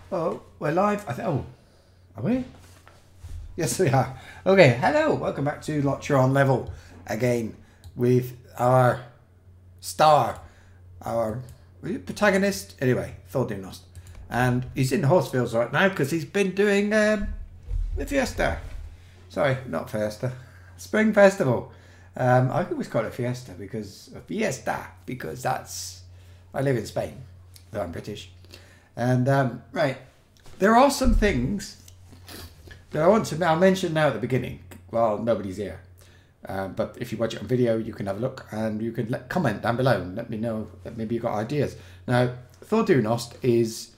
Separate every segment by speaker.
Speaker 1: Oh, we're live. Oh, are we? Yes, we are. Okay, hello. Welcome back to LOTRO on Level again with our star, our protagonist. Anyway, Thordunost. And he's in Horsefields right now because he's been doing the Fiesta. Sorry, not Fiesta. Spring Festival. I always call it Fiesta because that's... I live in Spain, though I'm British. And, right, there are some things that I want to... I'll mention now at the beginning. Well, nobody's here. But if you watch it on video, you can have a look and you can comment down below and let me know that maybe you've got ideas. Now, Thordunost is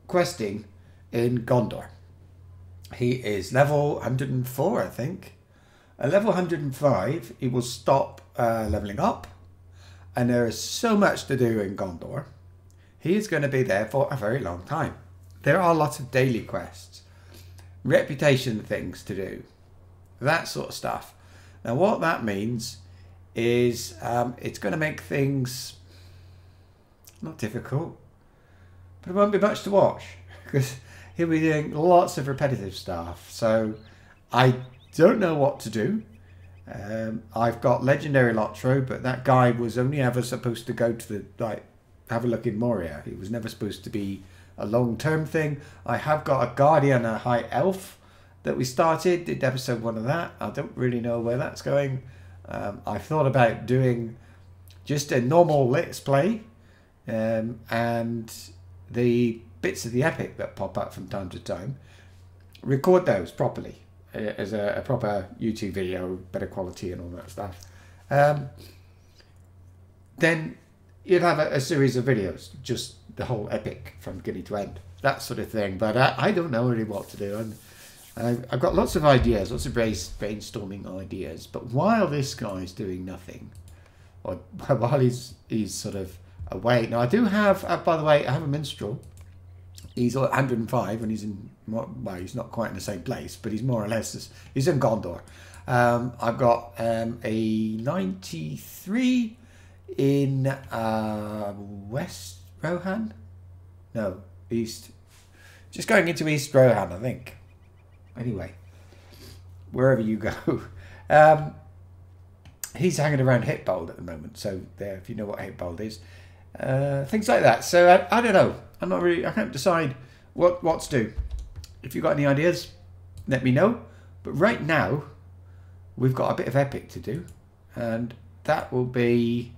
Speaker 1: questing in Gondor. He is level 104, I think. At level 105, he will stop leveling up. And there is so much to do in Gondor. He is going to be there for a very long time. There are lots of daily quests, reputation things to do, that sort of stuff. Now what that means is it's going to make things not difficult, but it won't be much to watch because he'll be doing lots of repetitive stuff. So I don't know what to do. I've got legendary LOTRO, but that guy was only ever supposed to go to the have a look in Moria. It was never supposed to be a long-term thing. I have got a guardian, a high elf that we started, did episode 1 of that. I don't really know where that's going. I thought about doing just a normal Let's Play and the bits of the epic that pop up from time to time, record those properly as a proper YouTube video, better quality and all that stuff. Then you'd have a series of videos, just the whole epic from beginning to end, that sort of thing. But I don't know really what to do. And I've got lots of ideas, lots of brainstorming ideas. But while this guy's doing nothing, or while he's sort of away. Now I do have, by the way, I have a minstrel. He's 105 and he's in, well, he's not quite in the same place, but he's more or less, he's in Gondor. I've got a 93 in West Rohan? No, East. Just going into East Rohan, I think. Anyway, wherever you go. He's hanging around Hitbold at the moment, so there, if you know what Hitbold is. Things like that. So I don't know. I'm not really, I can't decide what to do. If you've got any ideas, let me know. But right now, we've got a bit of epic to do. And that will be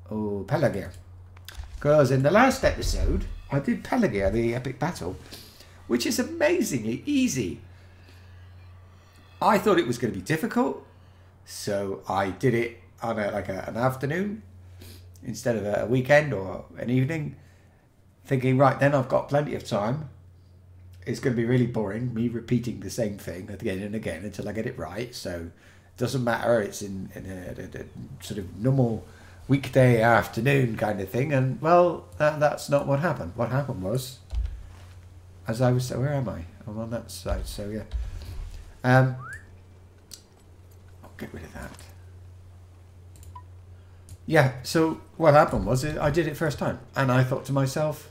Speaker 1: Pelagia. Because in the last episode, I did Pelagia, the epic battle, which is amazingly easy. I thought it was going to be difficult, so I did it on an afternoon instead of a weekend or an evening, thinking, right, then I've got plenty of time. It's going to be really boring, me repeating the same thing again and again until I get it right. So it doesn't matter, it's in a sort of normal weekday afternoon kind of thing. And well, that's not what happened. What happened was, as I was, where am I? I'm on that side, so yeah. I'll get rid of that. Yeah, so what happened was I did it first time, and I thought to myself,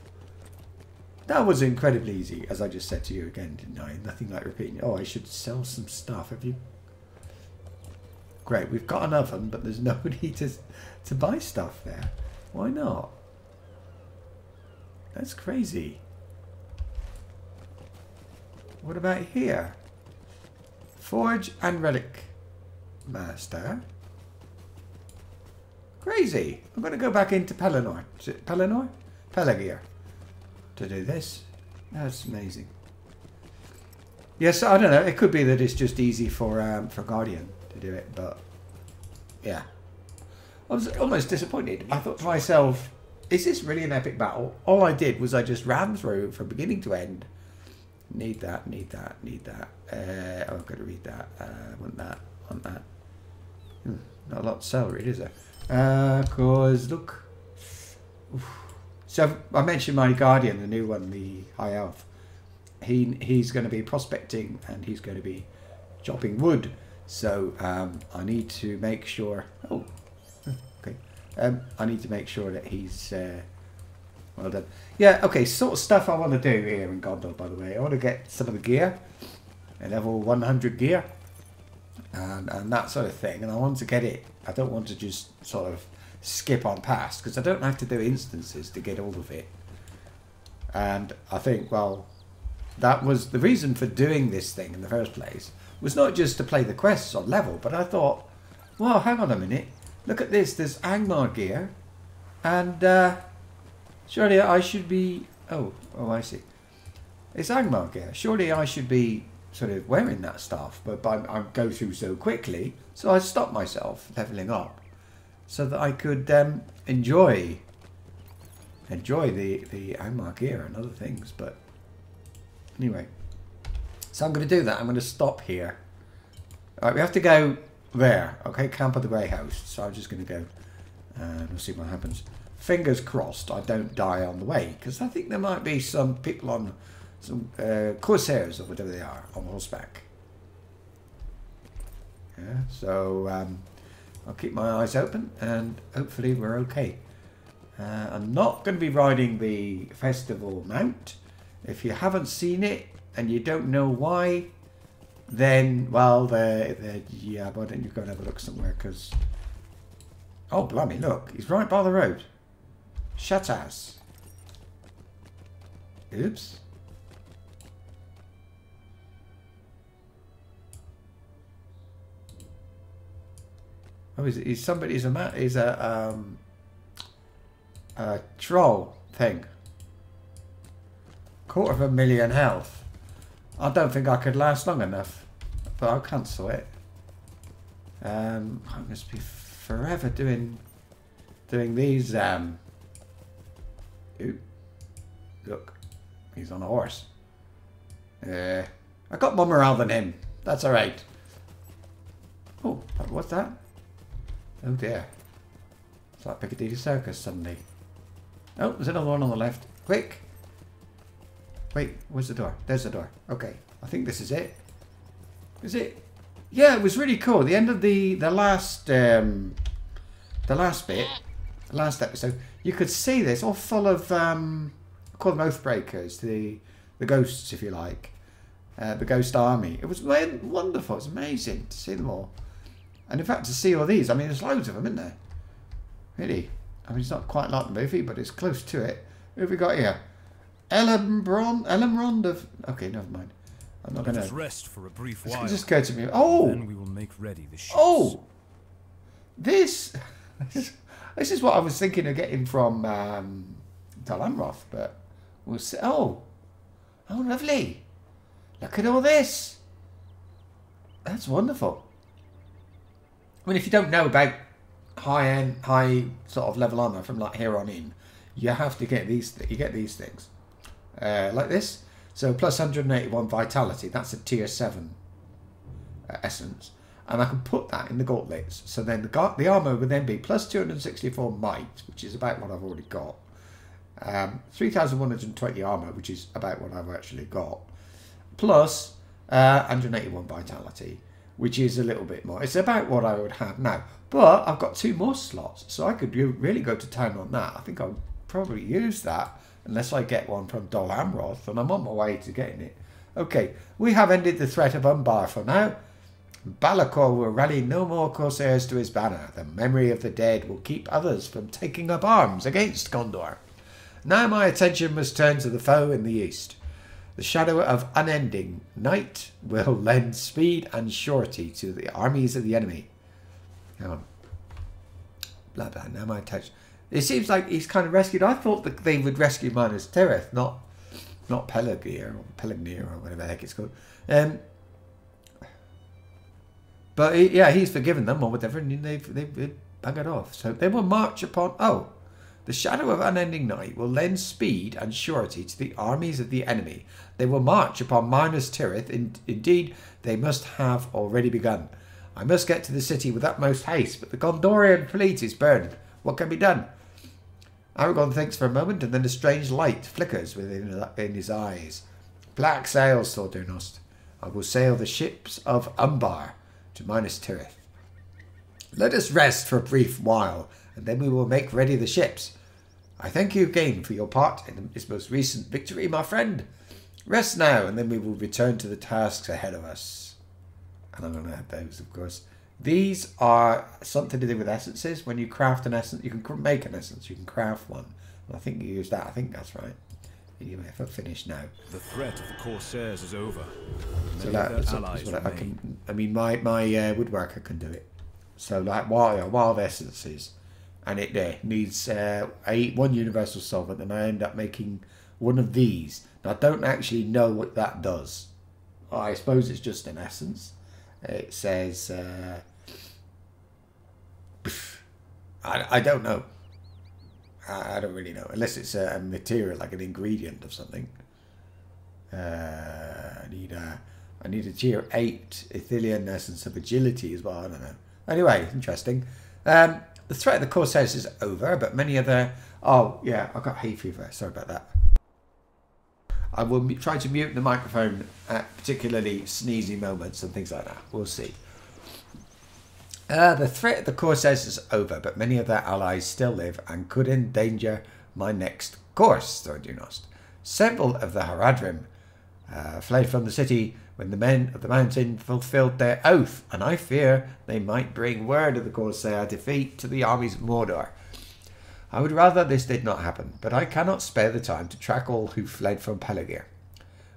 Speaker 1: that was incredibly easy, as I just said to you again, didn't I? Nothing like repeating. Oh, I should sell some stuff. Have you? Great, we've got an oven, but there's nobody to buy stuff there. Why not? That's crazy. What about here? Forge and Relic Master. Crazy. I'm going to go back into Pelennor. Is it Pelennor? Pelagia. To do this. That's amazing. Yes, I don't know. It could be that it's just easy for Guardian to do it, but yeah. I was almost disappointed. I thought to myself, is this really an epic battle? All I did was I just ran through from beginning to end. Need that, need that, need that. Oh, I've got to read that. Want that, want that. Not a lot to sell, really, is there? Cause look. Oof. So I mentioned my Guardian, the new one, the High Elf. He's going to be prospecting and he's going to be chopping wood. So I need to make sure. Oh, okay. I need to make sure that he's Well done. Yeah, okay, sort of stuff I want to do here in Gondor, by the way. I want to get some of the gear, a level 100 gear, and that sort of thing. And I want to get it. I don't want to just sort of skip on past, because I don't have to do instances to get all of it. And I think, well, that was the reason for doing this thing in the first place, was not just to play the quests on level, but I thought, well, hang on a minute. Look at this. There's Angmar gear. And surely I should be... Oh, I see. It's Angmar gear. Surely I should be sort of wearing that stuff. But I go through so quickly. So I stopped myself leveling up. So that I could enjoy the Angmar gear and other things. But anyway. So I'm going to do that. I'm going to stop here. Alright, we have to go there. Okay, Camp of the Grey Host. So I'm just going to go and we'll see what happens. Fingers crossed I don't die on the way. Because I think there might be some people on, some corsairs or whatever they are, on horseback. Yeah, so I'll keep my eyes open and hopefully we're okay. I'm not going to be riding the festival mount. If you haven't seen it and you don't know why, then, well, yeah, why don't you go and have a look somewhere? Because, oh, blimey, look, he's right by the road. Shattaz. Oops. Oh, he's somebody, he's a troll thing. 250,000 health. I don't think I could last long enough, but I'll cancel it. I must be forever doing these. Ooh, look, he's on a horse. I got more morale than him. That's all right. Oh, what's that? Oh dear. It's like Piccadilly Circus suddenly. Oh, there's another one on the left. Quick. Wait, where's the door? There's the door. Okay, I think this is it. Is it? Yeah, it was really cool. The end of the last bit, the last episode, you could see this all full of I call them Oathbreakers, the ghosts, if you like, the ghost army. It was wonderful. It was amazing to see them all, and in fact to see all these. I mean, there's loads of them, isn't there? Really. I mean, it's not quite like the movie, but it's close to it. Who have we got here? Elrond of... Okay, never mind. I'm not going to...
Speaker 2: rest for a brief while.
Speaker 1: It just occurred to me. Oh!
Speaker 2: Then we will make ready the ships.
Speaker 1: Oh! This is what I was thinking of getting from Dol Amroth, but we'll see. Oh! Oh, lovely. Look at all this. That's wonderful. I mean, if you don't know about high sort of level armor from like here on in, you have to get these. You get these things. Like this. So plus 181 vitality, that's a tier 7 essence. And I can put that in the gauntlets. So then the armor would then be plus 264 might, which is about what I've already got. 3,120 armor, which is about what I've actually got. Plus 181 vitality, which is a little bit more. It's about what I would have now. But I've got 2 more slots, so I could really go to town on that. I think I'll probably use that. Unless I get one from Dol Amroth, and I'm on my way to getting it. Okay, we have ended the threat of Umbar for now. Balakor will rally no more corsairs to his banner. The memory of the dead will keep others from taking up arms against Gondor. Now my attention must turn to the foe in the east. The shadow of unending night will lend speed and surety to the armies of the enemy. Hang on. Blah, blah, now my attention... It seems like he's kind of rescued. I thought that they would rescue Minas Tirith, not Pelagir or whatever the heck it's called. But yeah, he's forgiven them or whatever, and they've buggered off. So they will march upon. Oh, the shadow of unending night will lend speed and surety to the armies of the enemy. They will march upon Minas Tirith. Indeed, they must have already begun. I must get to the city with utmost haste, but the Gondorian fleet is burned. What can be done? Aragorn thinks for a moment, and then a strange light flickers in his eyes. Black sails, thought Durnost. I will sail the ships of Umbar to Minas Tirith. Let us rest for a brief while, and then we will make ready the ships. I thank you again for your part in this most recent victory, my friend. Rest now, and then we will return to the tasks ahead of us. And I'm going to add those, of course. These are something to do with essences. When you craft an essence, you can make an essence. You can craft one. And I think you use that. I think that's right. Anyway, if I finish now.
Speaker 2: The threat of the Corsairs is over.
Speaker 1: So that's what I can. I mean, my woodworker can do it. So like wild essences, and it needs one universal solvent, and I end up making one of these. Now, I don't actually know what that does. I suppose it's just an essence. It says I don't know. I don't really know, unless it's a material, like an ingredient of something. I need a tier 8 Ithilian essence of agility as well. I don't know. Anyway, interesting. The threat of the Corsairs is over, but many other... Oh, yeah, I got hay fever. Sorry about that. I will try to mute the microphone at particularly sneezy moments and things like that. We'll see. The threat of the Corsairs is over, but many of their allies still live and could endanger my next course, Lord Dunost. Several of the Haradrim fled from the city when the men of the mountain fulfilled their oath, and I fear they might bring word of the Corsair defeat to the armies of Mordor. I would rather this did not happen, but I cannot spare the time to track all who fled from Peligir.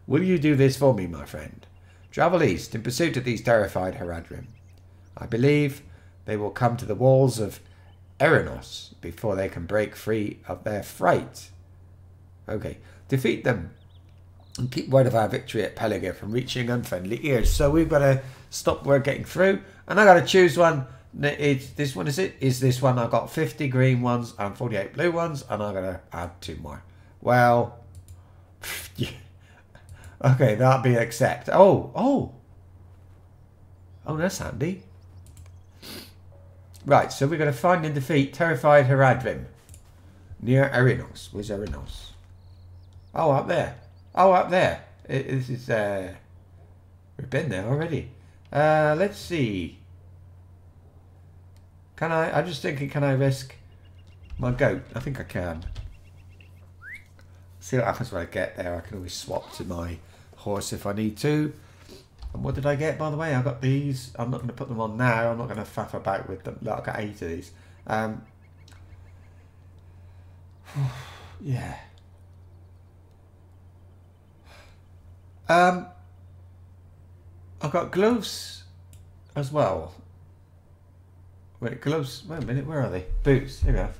Speaker 1: Will you do this for me, my friend? Travel east in pursuit of these terrified Haradrim. I believe they will come to the walls of Erenos before they can break free of their fright. Okay, defeat them and keep word of our victory at Peligir from reaching unfriendly ears. So we've got to stop word getting through, and I got to choose one. It's this one, is it? Is this one? I've got 50 green ones and 48 blue ones, and I'm going to add 2 more. Well, yeah. Okay, that'll be accept. Oh, that's handy. Right, so we're going to find and defeat terrified Haradrim near Erenos. Where's Erenos? Oh, up there. Oh, up there. This is, we've been there already. Let's see. Can I'm just thinking, can I risk my goat? I think I can. See what happens when I get there. I can always swap to my horse if I need to. And what did I get, by the way? I got these. I'm not going to put them on now. I'm not going to faff about with them. Look, I got 8 of these. Yeah. I've got gloves as well. Wait, gloves. Wait a minute. Where are they? Boots. Here we go.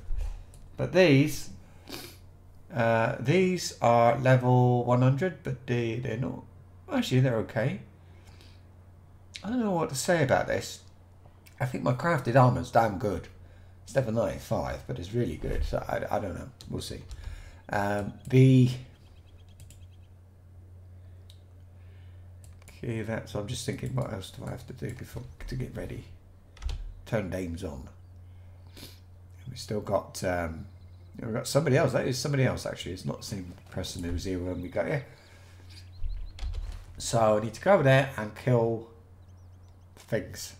Speaker 1: But these are level 100, but they're not. Actually, they're okay. I don't know what to say about this. I think my crafted armor's damn good. It's level 95, but it's really good. So I don't know. We'll see. Okay, so I'm just thinking, what else do I have to do before to get ready? Turn names on. We still got we've got somebody else. That is somebody else actually. It's not the same person who was here when we got here. So I need to go over there and kill things.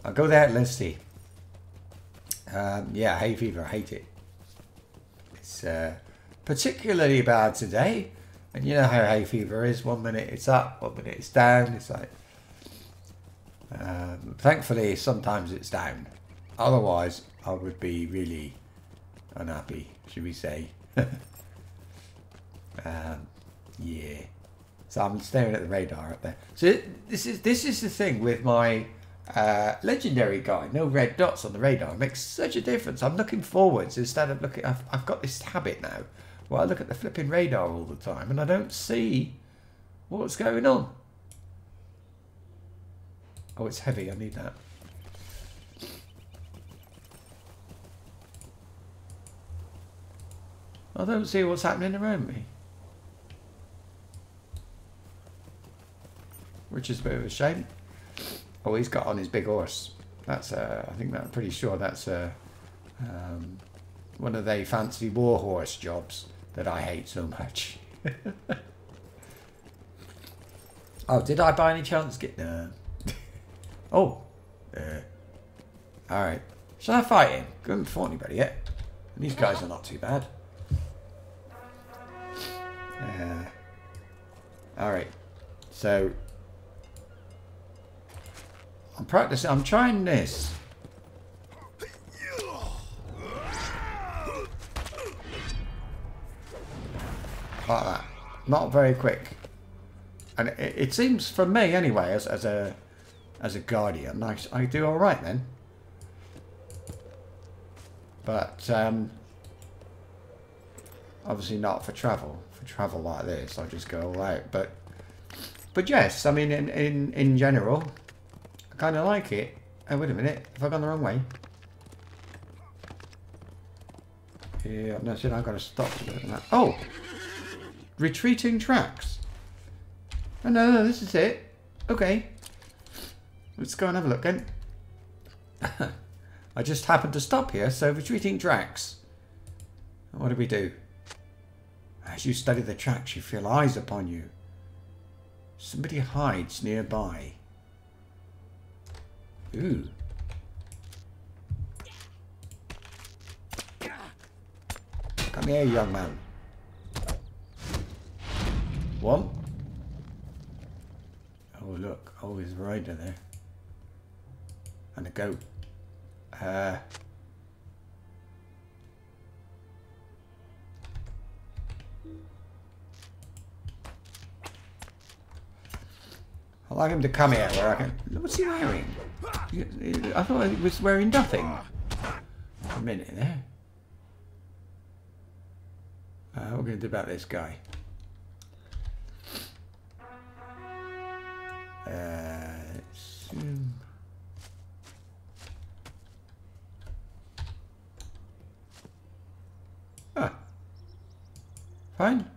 Speaker 1: I'll go there. Let's see. Yeah, hay fever. I hate it. It's particularly bad today. And you know how hay fever is. 1 minute it's up, 1 minute it's down. It's like, thankfully, sometimes it's down. Otherwise, I would be really unhappy, should we say? Yeah. So I'm staring at the radar up there. So this is the thing with my legendary guy. No red dots on the radar. It makes such a difference. I'm looking forwards instead of looking. I've got this habit now where I look at the flipping radar all the time and I don't see what's going on. Oh, it's heavy. I need that. I don't see what's happening around me. Which is a bit of a shame. Oh, he's got on his big horse. That's I think I'm pretty sure that's one of the fancy war horse jobs that I hate so much. Oh, did I by any chance get no? Oh, all right. Shall I fight him? I haven't fought anybody yet. These guys are not too bad. Alright. So I'm practicing. I'm trying this. Like that. Not very quick. And it seems, for me anyway, as a guardian, I do alright then. But obviously not for travel. For travel like this, I just go all out. But yes, I mean in general, I kind of like it. Oh, wait a minute, have I gone the wrong way? Yeah, no, so I've got to stop doing that. Oh, retreating tracks. Oh no, this is it. Okay, let's go and have a look then. I just happened to stop here, so retreating tracks. What do we do? As you study the tracks, you feel eyes upon you. Somebody hides nearby. Ooh. Come here, young man. One. Oh, look. Oh, there's a rider there. And a goat. I'd like him to come here where I can... What's he wearing? I thought he was wearing nothing. A minute there. What are we going to do about this guy? Fine.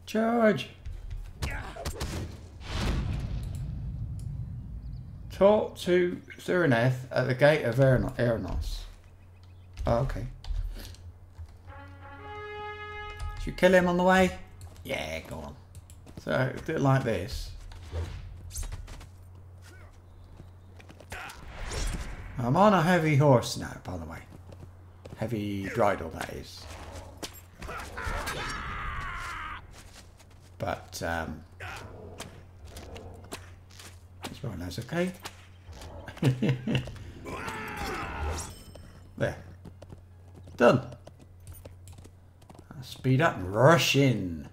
Speaker 1: Charge. Talk to Surineth at the gate of Eranos. Oh, okay. Should you kill him on the way? Yeah, go on. So, do it like this. I'm on a heavy horse now, by the way. Heavy bridle, that is. But, as well as okay. There. Done. Speed up and rush in.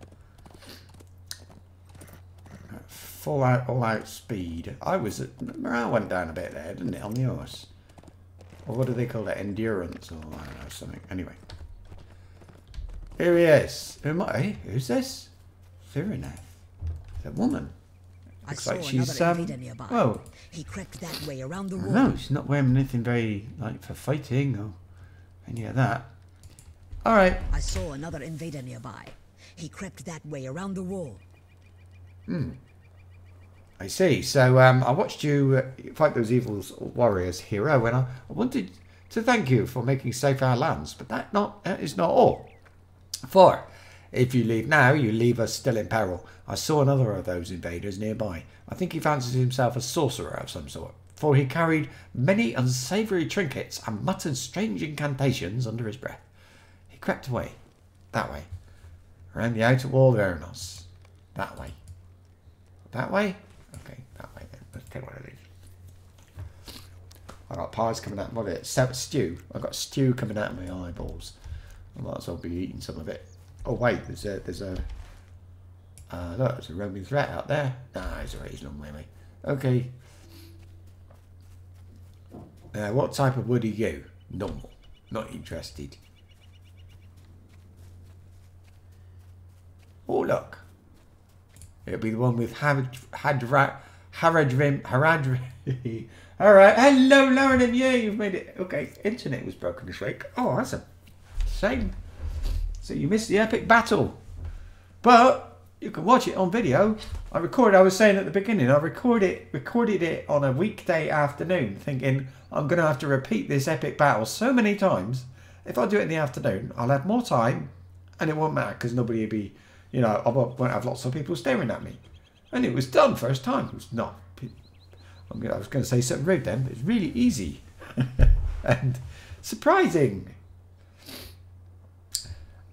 Speaker 1: Full out, all out speed. Morale went down a bit there, didn't it, on the horse? Or what do they call it? Endurance or I don't know, something. Anyway. Here he is. Who am I? Who's this? Surineth. The woman. Looks like she's oh.
Speaker 3: He crept that way around the wall.
Speaker 1: No, she's not wearing anything very like for fighting or any of that. Alright.
Speaker 3: I saw another invader nearby. He crept that way around the wall.
Speaker 1: I see. So I watched you fight those evil warriors, hero, and I wanted to thank you for making safe our lands, but that is not all. For if you leave now, you leave us still in peril. I saw another of those invaders nearby. I think he fancies himself a sorcerer of some sort, for he carried many unsavoury trinkets and muttered strange incantations under his breath. He crept away, that way, around the outer wall of Eranos. That way. That way? Okay, that way then. Let's take one of these. I got pies coming out of my bit. Stew. I got stew coming out of my eyeballs. I might as well be eating some of it. Oh wait, there's a look, there's a roaming threat out there. Nah, it's a reasonable maybe. Okay. What type of wood are you? Normal. Not interested. Oh look. It'll be the one with Haradrim. Alright, hello Lauren and yeah, you've made it. Okay, internet was broken this week. Oh, that's a shame. So you missed the epic battle. But you can watch it on video. I was saying at the beginning, I recorded it on a weekday afternoon, thinking I'm going to have to repeat this epic battle so many times. If I do it in the afternoon, I'll have more time and it won't matter because nobody will be, you know, I won't have lots of people staring at me. And it was done first time. It was not. I was going to say something rude then, but it's really easy. And surprising.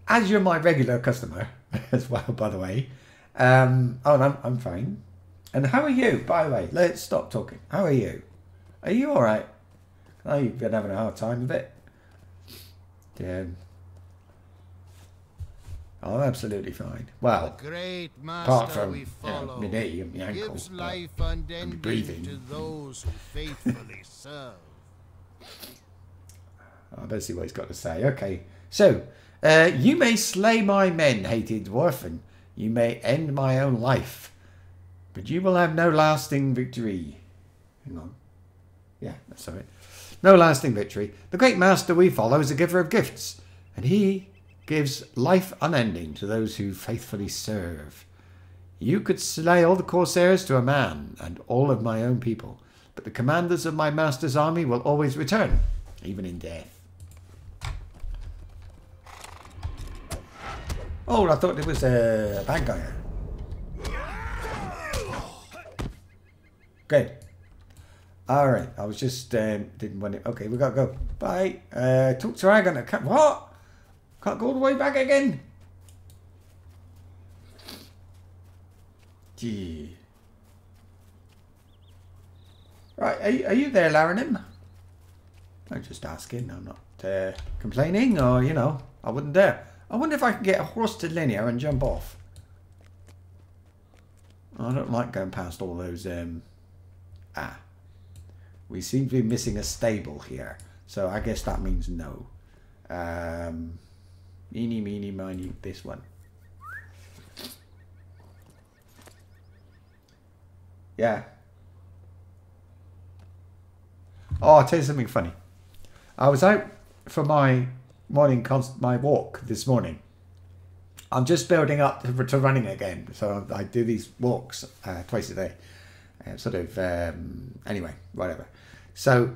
Speaker 1: As you're my regular customer as well, by the way. I'm fine. And how are you, by the way? Let's stop talking. How are you? Are you alright? Oh, you've been having a hard time with it. Yeah. Oh, absolutely fine. Well,
Speaker 4: great
Speaker 1: apart
Speaker 4: master
Speaker 1: from
Speaker 4: we follow
Speaker 1: my knee and my ankle,
Speaker 4: gives life unending
Speaker 1: breathing.
Speaker 4: to those who faithfully serve.
Speaker 1: I better see what he's got to say. Okay. So, you may slay my men, hated dwarf, and you may end my own life, but you will have no lasting victory. Hang on. Yeah, that's all right. No lasting victory. The great master we follow is a giver of gifts, and he gives life unending to those who faithfully serve. You could slay all the corsairs to a man, and all of my own people, but the commanders of my master's army will always return, even in death. Oh, I thought it was a bad guy. Good. Alright, I was just, didn't want it. Okay, we gotta go. Bye. Talk to Dragon. What? Can't go all the way back again? Gee. Right, are you there, Laranim? I'm just asking. I'm not complaining, or, you know, I wouldn't dare. I wonder if I can get a horse to linear and jump off. I don't like going past all those, we seem to be missing a stable here. So I guess that means no. Eeny, meeny, miny, this one. Yeah. Oh, I'll tell you something funny. I was out for my morning my walk this morning. I'm just building up to running again, so I do these walks twice a day. Anyway, whatever. So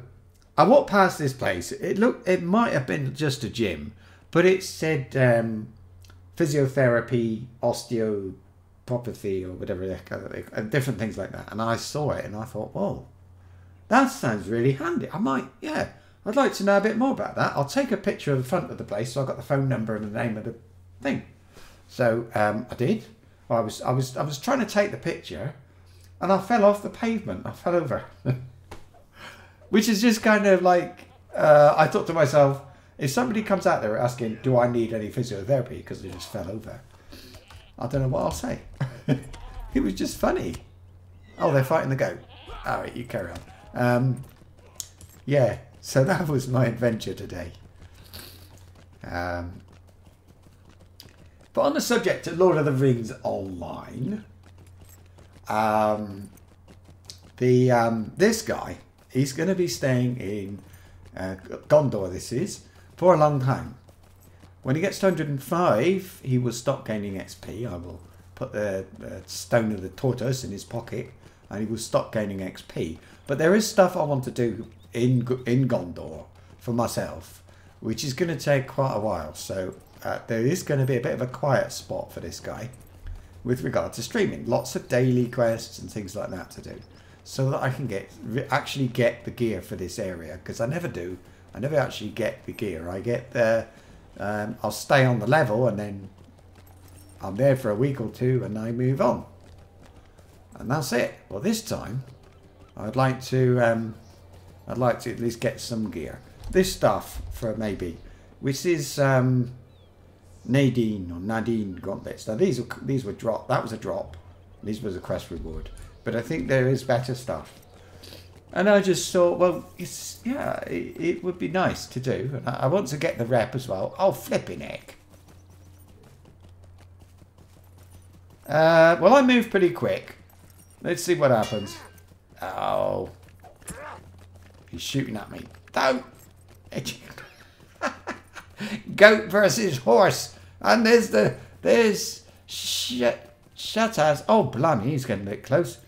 Speaker 1: I walked past this place. It might have been just a gym, but it said physiotherapy, osteopathy, or whatever, different things like that. And I saw it and I thought, whoa, that sounds really handy. I'd like to know a bit more about that. I'll take a picture of the front of the place, so I got the phone number and the name of the thing. So I did. Well, I was trying to take the picture, and I fell off the pavement. I fell over, which is just kind of like I thought to myself, if somebody comes out there asking, "Do I need any physiotherapy?" because they just fell over, I don't know what I'll say. It was just funny. Oh, they're fighting the goat. All right, you carry on. Yeah. So that was my adventure today. But on the subject of Lord of the Rings Online, this guy, he's going to be staying in Gondor, this is, for a long time. When he gets to 105, he will stop gaining XP. I will put the stone of the tortoise in his pocket, and he will stop gaining XP. But there is stuff I want to do in Gondor for myself, which is going to take quite a while. So there is going to be a bit of a quiet spot for this guy with regard to streaming. Lots of daily quests and things like that to do, so that I can actually get the gear for this area, because I never do. I never actually get the gear. I get the I'll stay on the level, and then I'm there for a week or two, and I move on, and that's it. Well, this time I'd like to at least get some gear. This stuff for maybe, which is Nadine gauntlets. Now these were drop. That was a drop. These was a quest reward. But I think there is better stuff. And I just thought, well, it would be nice to do. And I want to get the rep as well. Oh, flipping heck. Well, I move pretty quick. Let's see what happens. Oh. He's shooting at me. Don't. Goat versus horse. And there's Shattaz. Oh, blimey, he's getting a bit close.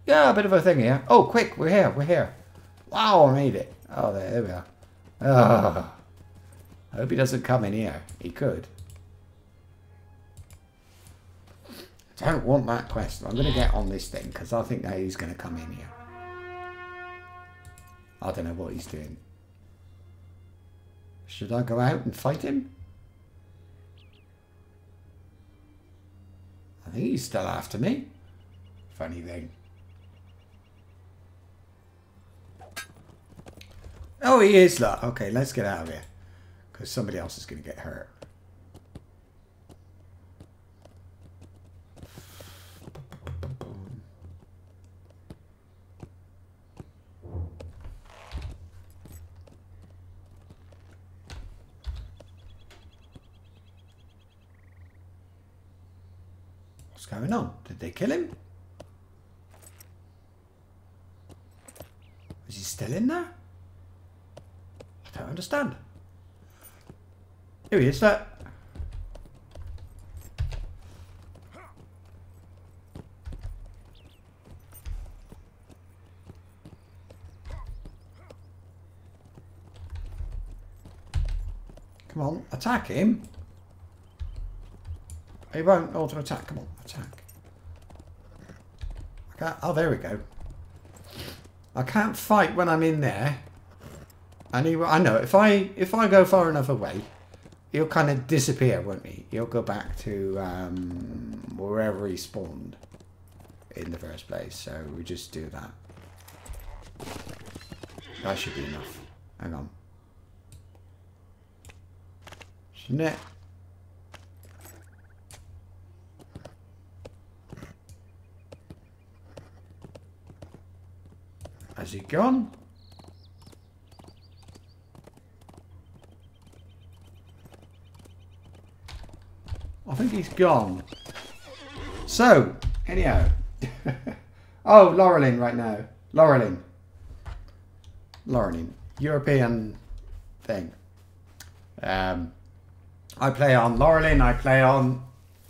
Speaker 1: Yeah, a bit of a thing here. Oh, quick, we're here. Wow, I made it. Oh, there we are. Oh, I hope he doesn't come in here. He could. don't want that quest. I'm going to get on this thing because I think that he's going to come in here. I don't know what he's doing. Should I go out and fight him? I think he's still after me. Funny thing. Oh, he is. Look. Okay, let's get out of here. Because somebody else is going to get hurt. What's going on? Did they kill him? Is he still in there? I don't understand. Here he is, look. Come on, attack him. He won't auto attack. Come on, attack. I can't. Oh, there we go. I can't fight when I'm in there. And I know if I go far enough away, he'll kind of disappear, won't he? He'll go back to wherever he spawned in the first place. So we just do that. That should be enough. Hang on. Shouldn't it? Has he gone? I think he's gone. So, anyhow. Oh, Laurelin right now. Laurelin. European thing. I play on Laurelin. I play on,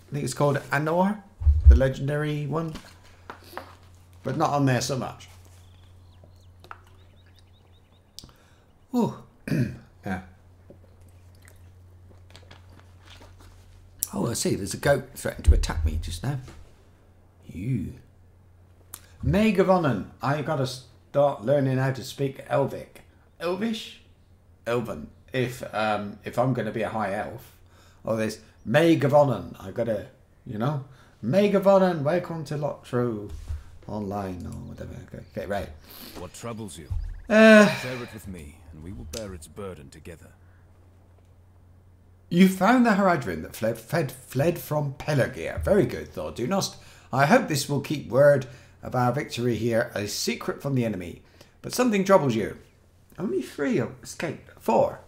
Speaker 1: I think it's called Anor, the legendary one. But not on there so much. Ooh. Yeah. Oh, I see. There's a goat threatened to attack me just now. You. May Gavonen. I gotta start learning how to speak Elvic. Elvish? Elven. If I'm gonna be a high elf. Oh, there's May Gavonen. I gotta, you know. May Gavonen, welcome to LOTRO online or whatever. Okay, right.
Speaker 2: What troubles you? Share it with me, and we will bear its burden together.
Speaker 1: You found the Haradrim that fled from Pelagia. Very good, Thor Dunost. I hope this will keep word of our victory here a secret from the enemy. But something troubles you. Only 3 escaped. 4.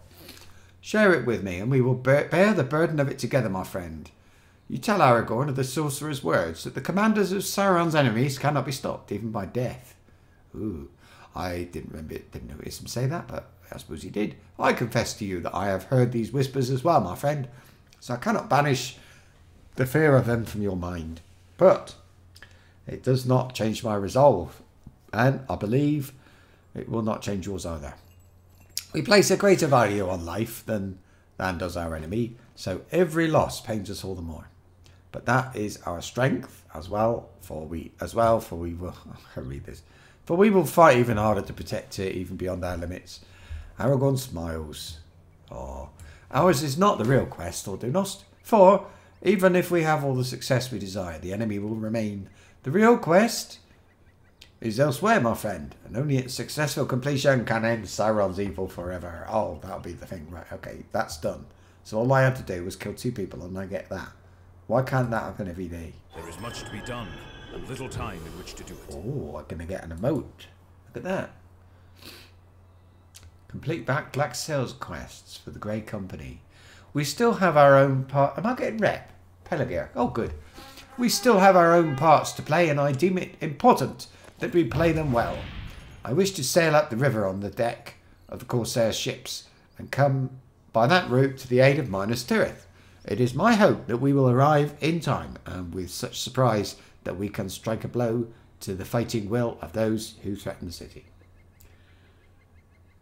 Speaker 1: Share it with me, and we will bear the burden of it together, my friend. You tell Aragorn of the sorcerer's words that the commanders of Sauron's enemies cannot be stopped, even by death. Ooh, I didn't notice him say that, but I suppose he did. I confess to you that I have heard these whispers as well, my friend, so I cannot banish the fear of them from your mind. But it does not change my resolve, and I believe it will not change yours either. We place a greater value on life than does our enemy, so every loss pains us all the more. But that is our strength as well, for we will I read this. For we will fight even harder to protect it, even beyond our limits. Aragorn smiles. Oh, ours is not the real quest, or Dunost. For even if we have all the success we desire, the enemy will remain. The real quest is elsewhere, my friend, and only its successful completion can end Sauron's evil forever. Oh, that'll be the thing, right? Okay, that's done. So all I had to do was kill 2 people, and I get that. Why can't that happen every day?
Speaker 2: There is much to be done, and little time in which to do it.
Speaker 1: Oh, I'm gonna get an emote. Look at that. Complete Black Sales quests for the Grey Company. We still have our own part. Am I getting rep? Pelagia. Oh, good. We still have our own parts to play, and I deem it important that we play them well. I wish to sail up the river on the deck of the Corsair ships and come by that route to the aid of Minas Tirith. It is my hope that we will arrive in time and with such surprise that we can strike a blow to the fighting will of those who threaten the city.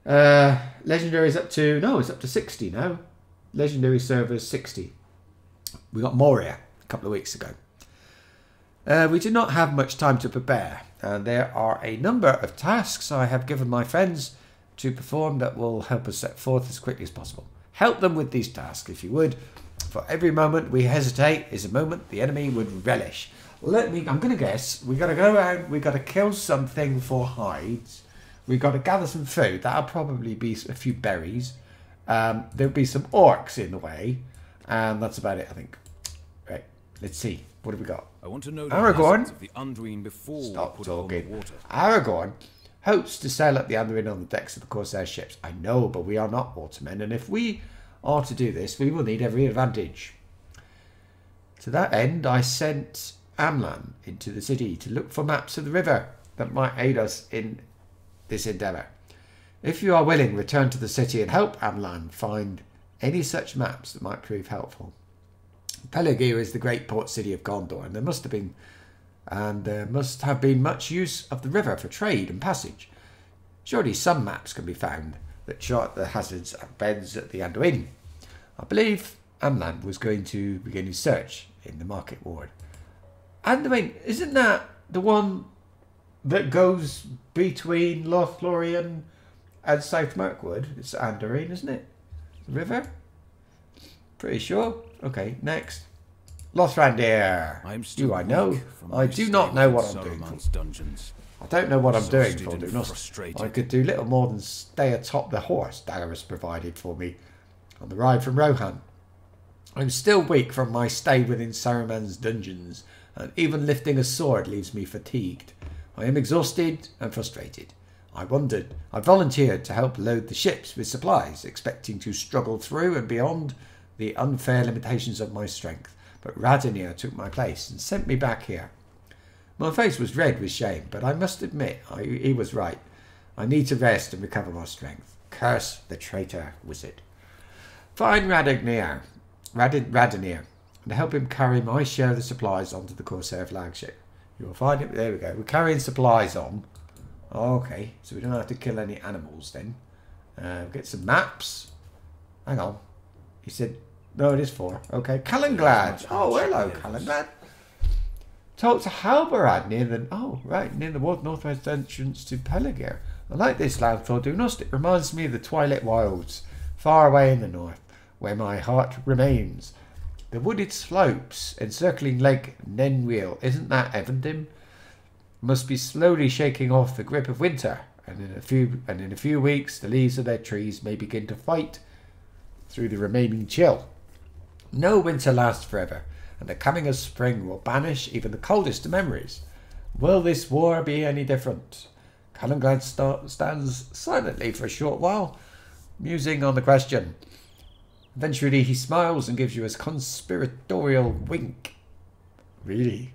Speaker 1: Legendary is up to... No, it's up to 60 now. Legendary servers 60. We got Moria a couple of weeks ago. We do not have much time to prepare, and there are a number of tasks I have given my friends to perform that will help us set forth as quickly as possible. Help them with these tasks, if you would. For every moment we hesitate is a moment the enemy would relish. I'm going to guess, we got to go around, we got to kill something for hides, we got to gather some food, that'll probably be a few berries, there'll be some orcs in the way, and that's about it, I think. Right, let's see, what have we got?
Speaker 2: I want to know the
Speaker 1: Aragorn,
Speaker 2: hazards of the Undoing before
Speaker 1: stop
Speaker 2: we put it on
Speaker 1: talking.
Speaker 2: the water.
Speaker 1: Aragorn hopes to sail up the Anduin on the decks of the Corsair ships. I know, but we are not watermen, and if we are to do this, we will need every advantage. To that end, I sent Amlan into the city to look for maps of the river that might aid us in this endeavour. If you are willing, return to the city and help Amlan find any such maps that might prove helpful. Pelargir is the great port city of Gondor, and there must have been much use of the river for trade and passage. Surely some maps can be found that chart the hazards and bends at the Anduin. I believe Amlan was going to begin his search in the market ward. Anduin, isn't that the one that goes between Lothlorien and South Mirkwood? It's Anduin, isn't it? The river? Pretty sure. Okay, next. Lothrandir. Do I know? I do not know what I'm doing for.
Speaker 2: Dungeons.
Speaker 1: I don't know what I'm doing for
Speaker 2: and
Speaker 1: Dunost.
Speaker 2: frustrated.
Speaker 1: I could do little more than stay atop the horse Daggerus provided for me on the ride from Rohan. I'm still weak from my stay within Saruman's dungeons, and even lifting a sword leaves me fatigued. I am exhausted and frustrated. I volunteered to help load the ships with supplies, expecting to struggle through and beyond the unfair limitations of my strength, but Radonir took my place and sent me back here. My face was red with shame, but I must admit he was right. I need to rest and recover my strength. Curse the traitor wizard. Find Radonir, and help him carry my share of the supplies onto the Corsair flagship. You will find it. There we go. We're carrying supplies on. Okay, so we don't have to kill any animals then. We'll get some maps. Hang on. He said, no, it is 4. Okay, Callanglad. Oh, hello, Callanglad. Talk to Halbarad near the northwest entrance to Pelargir. I like this land, Thordunost. It reminds me of the Twilight Wilds, far away in the north, where my heart remains. The wooded slopes encircling Lake Nenwiel, isn't that Evendim? Must be slowly shaking off the grip of winter, and in a few weeks the leaves of their trees may begin to fight through the remaining chill. No winter lasts forever, and the coming of spring will banish even the coldest of memories. Will this war be any different? Callanglad stands silently for a short while, musing on the question. Eventually he smiles and gives you a conspiratorial wink. Really?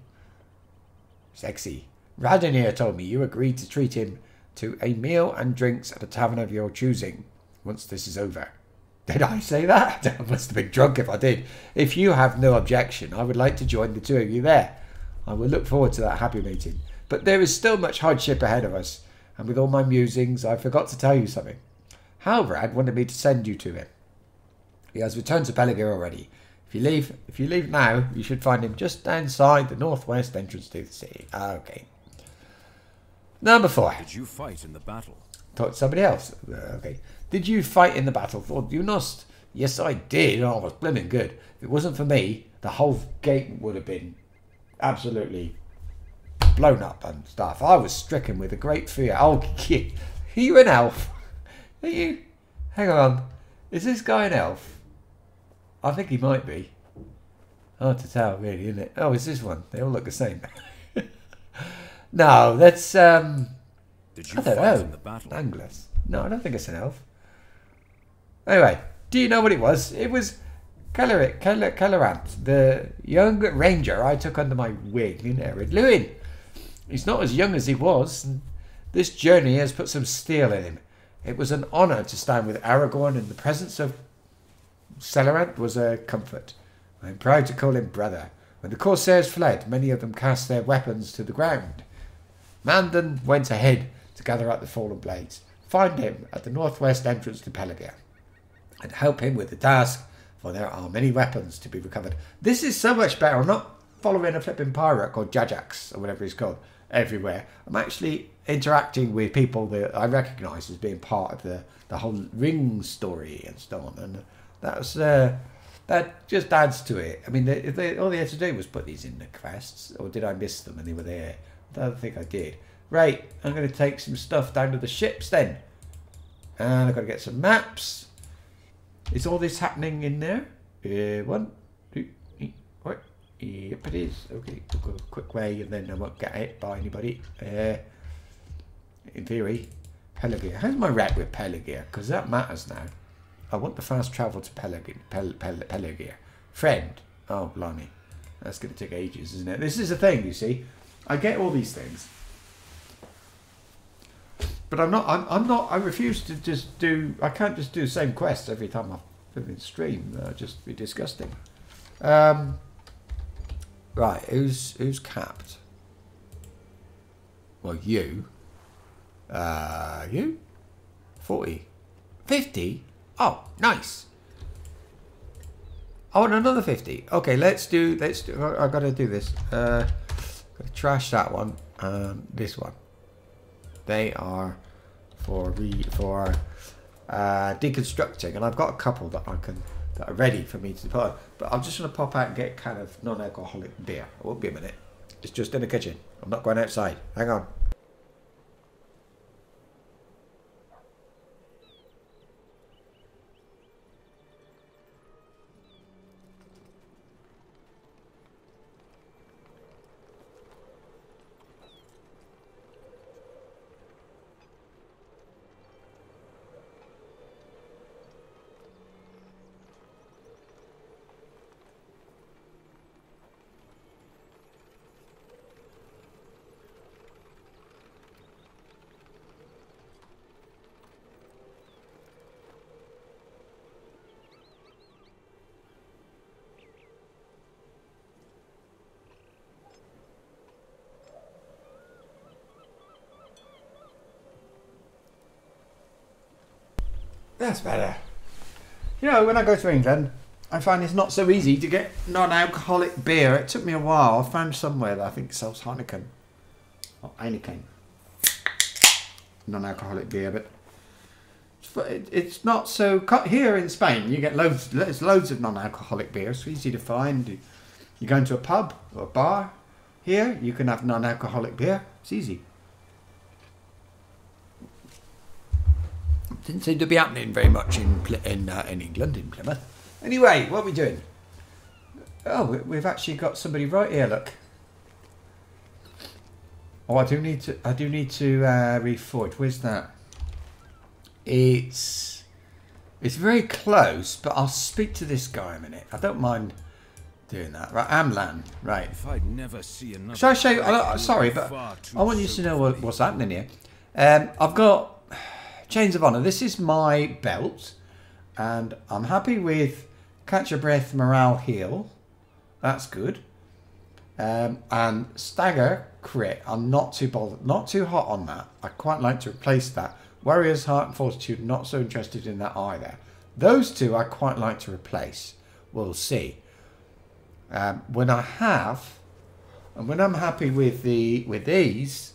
Speaker 1: Sexy. Radonir told me you agreed to treat him to a meal and drinks at a tavern of your choosing once this is over. Did I say that? I must have been drunk if I did. If you have no objection, I would like to join the two of you there. I will look forward to that happy meeting. But there is still much hardship ahead of us, and with all my musings, I forgot to tell you something. Halbrad wanted me to send you to him. He has returned to Pelargir already. If you leave now, you should find him just outside the northwest entrance to the city. Okay. Number 4.
Speaker 2: Did you fight in the battle?
Speaker 1: Talk to somebody else. Okay. Did you fight in the battle for Dunost? Yes, I did. Oh, I was blooming good. If it wasn't for me, the whole gate would have been absolutely blown up and stuff. I was stricken with a great fear. Oh, are you an elf? Are you? Hang on. Is this guy an elf? I think he might be. Hard to tell, really, isn't it? Oh, it's this one. They all look the same. No, that's
Speaker 2: Did you
Speaker 1: I don't
Speaker 2: fight
Speaker 1: know.
Speaker 2: in the battle?
Speaker 1: Anglers. No, I don't think it's an elf. Anyway, do you know what it was? It was Calorant, the young ranger I took under my wing in Ered Luin. He's not as young as he was, and this journey has put some steel in him. It was an honour to stand with Aragorn, and the presence of Celerant was a comfort. I am proud to call him brother. When the Corsairs fled, many of them cast their weapons to the ground. Mandan went ahead to gather up the fallen blades, find him at the northwest entrance to Pelargir, and help him with the task, for there are many weapons to be recovered. This is so much better. following a flipping pirate called Jajax, or whatever he's called, everywhere. I'm actually interacting with people that I recognise as being part of the whole ring story and so on. And that's that just adds to it. I mean, all they had to do was put these in the quests, or did I miss them and they were there? I don't think I did. Right, I'm going to take some stuff down to the ships then. And I've got to get some maps. Is all this happening in there? 1, 2, 3, 4. Yep, it is. Okay, we'll go a quick way and then I won't get hit by anybody. In theory, Pelagia. How's my rep with Pelagia? Because that matters now. I want the fast travel to Pelagia. Friend. Oh, blimey. That's going to take ages, isn't it? This is the thing, you see. I get all these things. But I refuse to just do, I can't just do the same quest every time I stream. That'll just be disgusting. Right, who's capped? Well, you. You? 40. 50? Oh, nice. Oh, and another 50. Okay, let's do, I've got to do this. Gotta trash that one and this one. They are for deconstructing, and I've got a couple that that are ready for me to put on. But I'm just going to pop out and get kind of non-alcoholic beer. It won't be a minute. It's just in the kitchen. I'm not going outside. Hang on. That's better. You know, when I go to England, I find it's not so easy to get non-alcoholic beer. It took me a while. I found somewhere that I think sells Heineken. Or Heineken. Non-alcoholic beer, but it's not so... Here in Spain, you get loads of non-alcoholic beer. It's easy to find. You go into a pub or a bar. Here, you can have non-alcoholic beer. It's easy. Didn't seem to be happening very much in England, in Plymouth. Anyway, what are we doing? Oh, we've actually got somebody right here. Look. Oh, I do need to re-forge. Where's that? It's very close, but I'll speak to this guy a minute. I don't mind doing that. Right, Amlan. Right.
Speaker 2: If I'd never see another.
Speaker 1: Shall I show you? Sorry, but I want you to know what's happening here. I've got Chains of Honor. This is my belt, and I'm happy with Catch Your Breath, Morale, Heal. That's good. And Stagger, Crit. I'm not too bothered, not too hot on that. I quite like to replace that. Warrior's Heart and Fortitude, not so interested in that either. Those two I quite like to replace. We'll see. When I'm happy with these.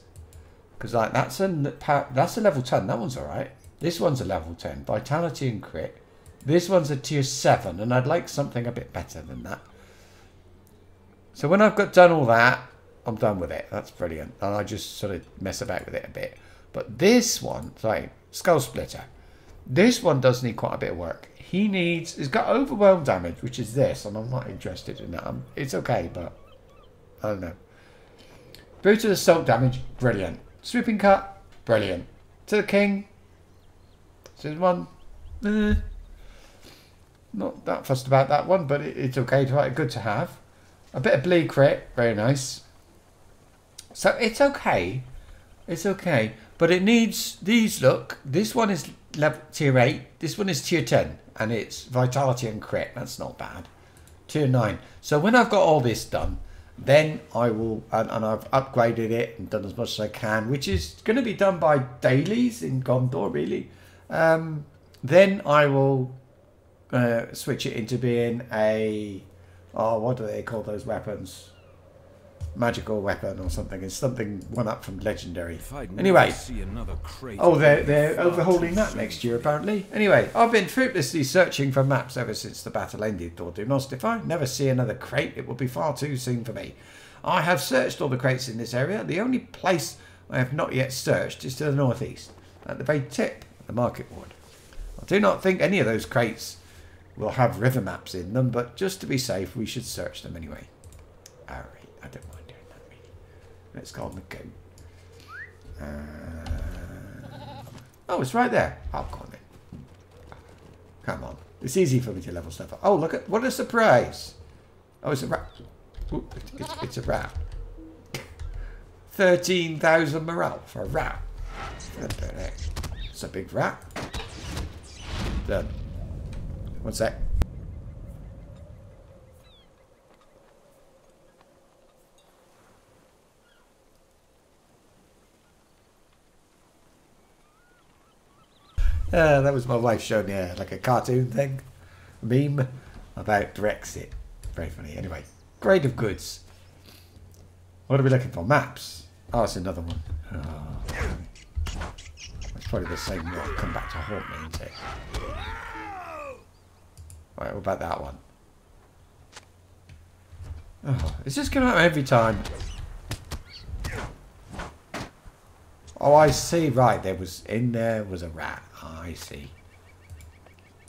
Speaker 1: Because like that's a level 10. That one's all right. This one's a level 10. Vitality and Crit. This one's a tier 7, and I'd like something a bit better than that. So when I've done all that, I'm done with it. That's brilliant. And I just sort of mess about with it a bit. But this one, sorry, Skull Splitter. This one does need quite a bit of work. He's got overwhelm damage, which is this, and I'm not interested in that. It's okay, but I don't know. Brutal Assault damage, brilliant. Swooping Cut, brilliant. To the King, this is one. Not that fussed about that one, but it's okay. Good to have. A bit of Bleed Crit, very nice. So it's okay. It's okay. But it needs these. Look, this one is level tier 8. This one is tier 10. And it's Vitality and Crit. That's not bad. Tier 9. So when I've got all this done, then I will, and I've upgraded it and done as much as I can, which is going to be done by dailies in Gondor, really. Then I will switch it into being a, what do they call those weapons? magical weapon or something. It's something one up from legendary.
Speaker 2: If I'd
Speaker 1: Anyway.
Speaker 2: never see another crate
Speaker 1: Oh,
Speaker 2: of
Speaker 1: they're
Speaker 2: far
Speaker 1: overhauling
Speaker 2: too
Speaker 1: that
Speaker 2: soon.
Speaker 1: next year, apparently. Anyway, I've been fruitlessly searching for maps ever since the battle ended, thought Dunost. If I never see another crate, it will be far too soon for me. I have searched all the crates in this area. The only place I have not yet searched is to the northeast, at the very tip of the market ward. I do not think any of those crates will have river maps in them, but just to be safe, we should search them anyway. Alright, I don't mind doing that, really. Let's go on the go. Oh, it's right there. I'll go on then. Come on. It's easy for me to level stuff up. Oh, look at... What a surprise. Oh, it's a rat. Ooh, it's a rat. 13,000 morale for a rat. It's a big rat. Done. One sec. That was my wife showing me like a cartoon thing, meme about Brexit. Very funny. Anyway, grade of goods. What are we looking for? Maps. Oh, it's another one. Oh. It's probably the same one. It'll come back to haunt me, isn't it? Right, what about that one? Oh, it's just going to happen every time. Oh, I see. Right, there was a rat. I see.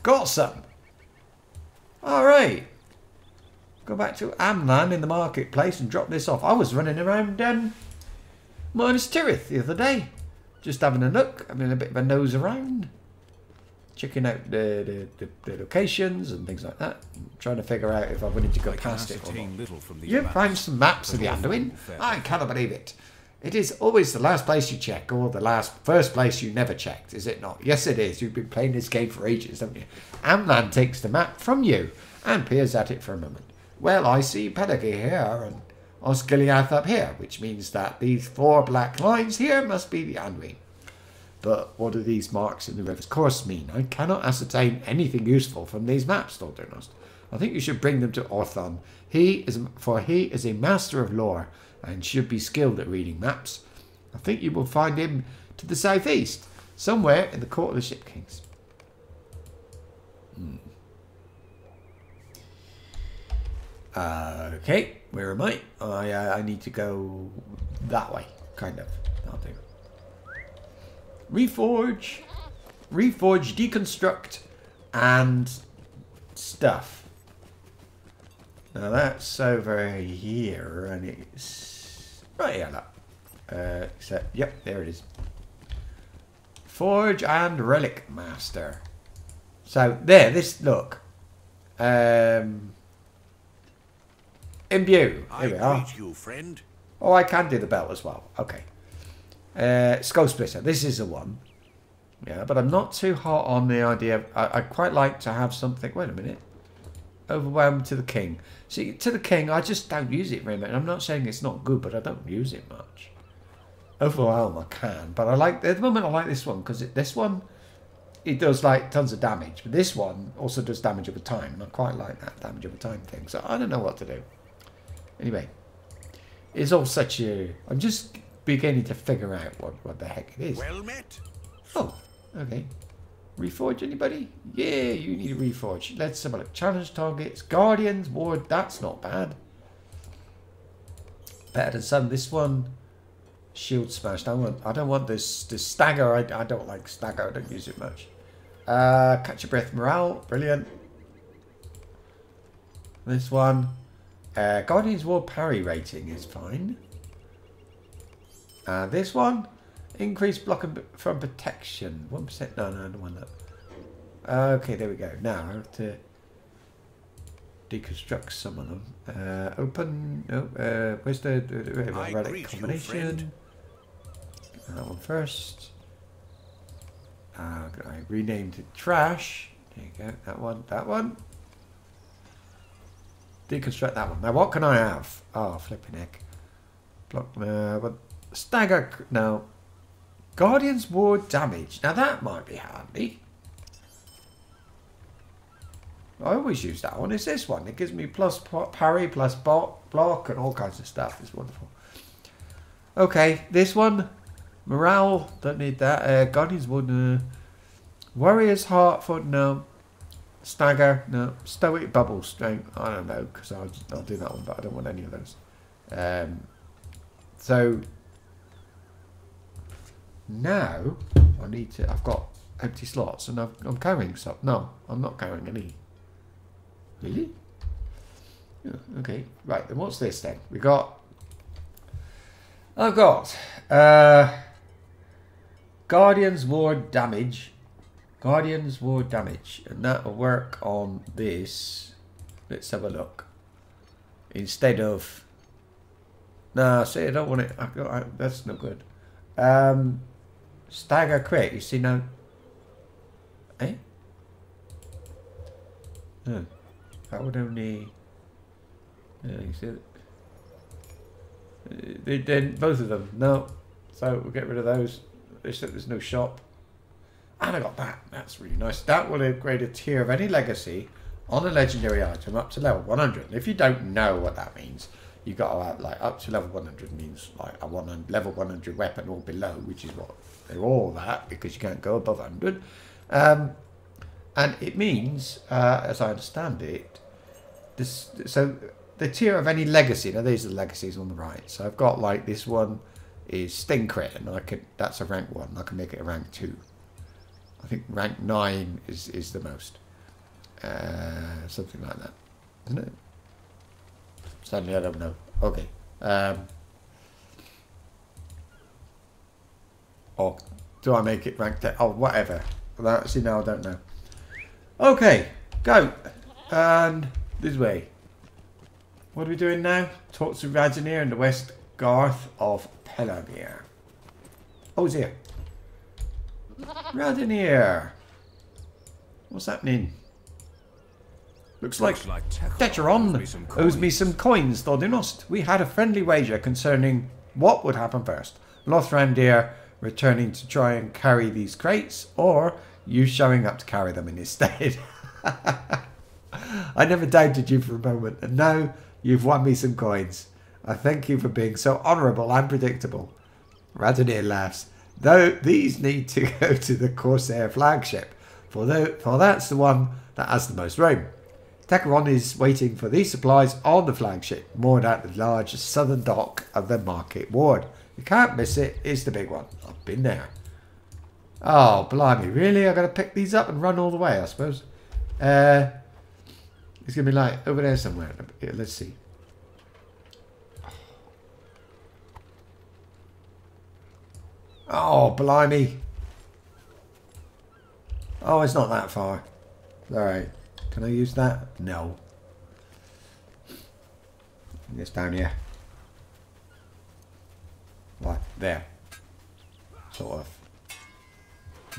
Speaker 1: Got some. All right. Go back to Amlan in the marketplace and drop this off. I was running around Minas Tirith the other day, just having a look, having a bit of a nose around, checking out the locations and things like that, trying to figure out if I wanted to go past it or not.
Speaker 2: Little from these
Speaker 1: You
Speaker 2: maps,
Speaker 1: found some maps of the Anduin? I cannot believe it. It is always the last place you check, or the first place you never checked, is it not? Yes, it is. You've been playing this game for ages, haven't you? Amlan takes the map from you and peers at it for a moment. Well, I see Pelagi here and Osgiliath up here, which means that these 4 black lines here must be the Anduin. But what do these marks in the river's course mean? I cannot ascertain anything useful from these maps, thought Durnost. I think you should bring them to Orthon. He is a master of lore and should be skilled at reading maps. I think you will find him to the southeast, somewhere in the court of the Ship Kings. Okay, where am I? I need to go that way, kind of. I'll do. Reforge, deconstruct, and stuff. Now that's over here, and it's right here. Look. Except, yep, there it is. Forge and Relic Master. So there, this look. Imbue. Here we are.
Speaker 4: You, friend.
Speaker 1: Oh, I can do the belt as well. Okay. Skull Splitter. This is the one. Yeah, but I'm not too hot on the idea of... I quite like to have something... Wait a minute. Overwhelmed to the King. See, to the King, I just don't use it very much. I'm not saying it's not good, but I don't use it much. Overwhelm, I can. But I like... At the moment, I like this one, because this one, it does, like, tons of damage. But this one also does damage over time, and I quite like that damage over time thing. So I don't know what to do. Anyway. It's all such a... I'm just beginning to figure out what the heck it is.
Speaker 4: Well met.
Speaker 1: Oh, okay. Reforge, anybody? Yeah, you need a reforge. Let's have a look. Challenge targets, Guardians, Ward. That's not bad. Better than some. This one, Shield Smash. I don't want this Stagger. I don't like Stagger. I don't use it much. Catch your breath, morale. Brilliant. This one. Guardians Ward parry rating is fine. This one, increased block from protection. 1%. No, I don't want that. Okay, there we go. Now I have to deconstruct some of them. Open. No, where's the relic combination? That one first. I renamed it trash. There you go. That one. That one. Deconstruct that one. Now, what can I have? Oh, flipping heck. Block. What? Stagger. No. Guardian's Ward damage. Now, that might be handy. I always use that one. It's this one. It gives me plus parry, plus block, and all kinds of stuff. It's wonderful. Okay, this one. Morale, don't need that. Guardian's Wood, Warrior's Heart, Foot, no. Stagger, no. Stoic Bubble Strength, I don't know, because I'll do that one, but I don't want any of those. So, now, I need to, I've got empty slots, and I'm carrying some. No, I'm not carrying any. Really? Yeah, okay, right, then what's this then? I've got Guardian's Ward Damage. Guardian's Ward Damage. And that will work on this. Let's have a look. Instead of... Nah, see, I don't want it. That's no good. Stagger Crit. You see now... Eh? No. That would only... Yeah, you see it? Then both of them. No. So we'll get rid of those. There's no shop. And I got that. That's really nice. That will upgrade a tier of any legacy on a legendary item up to level 100. And if you don't know what that means, you got to have like up to level 100 means like a level 100 weapon or below, which is what they're all that because you can't go above 100. And it means, as I understand it, so the tier of any legacy. Now these are the legacies on the right. So I've got like this one is Sting Crit, and that's a rank 1. I can make it a rank 2. I think rank 9 is the most. Something like that, isn't it? Sadly, I don't know. Okay. Or do I make it rank 10? Oh, whatever. See, now I don't know. Okay, go. And this way. What are we doing now? Talk to Radonir in the West Garth of Pelamir. Oh, he's here. Radonir. What's happening? Looks like Teteron owes me some coins, Thordinost. We had a friendly wager concerning what would happen first. Lothrandir returning to try and carry these crates, or you showing up to carry them in his stead. I never doubted you for a moment, and now you've won me some coins. I thank you for being so honourable and predictable. Radonir laughs. Though these need to go to the Corsair flagship, for that's the one that has the most room. Teteron is waiting for these supplies on the flagship, moored at the large southern dock of the Market Ward. You can't miss it, it's the big one. I've been there. Oh, blimey, really? I've got to pick these up and run all the way, I suppose. It's going to be like over there somewhere. Let's see. Oh, blimey. Oh, it's not that far. Alright. Can I use that? No. It's down here. What? There. Sort of.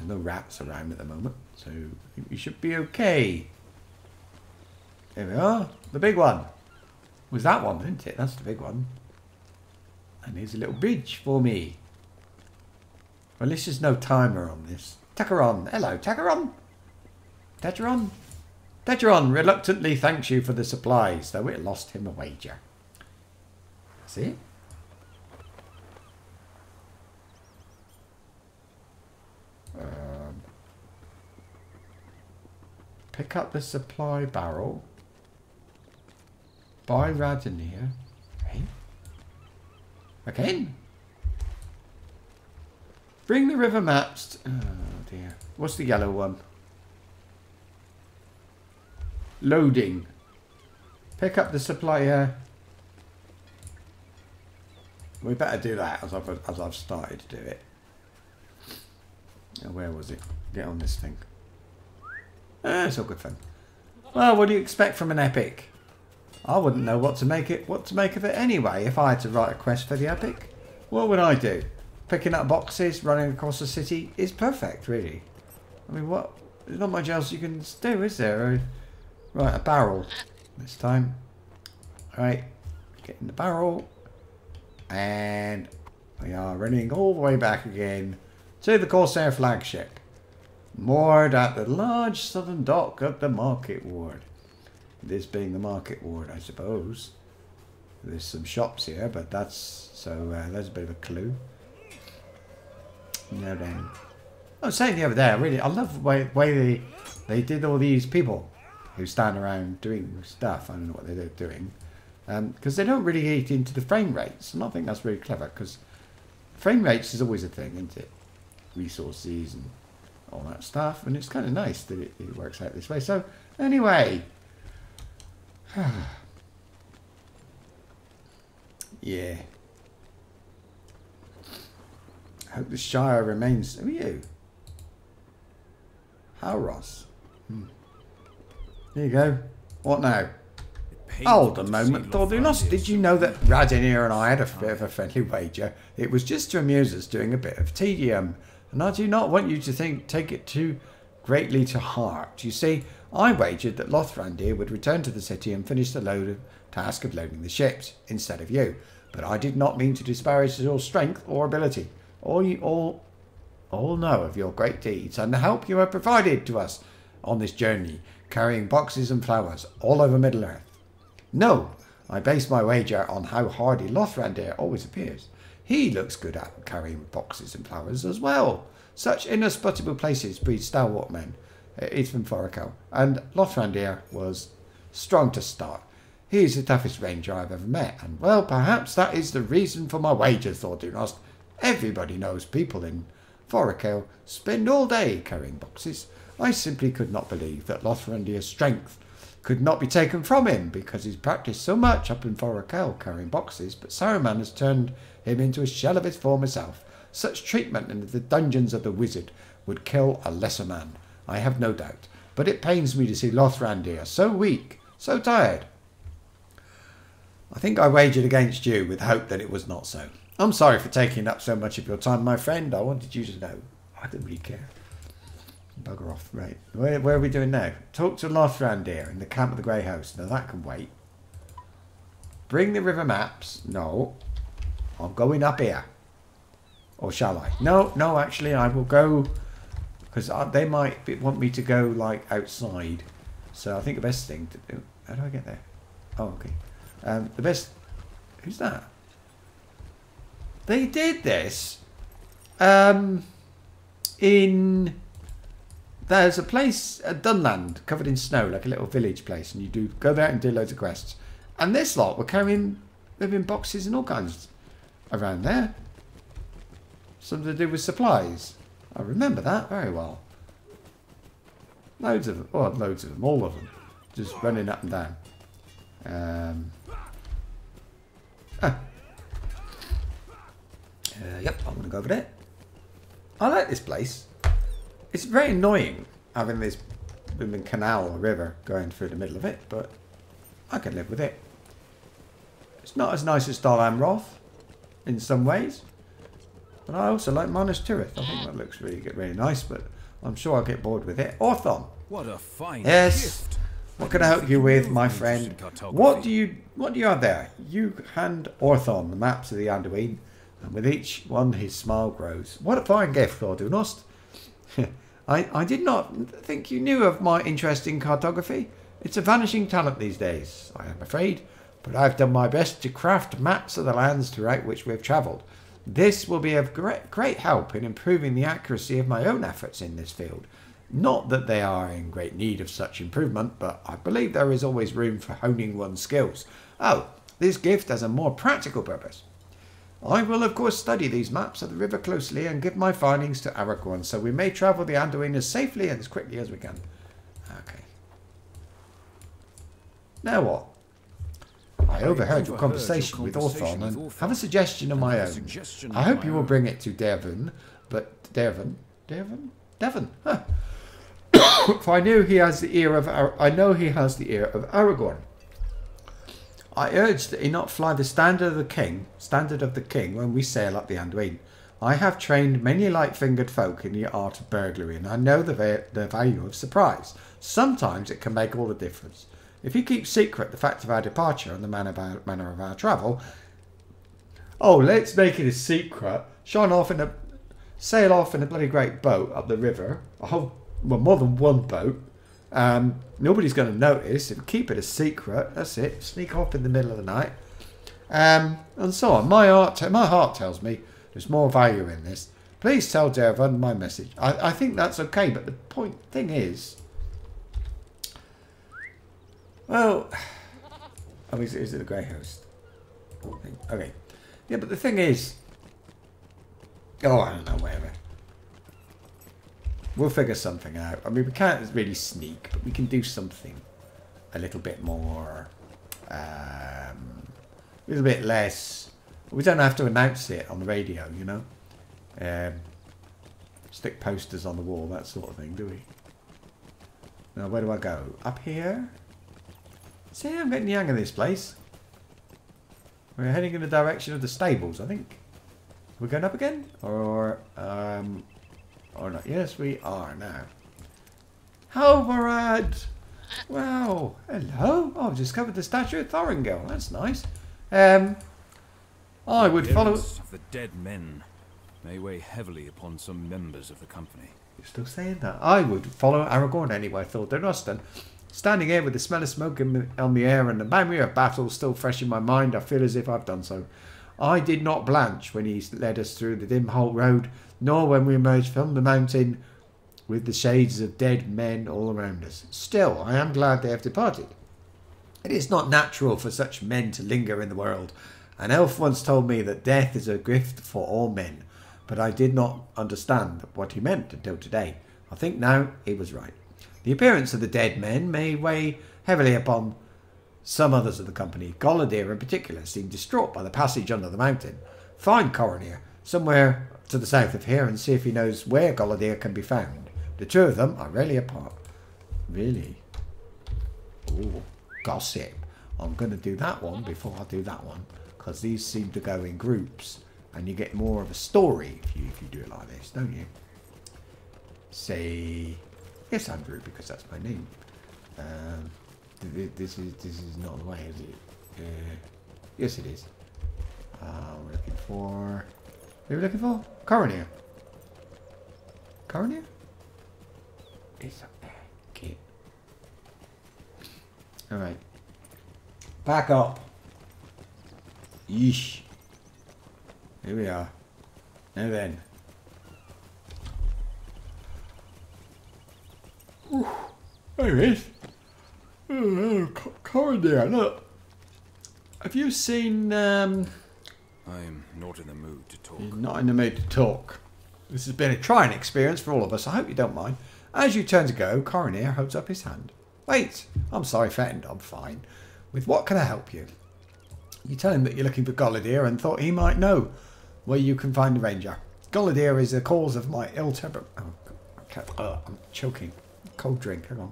Speaker 1: No rats around at the moment, so I think we should be okay. There we are. The big one. Was that one, isn't it? That's the big one. And here's a little bridge for me. Well, at least there's no timer on this. Teteron. Hello, Teteron. Teteron. Teteron reluctantly thanks you for the supplies, though it lost him a wager. See? Pick up the supply barrel. Buy Radonir. Hey? Again? Bring the river maps. Oh dear. What's the yellow one? Loading. Pick up the supplier. We better do that as I've started to do it. Oh, where was it? Get on this thing. It's all good fun. Well, what do you expect from an epic? I wouldn't know what to make of it anyway. If I had to write a quest for the epic, what would I do? Picking up boxes, running across the city is perfect, really. I mean, what? There's not much else you can do, is there? Right, a barrel this time. Alright, get in the barrel. And we are running all the way back again to the Corsair flagship. Moored at the large southern dock of the Market Ward. This being the market ward, I suppose. There's some shops here, but that's... So, there's a bit of a clue. Now then. I was saying the other day, I love the way they did all these people who stand around doing stuff. I don't know what they're doing. Because they don't really eat into the frame rates. And I think that's really clever, because frame rates is always a thing, isn't it? Resources and all that stuff. And it's kind of nice that it works out this way. So, anyway. Yeah. I hope the Shire remains... Who are you? Howross. There you go. What now? Hold a moment, Thordunos. Did you know that Radinir and I had a bit of a friendly wager? It was just to amuse us doing a bit of tedium. And I do not want you to take it too greatly to heart. You see, I wagered that Lothrandir would return to the city and finish the task of loading the ships, instead of you. But I did not mean to disparage your strength or ability. All know of your great deeds and the help you have provided to us on this journey, carrying boxes and flowers all over Middle-earth. No, I base my wager on how hardy Lothrandir always appears. He looks good at carrying boxes and flowers as well. Such inhospitable places breed stalwart men. It's from Forakel, and Lothrandir was strong to start. He is the toughest ranger I've ever met, and well, perhaps that is the reason for my wager, Thordunost. Everybody knows people in Forakel spend all day carrying boxes. I simply could not believe that Lothrandir's strength could not be taken from him, because he's practiced so much up in Forakel carrying boxes, but Saruman has turned him into a shell of his former self. Such treatment in the dungeons of the wizard would kill a lesser man, I have no doubt. But it pains me to see Lothrandir so weak, so tired. I think I wagered against you with hope that it was not so. I'm sorry for taking up so much of your time, my friend. I wanted you to know. I didn't really care. Bugger off. Right. Where are we doing now? Talk to Lothrandir in the camp of the Grey Host. Now that can wait. Bring the river maps. No. I'm going up here. Or shall I? No, actually I will go... Because they might want me to go, like, outside. So I think the best thing to do... How do I get there? Oh, okay. The best... Who's that? They did this in... There's a place at Dunland covered in snow, like a little village place, and you do go there and do loads of quests. And this lot were carrying living boxes and all kinds around there. Something to do with supplies. I remember that very well. Loads of them. Oh, loads of them. All of them. Just running up and down. Yep, I'm going to go over there. I like this place. It's very annoying having this blooming canal or river going through the middle of it, but I can live with it. It's not as nice as Dol Amroth in some ways, but I also like Minas Tirith. I think that looks really good, really nice, but I'm sure I'll get bored with it. Orthon.
Speaker 2: What a fine
Speaker 1: gift. What can I help you with, my friend? What do you have there? You hand Orthon the maps of the Anduin, and with each one his smile grows. What a fine gift, Thordunost. I did not think you knew of my interest in cartography. It's a vanishing talent these days, I am afraid, but I've done my best to craft maps of the lands throughout which we've travelled. This will be of great help in improving the accuracy of my own efforts in this field. Not that they are in great need of such improvement, but I believe there is always room for honing one's skills. Oh, this gift has a more practical purpose. I will of course study these maps of the river closely and give my findings to Aragorn, so we may travel the Anduin as safely and as quickly as we can. Okay. Now what? I overheard your conversation with Orthon and have a suggestion of my own. I hope you will bring it to Devon, but Devon? Huh. For I know he has the ear of Aragorn. I urge that he not fly the standard of the king when we sail up the Anduin. I have trained many light-fingered folk in the art of burglary, and I know the value of surprise. Sometimes it can make all the difference. If he keeps secret the fact of our departure and the manner of our travel... Oh, let's make it a secret. Sail off in a bloody great boat up the river. Well, more than one boat. Nobody's going to notice and keep it a secret. That's it. Sneak off in the middle of the night. And so on. My heart tells me there's more value in this. Please tell Dervan my message. I think that's okay, but the thing is... Well... Oh, is it the Grey Host? Okay. Yeah, but the thing is... Oh, I don't know, whatever. We'll figure something out. I mean, we can't really sneak, but we can do something a little bit more... a little bit less... We don't have to announce it on the radio, you know? Stick posters on the wall, that sort of thing, do we? Now, where do I go? Up here? See, I'm getting the hang of this place. We're heading in the direction of the stables, I think. We're going up again? Or not? Yes, we are now. Halvarad! Wow, hello. Oh, I've discovered the statue of Thorengil. That's nice. I would follow...
Speaker 2: Of the dead men may weigh heavily upon some members of the company.
Speaker 1: You're still saying that? I would follow Aragorn anyway, thought Rustin. Standing here with the smell of smoke on the air and the memory of battle still fresh in my mind, I feel as if I've done so. I did not blanch when he led us through the dim Holt Road, nor when we emerged from the mountain with the shades of dead men all around us. Still, I am glad they have departed. It is not natural for such men to linger in the world. An elf once told me that death is a gift for all men, but I did not understand what he meant until today. I think now he was right. The appearance of the dead men may weigh heavily upon some others of the company. Goladir in particular seemed distraught by the passage under the mountain. Find Coroner somewhere to the south of here and see if he knows where Goladir can be found. The two of them are rarely apart. Really? Ooh, gossip. I'm going to do that one before I do that one, because these seem to go in groups and you get more of a story if you do it like this, don't you? Say... Yes, Andrew, because that's my name. This is not the way, is it? Yes, it is. We're looking for... Who are we looking for? Coroner. Coroner? It's up there. Kid. Alright. Back up. Yeesh. Here we are. Now then. Ooh, there he is. Oh, Coroner, look. Have you seen... I'm
Speaker 2: not in the mood to talk.
Speaker 1: You're not in the mood to talk. This has been a trying experience for all of us. I hope you don't mind. As you turn to go, Coroner holds up his hand. Wait, I'm sorry, friend. I'm fine. With what can I help you? You tell him that you're looking for Goladir and thought he might know where you can find the ranger. Goladir is the cause of my ill temper. Oh, I'm choking. Cold drink, hang on.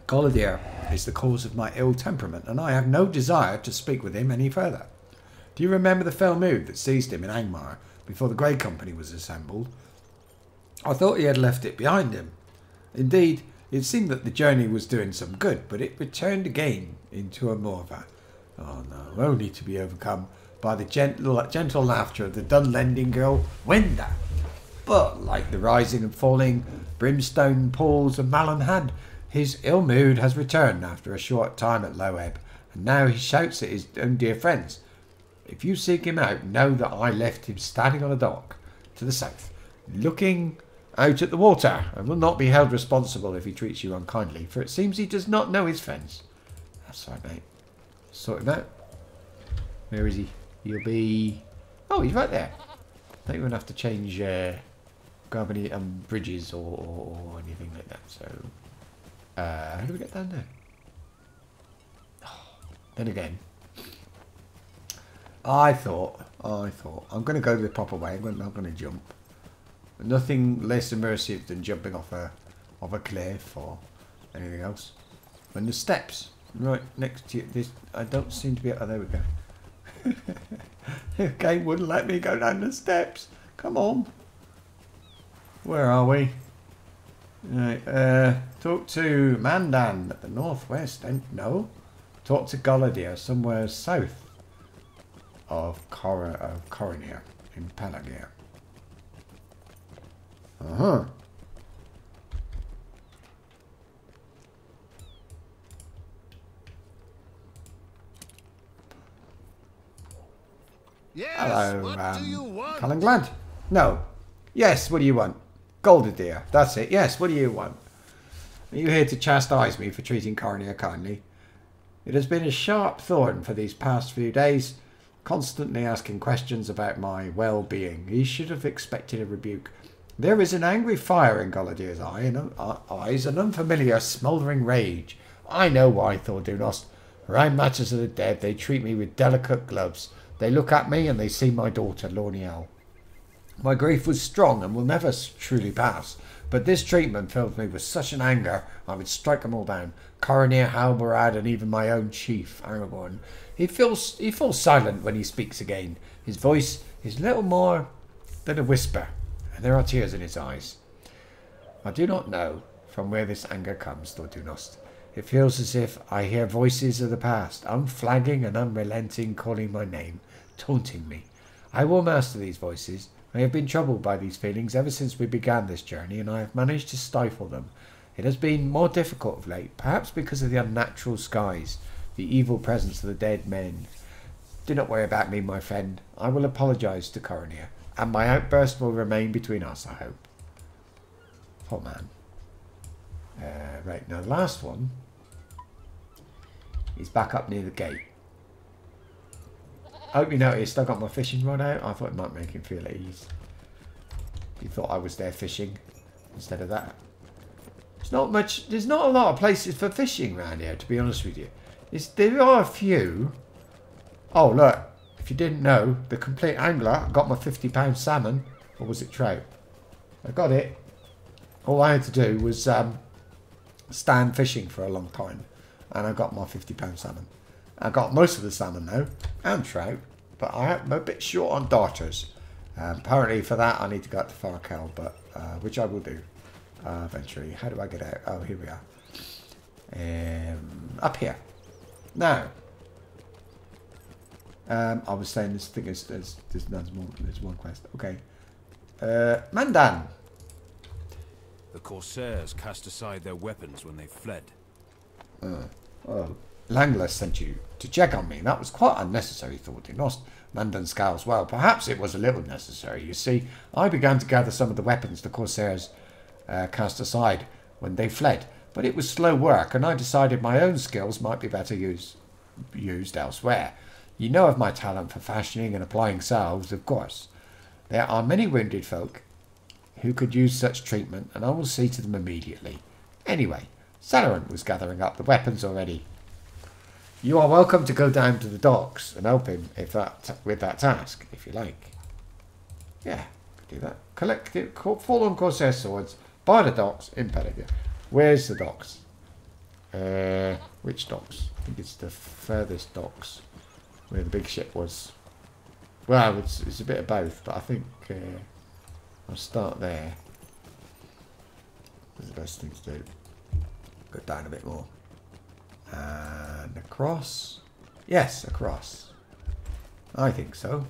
Speaker 1: Goladir is the cause of my ill temperament, and I have no desire to speak with him any further. Do you remember the fell mood that seized him in Angmar before the Grey Company was assembled? I thought he had left it behind him. Indeed, it seemed that the journey was doing some good, but it returned again into a morva. Oh no, only to be overcome by the gentle laughter of the Dunlending girl, Wenda. But like the rising and falling brimstone pools of Malon had, his ill mood has returned after a short time at low ebb, and now he shouts at his own dear friends. If you seek him out, know that I left him standing on a dock to the south, looking out at the water, and will not be held responsible if he treats you unkindly, for it seems he does not know his friends. That's right, mate. Sort him out. Where is he? He'll be... Oh, he's right there. Don't even have to change gravity and bridges or anything like that. So, how do we get down there? Oh, then again, I thought I'm going to go the proper way. I'm not going to jump. Nothing less immersive than jumping off a cliff or anything else. And the steps right next to this, I don't seem to be. Oh, there we go. The game wouldn't let me go down the steps. Come on. Where are we? Right, talk to Mandan at the northwest. No. Talk to Goladir somewhere south of Coroner in Pelagir.
Speaker 4: Yes,
Speaker 1: Hello,
Speaker 4: what do you want?
Speaker 1: Colin Glad. No. Yes, what do you want? Golden dear. That's it. Yes, what do you want? Are you here to chastise me for treating Coroner kindly? It has been a sharp thorn for these past few days, constantly asking questions about my well-being. He should have expected a rebuke. There is an angry fire in Galadir's eyes, an unfamiliar smouldering rage. I know why, Thordunost. Around matters of the dead, they treat me with delicate gloves. They look at me and they see my daughter, Lorniel. My grief was strong and will never truly pass, but this treatment filled me with such an anger I would strike them all down. Coroner, Halbarad, and even my own chief, Aragorn. He falls silent when he speaks again. His voice is little more than a whisper, and there are tears in his eyes. I do not know from where this anger comes, Thordunost. It feels as if I hear voices of the past, unflagging and unrelenting, calling my name, taunting me. I will master these voices. I have been troubled by these feelings ever since we began this journey, and I have managed to stifle them. It has been more difficult of late, perhaps because of the unnatural skies, the evil presence of the dead men. Do not worry about me, my friend. I will apologise to Coroner, and my outburst will remain between us, I hope. Oh, man. Right, now the last one is back up near the gate. I hope you noticed I got my fishing rod out. I thought it might make him feel at ease. He thought I was there fishing instead of that. There's not a lot of places for fishing around here, to be honest with you. There are a few. Oh, look. If you didn't know, the complete angler got my £50 salmon. Or was it trout? I got it. All I had to do was stand fishing for a long time. And I got my £50 salmon. I got most of the salmon now. And trout. But I'm a bit short on darters. Apparently for that I need to go out to Farkel. But, which I will do. Eventually. How do I get out? Oh, here we are. Up here. Now. I was saying this thing is there's one quest. Okay. Mandan.
Speaker 2: The Corsairs cast aside their weapons when they fled.
Speaker 1: Oh. Langler sent you to check on me. That was quite unnecessary, Thordunost. Mandan scowls. Well, perhaps it was a little necessary. You see, I began to gather some of the weapons the Corsairs cast aside when they fled. But it was slow work, and I decided my own skills might be better used elsewhere. You know of my talent for fashioning and applying salves, of course. There are many wounded folk who could use such treatment, and I will see to them immediately. Anyway, Salarant was gathering up the weapons already. You are welcome to go down to the docks and help him with that task, if you like. Yeah, could do that. Collect it, fallen Corsair swords by the docks in Pelagia. Where's the docks? Which docks? I think it's the furthest docks where the big ship was. Well, it's a bit of both, but I think I'll start there. That's the best thing to do. Go down a bit more. And across. Yes, across. I think so.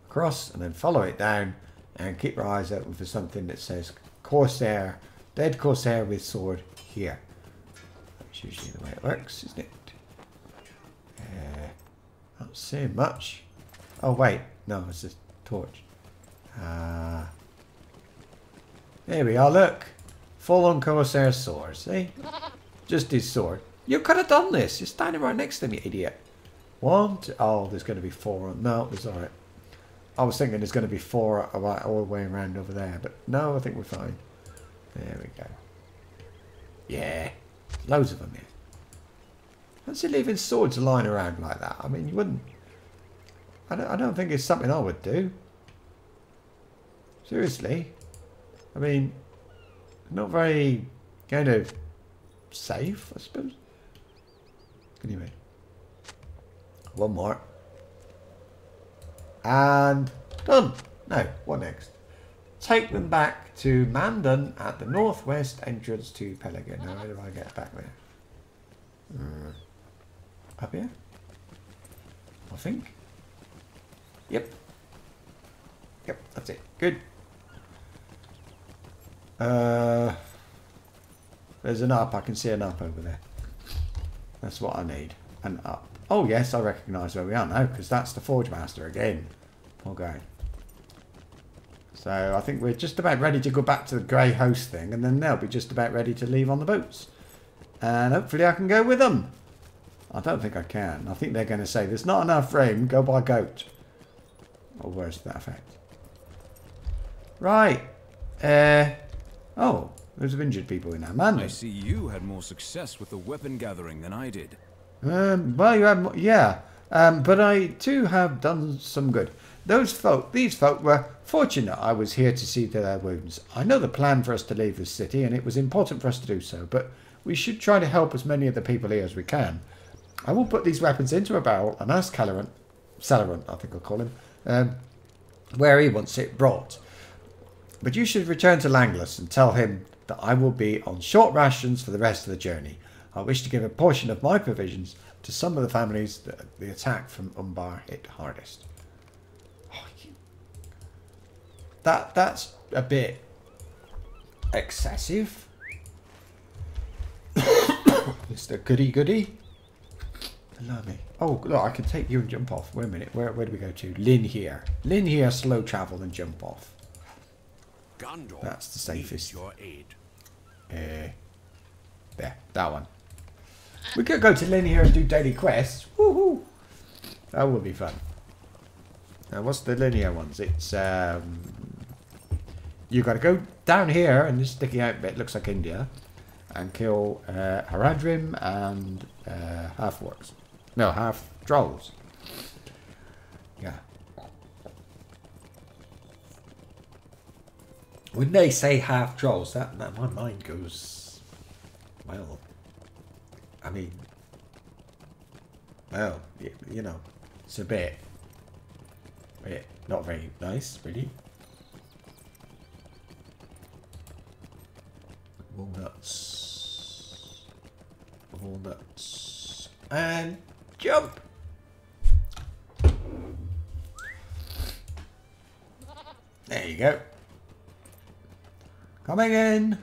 Speaker 1: Across and then follow it down and keep your eyes open for something that says Corsair, dead Corsair with sword here. That's usually the way it works, isn't it? Not seeing much. Oh wait, no, it's a torch. There we are, look. Full on Corsair sword, see? Just his sword. You could have done this. You're standing right next to me, you idiot. One, two, oh, there's going to be four on. No, it's alright. I was thinking there's going to be four all the way around over there, but no, I think we're fine. There we go. Yeah, loads of them here. Fancy leaving swords lying around like that? I mean, you wouldn't. I don't think it's something I would do. Seriously. I mean, not very kind of safe, I suppose. Anyway. One more. And done. Now, what next? Take them back to Mandan at the northwest entrance to Pelagia. Now, how do I get back there? Up here? I think. Yep. Yep, that's it. Good. There's an up. I can see an up over there. That's what I need. An up. Oh, yes, I recognise where we are now, because that's the Forge Master again. Poor guy. So I think we're just about ready to go back to the grey host thing, and then they'll be just about ready to leave on the boats. And hopefully I can go with them. I don't think I can. I think they're going to say, there's not enough room, go by goat. Or words to that effect. Right. Oh, there's injured people in there. Man,
Speaker 2: I see you had more success with the weapon gathering than I did.
Speaker 1: Well, you had, yeah. But I too have done some good. These folk were fortunate I was here to see to their wounds. I know the plan for us to leave this city, and it was important for us to do so, but we should try to help as many of the people here as we can. I will put these weapons into a barrel and ask Celerant, I think I'll call him, where he wants it brought. But you should return to Langlis and tell him that I will be on short rations for the rest of the journey. I wish to give a portion of my provisions to some of the families that the attack from Umbar hit hardest. That's a bit excessive. Mr. Goody Goody. Allow me. Oh, look, I can take you and jump off. Wait a minute. Where do we go to? Lynn here. Lynn here, slow travel and jump off.
Speaker 5: Gondor,
Speaker 1: that's the safest.
Speaker 5: Your aid.
Speaker 1: There, that one. We could go to Lynn here and do daily quests. Woohoo! That would be fun. Now, what's the linear ones? It's you got to go down here, and this sticky out bit looks like India, and kill Haradrim and half-orcs. No, half-trolls. Yeah. When they say half-trolls, that my mind goes, well, I mean, well, you know, it's a bit not very nice, really. Walnuts. Walnuts. And jump! There you go. Coming in.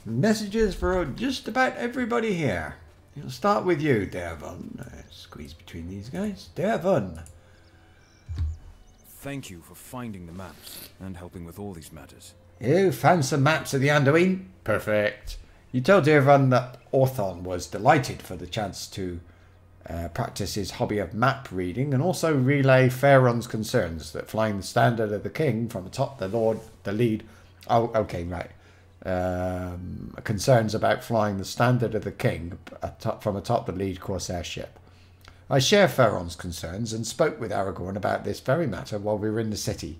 Speaker 1: Messages for just about everybody here. We'll start with you, Dervon. Squeeze between these guys. Dervon.
Speaker 2: Thank you for finding the maps and helping with all these matters.
Speaker 1: You found some maps of the Anduin? Perfect. You told Dervon that Orthon was delighted for the chance to practice his hobby of map reading and also relay Faerun's concerns that flying the standard of the king from atop the lead. Oh, okay, right. Concerns about flying the standard of the king from atop the lead Corsair ship. I share Faerun's concerns and spoke with Aragorn about this very matter while we were in the city.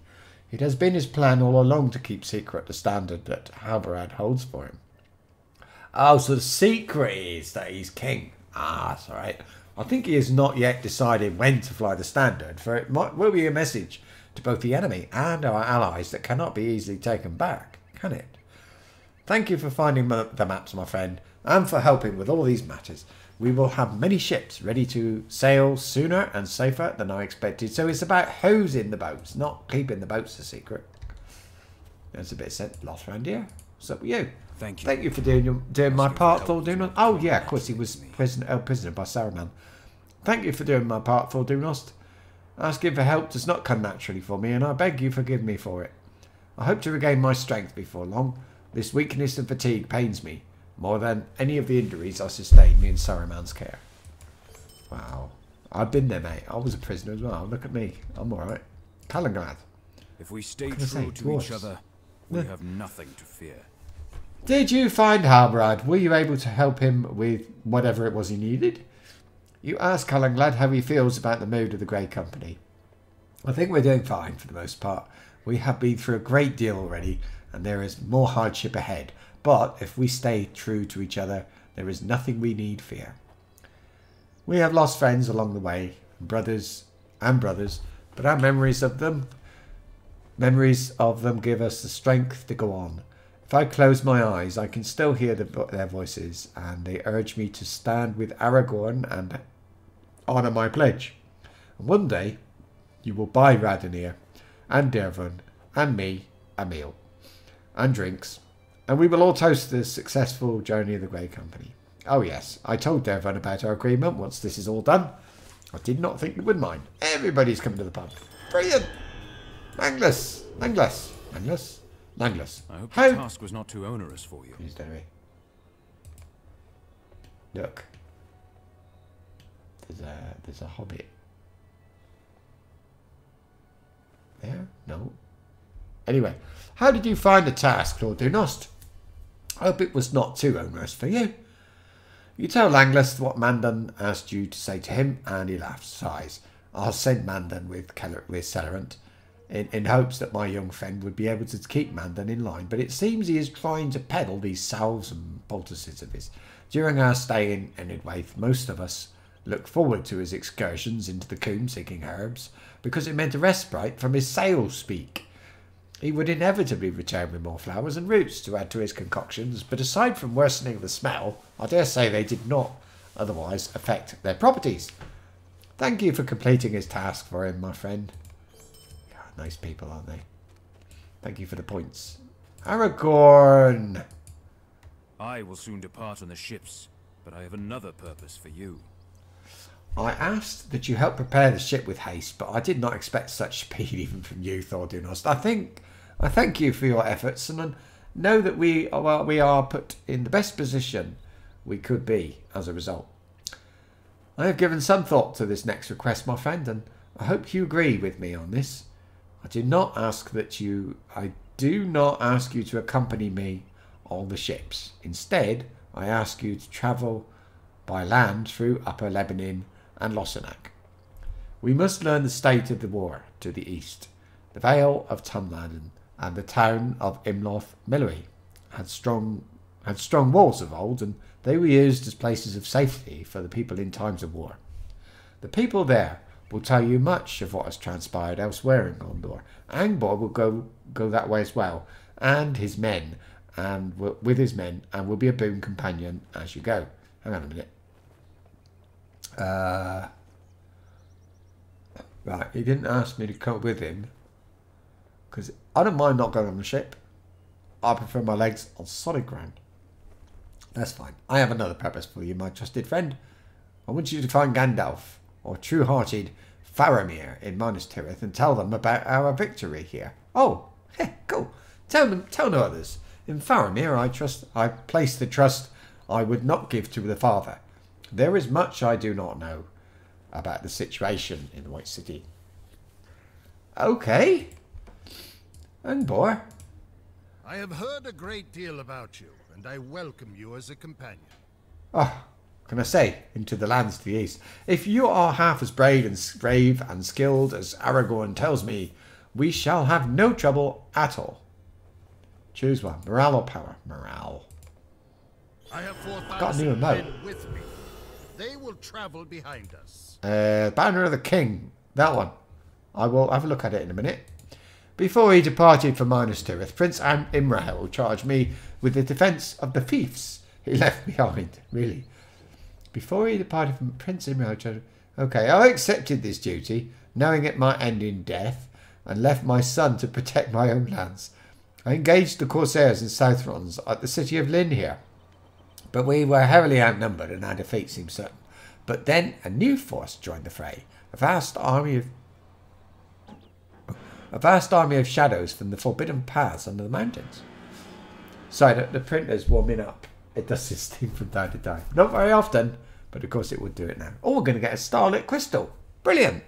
Speaker 1: It has been his plan all along to keep secret the standard that Halbarad holds for him. Oh, so the secret is that he's king. Ah, that's all right. I think he has not yet decided when to fly the standard, for it will be a message to both the enemy and our allies that cannot be easily taken back, can it? Thank you for finding the maps, my friend, and for helping with all these matters. We will have many ships ready to sail sooner and safer than I expected. So it's about hosing the boats, not keeping the boats a secret. There's a bit of sense lost around here. What's up with you?
Speaker 2: Thank you.
Speaker 1: Thank you for doing my part, Thor Dunost. Oh yeah, of course he was prisoner by Saruman. Thank you for doing my part, Thor Dunost. Asking for help does not come naturally for me, and I beg you forgive me for it. I hope to regain my strength before long. This weakness and fatigue pains me more than any of the injuries I sustained in Saruman's care. Wow. I've been there, mate. I was a prisoner as well. Look at me. I'm alright. Kalingrad.
Speaker 2: If we stay true to each other, we have nothing to fear.
Speaker 1: Did you find Halbarad? Were you able to help him with whatever it was he needed? You asked Kalingrad how he feels about the mood of the Grey Company. I think we're doing fine for the most part. We have been through a great deal already, and there is more hardship ahead. But if we stay true to each other, there is nothing we need fear. We have lost friends along the way, brothers, but our memories of them give us the strength to go on. If I close my eyes, I can still hear their voices, and they urge me to stand with Aragorn and honour my pledge. And one day, you will buy Radenir, and Dervon, and me, a meal, and drinks, and we will all toast the successful journey of the Grey Company. Oh yes, I told Dervon about our agreement once this is all done. I did not think you would mind. Everybody's coming to the pub. Brilliant. Langless.
Speaker 2: I hope
Speaker 1: How?
Speaker 2: the task was not too onerous for you.
Speaker 1: Please don't be. Look. There's a hobbit. There? No. Anyway, how did you find the task, Lord Dunost? I hope it was not too onerous for you. You tell Langless what Mandan asked you to say to him, and he laughs, sighs. I'll send Mandan with Celerant in hopes that my young friend would be able to keep Mandan in line, but it seems he is trying to peddle these salves and poultices of his. During our stay in Enidwaith, most of us looked forward to his excursions into the coombe seeking herbs, because it meant a respite from his sales speak. He would inevitably return with more flowers and roots to add to his concoctions, but aside from worsening the smell, I dare say they did not otherwise affect their properties. Thank you for completing his task for him, my friend. God, nice people, aren't they? Thank you for the points. Aragorn!
Speaker 2: I will soon depart on the ships, but I have another purpose for you.
Speaker 1: I asked that you help prepare the ship with haste, but I did not expect such speed even from you, Thordunost. I thank you for your efforts, and I know that we are put in the best position we could be as a result. I have given some thought to this next request, my friend, and I hope you agree with me on this. I do not ask you to accompany me on the ships. Instead, I ask you to travel by land through Upper Lebanon and Lossanac. We must learn the state of the war to the east. The Vale of Tumladen and the town of Imloth Milloway had strong walls of old, and they were used as places of safety for the people in times of war. The people there will tell you much of what has transpired elsewhere in Gondor. Angbor will go that way as well, and his men, and with his men, and will be a boon companion as you go. Hang on a minute. Right, he didn't ask me to come with him, because I don't mind not going on the ship. I prefer my legs on solid ground. That's fine. I have another purpose for you, my trusted friend. I want you to find Gandalf, or true-hearted Faramir in Minas Tirith, and tell them about our victory here. Oh, cool. Tell no others. In Faramir, I place the trust I would not give to the father. There is much I do not know about the situation in the White City. Okay. Angbor.
Speaker 4: I have heard a great deal about you, and I welcome you as a companion.
Speaker 1: Oh, can I say, into the lands to the east. If you are half as brave and skilled as Aragorn tells me, we shall have no trouble at all. Choose one. Morale or power? Morale.
Speaker 4: I have
Speaker 1: Got a new
Speaker 4: 4,000
Speaker 1: remote.
Speaker 4: men with me. They will travel behind us.
Speaker 1: Banner of the King. That one. I will have a look at it in a minute. Before he departed for Minas Tirith, Prince Imrahil charged me with the defence of the fiefs he left behind. Really? Before he departed from Prince Imrahil... Okay, I accepted this duty, knowing it might end in death, and left my son to protect my own lands. I engaged the Corsairs and Southrons at the city of Lynn here, but we were heavily outnumbered and our defeat seemed certain. But then a new force joined the fray, a vast army of shadows from the forbidden paths under the mountains. Sorry, the printer's warming up. It does this thing from time to time. Not very often, but of course it would do it now. Oh, we're going to get a starlit crystal. Brilliant.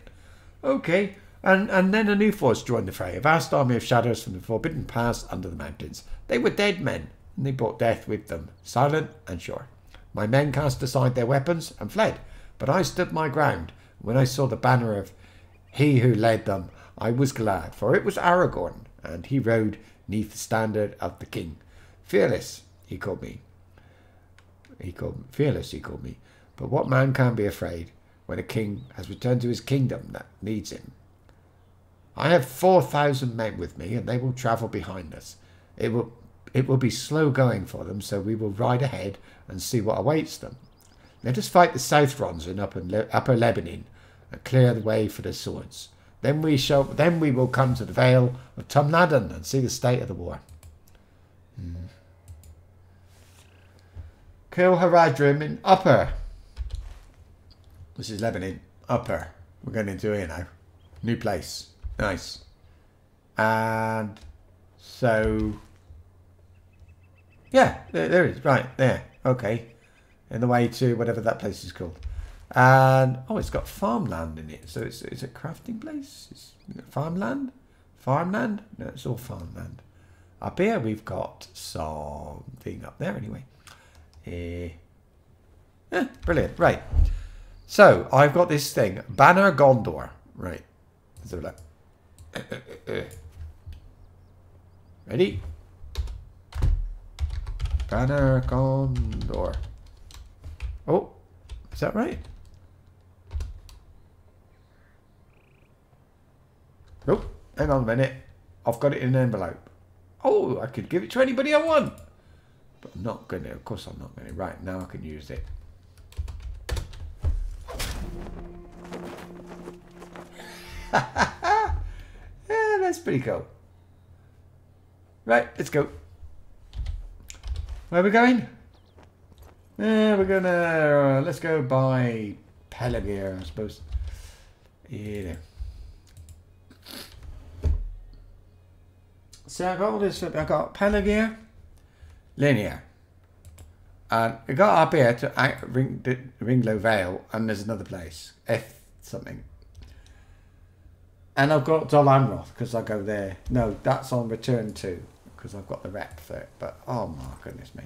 Speaker 1: Okay. And then a new force joined the fray, a vast army of shadows from the forbidden paths under the mountains. They were dead men, and they brought death with them, silent and sure. My men cast aside their weapons and fled, but I stood my ground. When I saw the banner of he who led them, I was glad, for it was Aragorn, and he rode neath the standard of the king. Fearless, he called me. Fearless, he called me. But what man can be afraid when a king has returned to his kingdom that needs him? I have 4,000 men with me, and they will travel behind us. It will be slow going for them, so we will ride ahead and see what awaits them. Let us fight the Southrons in Upper Lebanon and clear the way for the swords. Then we will come to the Vale of Tumladen and see the state of the war. Kill Haradrim in Upper. This is Lebanon. Upper. We're going into here now. New place. Nice. And so, yeah, there it is. Right, there. Okay. In the way to whatever that place is called. And, oh, it's got farmland in it. So it's a crafting place? It's farmland? Farmland? No, it's all farmland. Up here we've got something up there anyway. Yeah, brilliant. Right. So, I've got this thing. Banner Gondor. Right. Let's have a look. Ready? Banner Gondor. Oh, is that right? Nope. Hang on a minute. I've got it in an envelope. Oh, I could give it to anybody I want. But I'm not going to. Of course I'm not going to. Right, now I can use it. Yeah, that's pretty cool. Right, let's go. Where are we going? We're gonna let's go by Pelagear, I suppose. Yeah. So I got all this. I got Pelagear, Linear, and we got up here to Ringlow Vale, and there's another place, F something. And I've got Dol Amroth because I go there. No, that's on return to because I've got the rep for it. But oh my goodness me.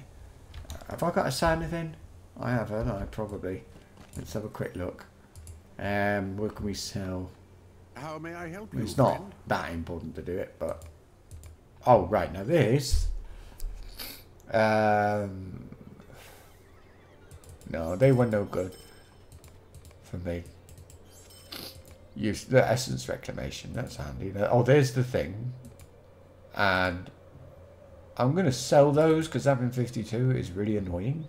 Speaker 1: Have I got to say anything? I haven't, I probably. Let's have a quick look. What can we sell?
Speaker 5: How may I help you,
Speaker 1: It's not
Speaker 5: friend?
Speaker 1: that important to do it, but... Oh, right, now this... No, they were no good for me. Use the essence reclamation, that's handy. Oh, there's the thing. And... I'm going to sell those because having 52 is really annoying.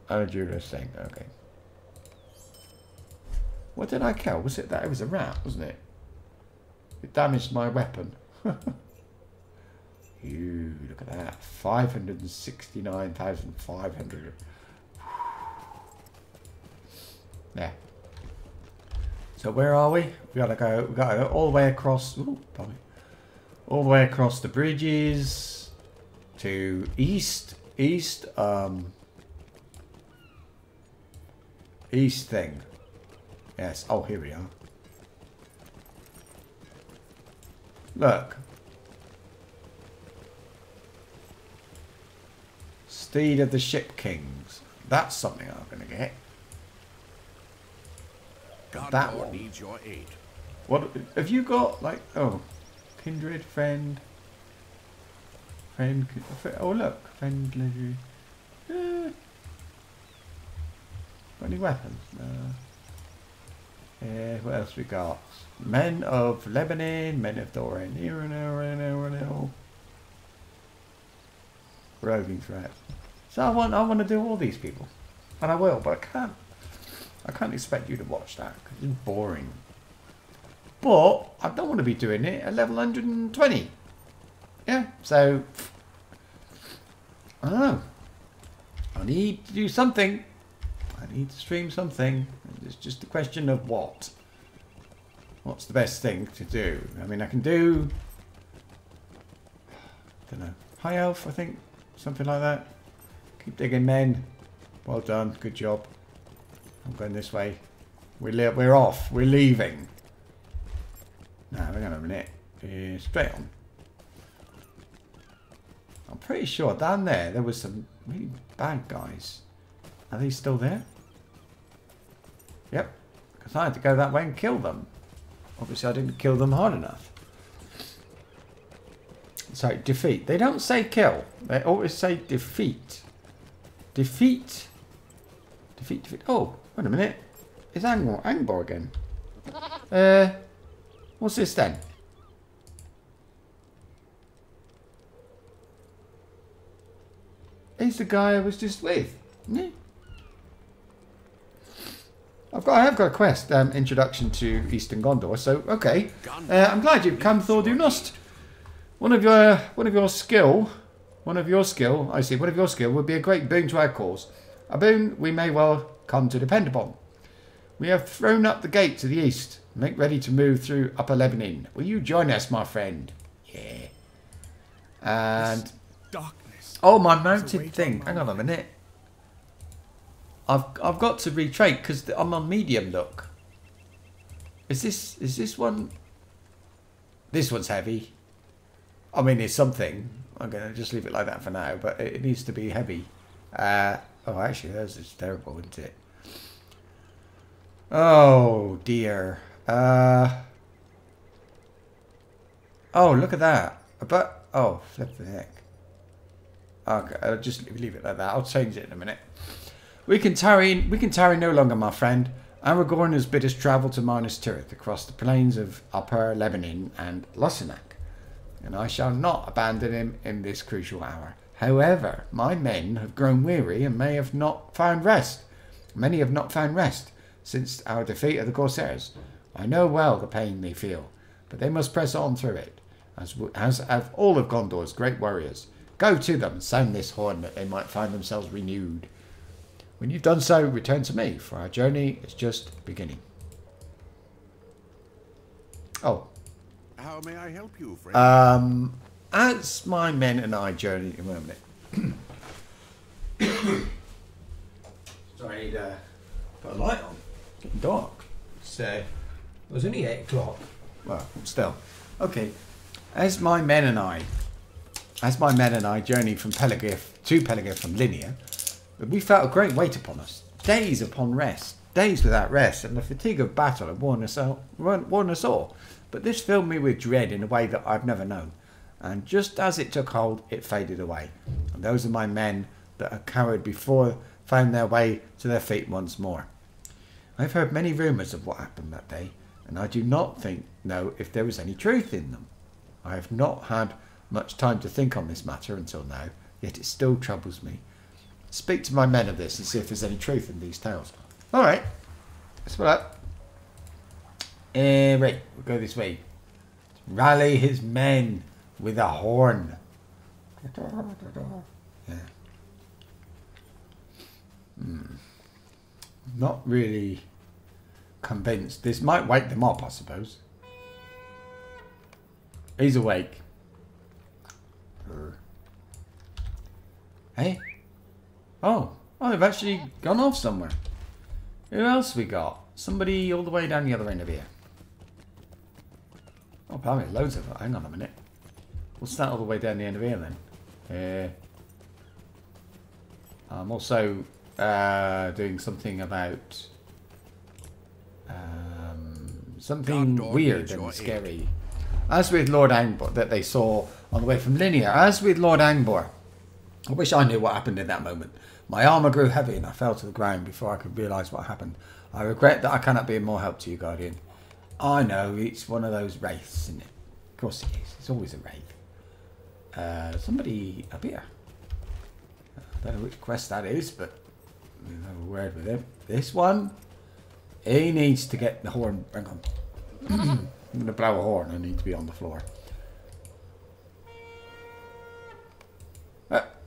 Speaker 1: And a jeweler's thing, okay. What did I kill? Was it that? It was a rat, wasn't it? It damaged my weapon. You look at that. 569,500. There. So where are we? We gotta go all the way across. Ooh, probably. All the way across the bridges to east thing. Yes. Oh, here we are. Look. Steed of the Ship Kings. That's something I'm going to get. That one
Speaker 5: needs your aid.
Speaker 1: What have you got? Like, oh, kindred, friend. Oh, look, friend, leisure. Got any weapons? What else we got? Men of Lebanon, Men of Doran, roving threat. So I want to do all these people, and I will, but I can't expect you to watch that because it's boring. But I don't want to be doing it at level 120. Yeah, so I don't know. I need to do something. I need to stream something. It's just a question of what. What's the best thing to do? I mean, I can do, I don't know, high elf, I think, something like that. Keep digging, men. Well done, good job. I'm going this way. We're off. We're leaving. No, hang on a minute. Straight on. I'm pretty sure down there was some really bad guys. Are they still there? Yep. Because I had to go that way and kill them. Obviously I didn't kill them hard enough. So, defeat. They don't say kill. They always say defeat. Defeat. Defeat. Oh, wait a minute. It's Angbor again. What's this then? He's the guy I was just with, isn't he? I have got a quest, introduction to Eastern Gondor. So okay, I'm glad you've come, Thor Dunost. One of your skill would be a great boon to our cause. A boon we may well come to depend upon. We have thrown up the gate to the east. Make ready to move through Upper Lebanon. Will you join us, my friend? Yeah. And
Speaker 2: Darkness.
Speaker 1: oh, my mounted thing. Hang on a minute. I've got to retrait because I'm on medium. Look. Is this one? This one's heavy. I mean, it's something. I'm gonna just leave it like that for now. But it needs to be heavy. Oh, actually, that's just terrible, isn't it? Oh dear. Oh, look at that. But oh, flip the heck. Okay, I'll just leave it like that. I'll change it in a minute. We can tarry no longer, my friend. Aragorn has bid us travel to Minas Tirith across the plains of Upper Lebanon and Lossinac, and I shall not abandon him in this crucial hour. However, my men have grown weary and may have not found rest. Many have not found rest since our defeat of the Corsairs. I know well the pain they feel, but they must press on through it, as have all of Gondor's great warriors. Go to them and sound this horn that they might find themselves renewed. When you've done so, return to me, for our journey is just beginning. Oh.
Speaker 5: How may I help you, friend?
Speaker 1: As my men and I journey... Wait a minute. Sorry, I need to put a light on. It's getting dark. It was only 8 o'clock. Well, still. Okay. As my men and I journeyed from Pelagir from Linear, we felt a great weight upon us. Days upon rest. Days without rest, and the fatigue of battle had worn us all. But this filled me with dread in a way that I've never known. And just as it took hold, it faded away. And those of my men that had cowered before found their way to their feet once more. I've heard many rumours of what happened that day, and I do not know if there was any truth in them. I have not had much time to think on this matter until now, yet it still troubles me. Speak to my men of this and see if there's any truth in these tales. Alright, let's put up. Right, we'll go this way. Rally his men with a horn. Yeah. Not really convinced. This might wake them up, I suppose. He's awake. Hey? Oh, they've actually gone off somewhere. Who else we got? Somebody all the way down the other end of here. Oh, probably loads of it. Hang on a minute. What's that all the way down the end of here then? I'm also doing something about something weird and scary. As with Lord Angbor, that they saw on the way from Linear. As with Lord Angbor, I wish I knew what happened in that moment. My armour grew heavy and I fell to the ground before I could realise what happened. I regret that I cannot be of more help to you, Guardian. I know, it's one of those wraiths, isn't it? Of course it is. It's always a wraith. Somebody up here. I don't know which quest that is, but we'll have a word with him. This one, he needs to get the horn. Hang on. I'm going to blow a horn. I need to be on the floor.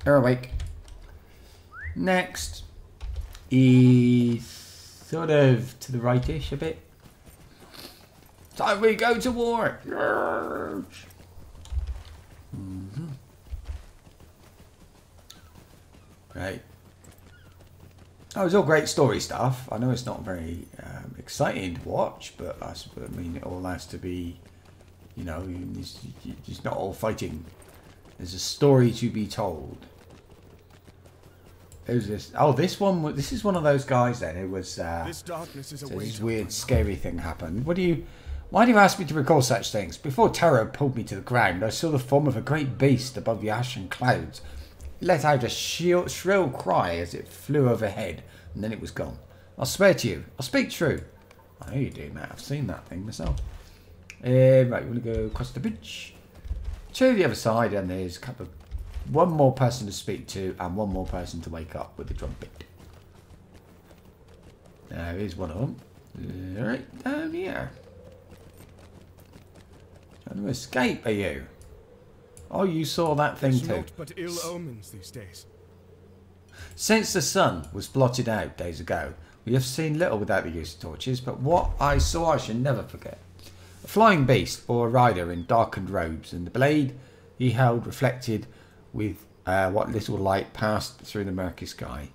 Speaker 1: You're awake. Next. He's sort of to the rightish a bit. Time we go to war. Right. That was all great story stuff. I know it's not very exciting to watch, but I mean, it all has to be, you know, it's not all fighting. There's a story to be told. Who's this? Oh, this one. This is one of those guys then who was.
Speaker 2: This darkness is a
Speaker 1: this weird, scary thing happened. Why do you ask me to recall such things? Before terror pulled me to the ground, I saw the form of a great beast above the ashen clouds. It let out a shrill cry as it flew overhead, and then it was gone. I'll swear to you. I'll speak true. I know you do, Matt. I've seen that thing myself. Right, we want to go across the bridge to the other side, and there's one more person to speak to and one more person to wake up with the trumpet. Now, here's one of them. Right down here. Trying to escape, are you? Oh, you saw that thing too.
Speaker 2: Naught but ill omens these days.
Speaker 1: Since the sun was blotted out days ago, we have seen little without the use of torches, but what I saw I shall never forget. A flying beast bore a rider in darkened robes, and the blade he held reflected with what little light passed through the murky sky.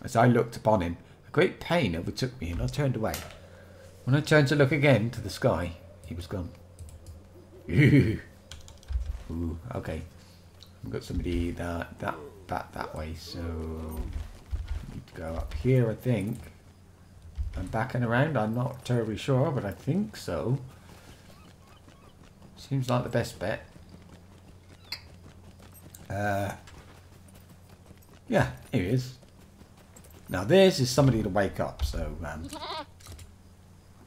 Speaker 1: As I looked upon him, a great pain overtook me, and I turned away. When I turned to look again to the sky, he was gone. Ooh, okay. I've got somebody that way, so I need to go up here, I think. And back and around, I'm not terribly sure, but I think so. Seems like the best bet. Yeah, here he is. Now this is somebody to wake up, so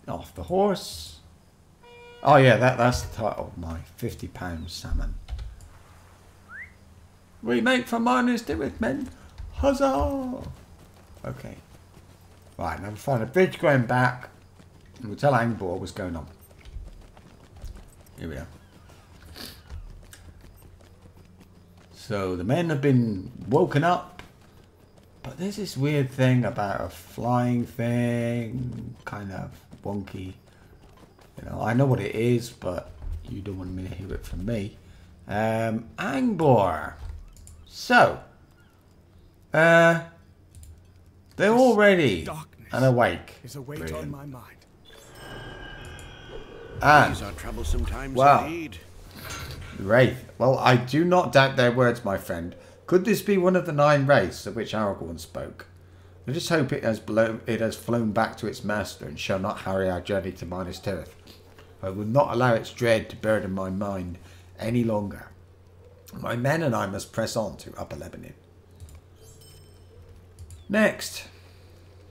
Speaker 1: off the horse. Oh yeah, that's the title of my £50 salmon. We make for miners, do it, men. Huzzah! Okay. Right, now we'll find a bridge going back, and we'll tell Angbor what's going on. Here we are. So the men have been woken up, but there's this weird thing about a flying thing, kind of wonky. You know, I know what it is, but you don't want me to hear it from me. Angbor. So, they're all ready and awake.
Speaker 2: Is a weight on my mind.
Speaker 1: And,
Speaker 5: These are troublesome times
Speaker 1: wow.
Speaker 5: indeed.
Speaker 1: Wraith. Well, I do not doubt their words, my friend. Could this be one of the 9 wraiths of which Aragorn spoke? I just hope it has flown back to its master and shall not harry our journey to Minas Tirith. I will not allow its dread to burden my mind any longer. My men and I must press on to Upper Lebanon. Next.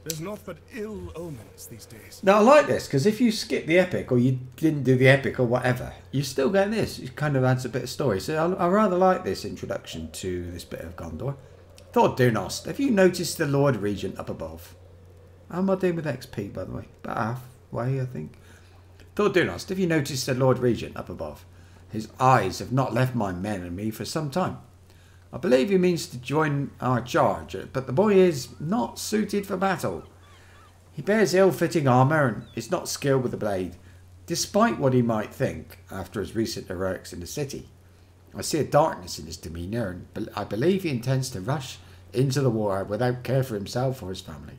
Speaker 2: There's naught but ill omens these days.
Speaker 1: Now I like this because if you skip the epic or you didn't do the epic or whatever, you still get this. It kind of adds a bit of story. So I rather like this introduction to this bit of Gondor. Thor Dunost, have you noticed the Lord Regent up above? How am I doing with XP, by the way? About halfway, I think. Thor Dunost, have you noticed the Lord Regent up above? His eyes have not left my men and me for some time. I believe he means to join our charge, but the boy is not suited for battle. He bears ill-fitting armour and is not skilled with the blade, despite what he might think after his recent heroics in the city. I see a darkness in his demeanour, and I believe he intends to rush into the war without care for himself or his family.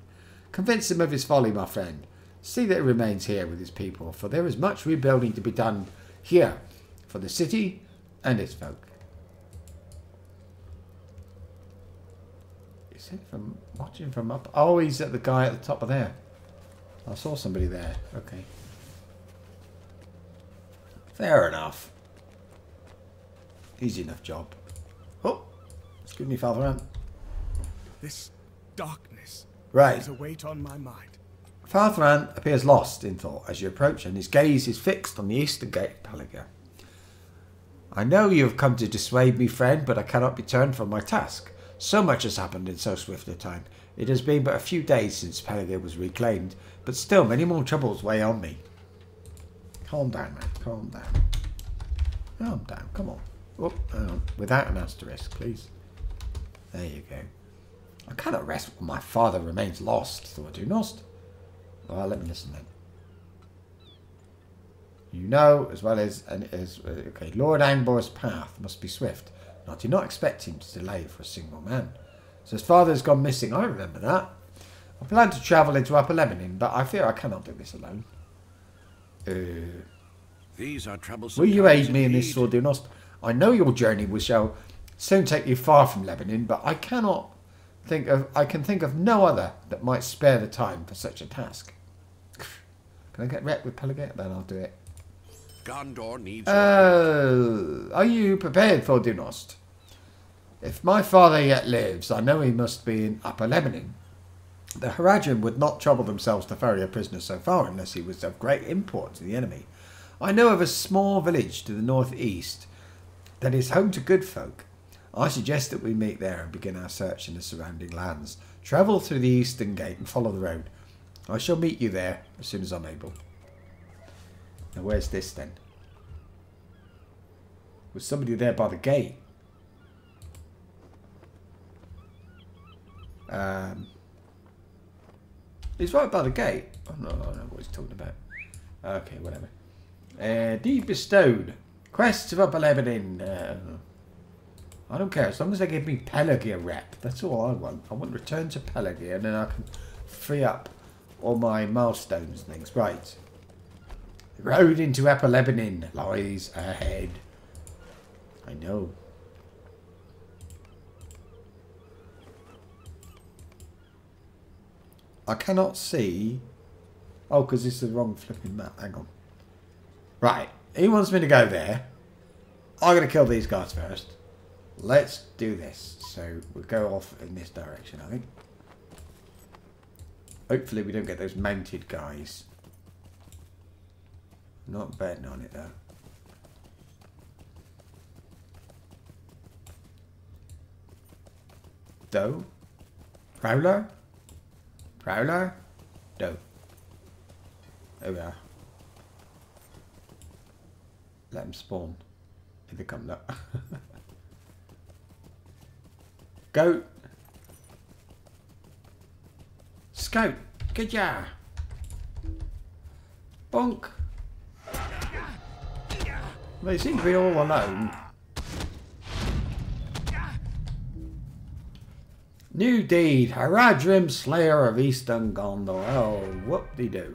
Speaker 1: Convince him of his folly, my friend. See that he remains here with his people, for there is much rebuilding to be done here for the city and its folk. Is it from watching from up? Oh, he's at the guy at the top of there. I saw somebody there. Okay. Fair enough. Easy enough job. Oh, excuse me, Father Ant.
Speaker 2: This darkness
Speaker 1: Right.
Speaker 2: is a weight on my mind.
Speaker 1: Father Ant appears lost in thought as you approach, and his gaze is fixed on the eastern gate of Peligir. I know you have come to dissuade me, friend, but I cannot be turned from my task. So much has happened in so swift a time. It has been but a few days since Peligir was reclaimed, but still many more troubles weigh on me. Calm down, man. Calm down. Calm down. Come on. Oh, hang on. Without an asterisk, please. There you go. I cannot rest while my father remains lost, Thor Dunost. Well, let me listen then. You know, as well as okay, Lord Angbor's path must be swift. I do not expect him to delay for a single man. So his father has gone missing. I remember that. I plan to travel into Upper Lebanon, but I fear I cannot do this alone.
Speaker 5: These are troublesome
Speaker 1: Will you
Speaker 5: times
Speaker 1: aid me in this,
Speaker 5: indeed.
Speaker 1: Thor Dunost? I know your journey shall soon take you far from Lebanon, but I can think of no other that might spare the time for such a task. Can I get wrecked with Peligir? Then I'll do it.
Speaker 5: Gondor needs your help.
Speaker 1: Are you prepared, Thor Dunost? If my father yet lives, I know he must be in Upper Lebanon. The Haradrim would not trouble themselves to ferry a prisoner so far unless he was of great import to the enemy. I know of a small village to the northeast that is home to good folk. I suggest that we meet there and begin our search in the surrounding lands. Travel through the eastern gate and follow the road. I shall meet you there as soon as I'm able. Now where's this then? Was somebody there by the gate? He's right by the gate. Oh, no, I don't know what he's talking about. Okay, whatever. Deed bestowed. Quests of Upper Lebanon. I don't care. As long as they give me Pelagia rep. That's all I want. I want return to Pelagia and then I can free up all my milestones and things. Right. The road into Upper Lebanon lies ahead. I know. I cannot see. Oh, because this is the wrong flipping map. Hang on. Right. He wants me to go there. I'm going to kill these guys first. Let's do this. So we'll go off in this direction, I think. Hopefully we don't get those mounted guys. Not betting on it though. Doe? Prowler? Prowler? Doe. There we are. Let them spawn. If they come up. Goat. Scout. Good job. Bonk. They seem to be all alone. New deed. Haradrim, Slayer of Eastern Gondor. Oh, whoop-de-doo.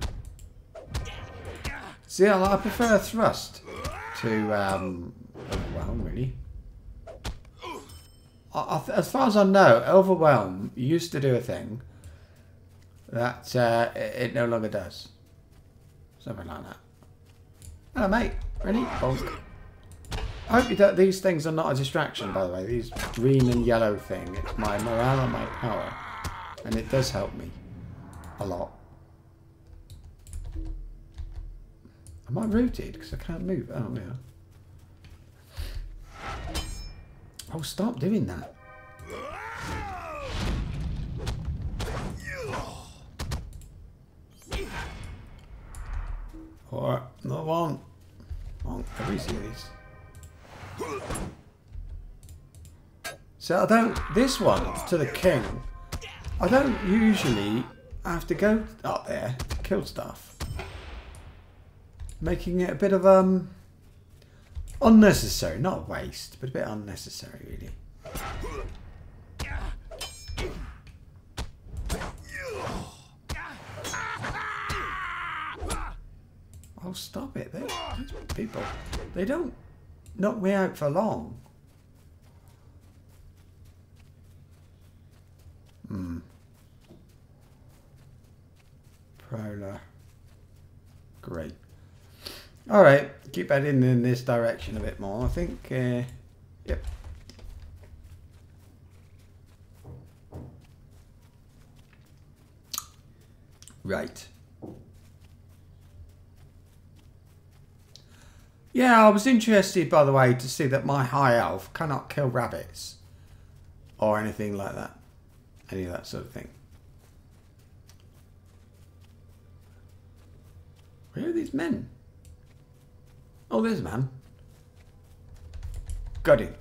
Speaker 1: See, I prefer thrust to, overwhelm, really. As far as I know, overwhelm used to do a thing that it no longer does. Something like that. Hello, mate. Ready? Bonk. I hope you don't, these things are not a distraction, by the way. These green and yellow thing. It's my morale and my power. And it does help me. A lot. Am I rooted? Because I can't move. Oh, yeah. Oh, stop doing that. Alright, another one. Oh, can we see these? So I don't, this one, to the king, I don't usually have to go up there to kill stuff. Making it a bit of, unnecessary, not a waste, but a bit unnecessary, really. Oh, stop it. These people, they don't knock me out for long. Prowler. Great. Alright, keep heading in this direction a bit more. I think, yep. Right. Yeah, I was interested, by the way, to see that my high elf cannot kill rabbits. Or anything like that. Any of that sort of thing. Where are these men? Oh, there's a man. Got him.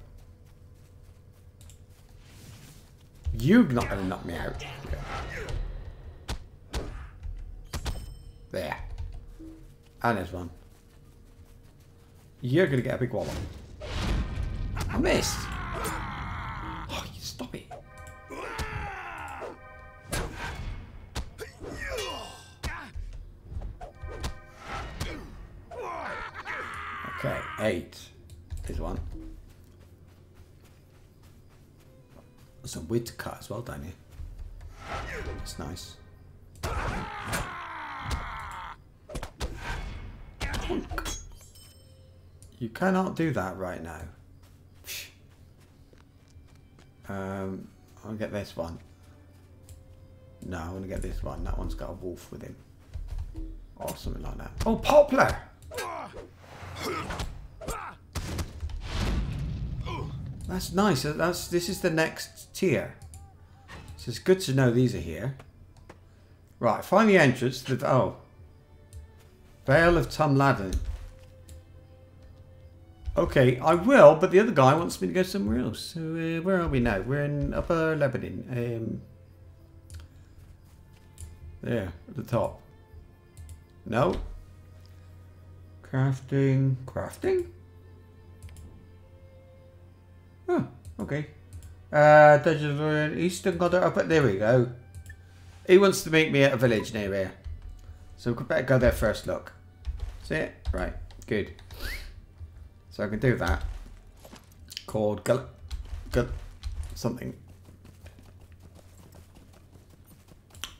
Speaker 1: You're not going to knock me out. There. And there's one. You're going to get a big wallop. I missed. Oh, you stop it. Okay, 8 is one. Some wood to cut as well down here. That's nice. You cannot do that right now. I'll get this one. No, I want to get this one. That one's got a wolf with him. Or something like that. Oh, Poplar! That's nice. This is the next tier. So it's good to know these are here. Right, find the entrance to the... Oh. Vale of Tumladen. Okay, I will, but the other guy wants me to go somewhere else. So, where are we now? We're in Upper Lebanon. There, at the top. No. Crafting. Crafting? Oh, okay. Digital Eastern Gondor. Oh, but there we go. He wants to meet me at a village near here. So we better go there first, look. See it? Right, good. So I can do that. Called something.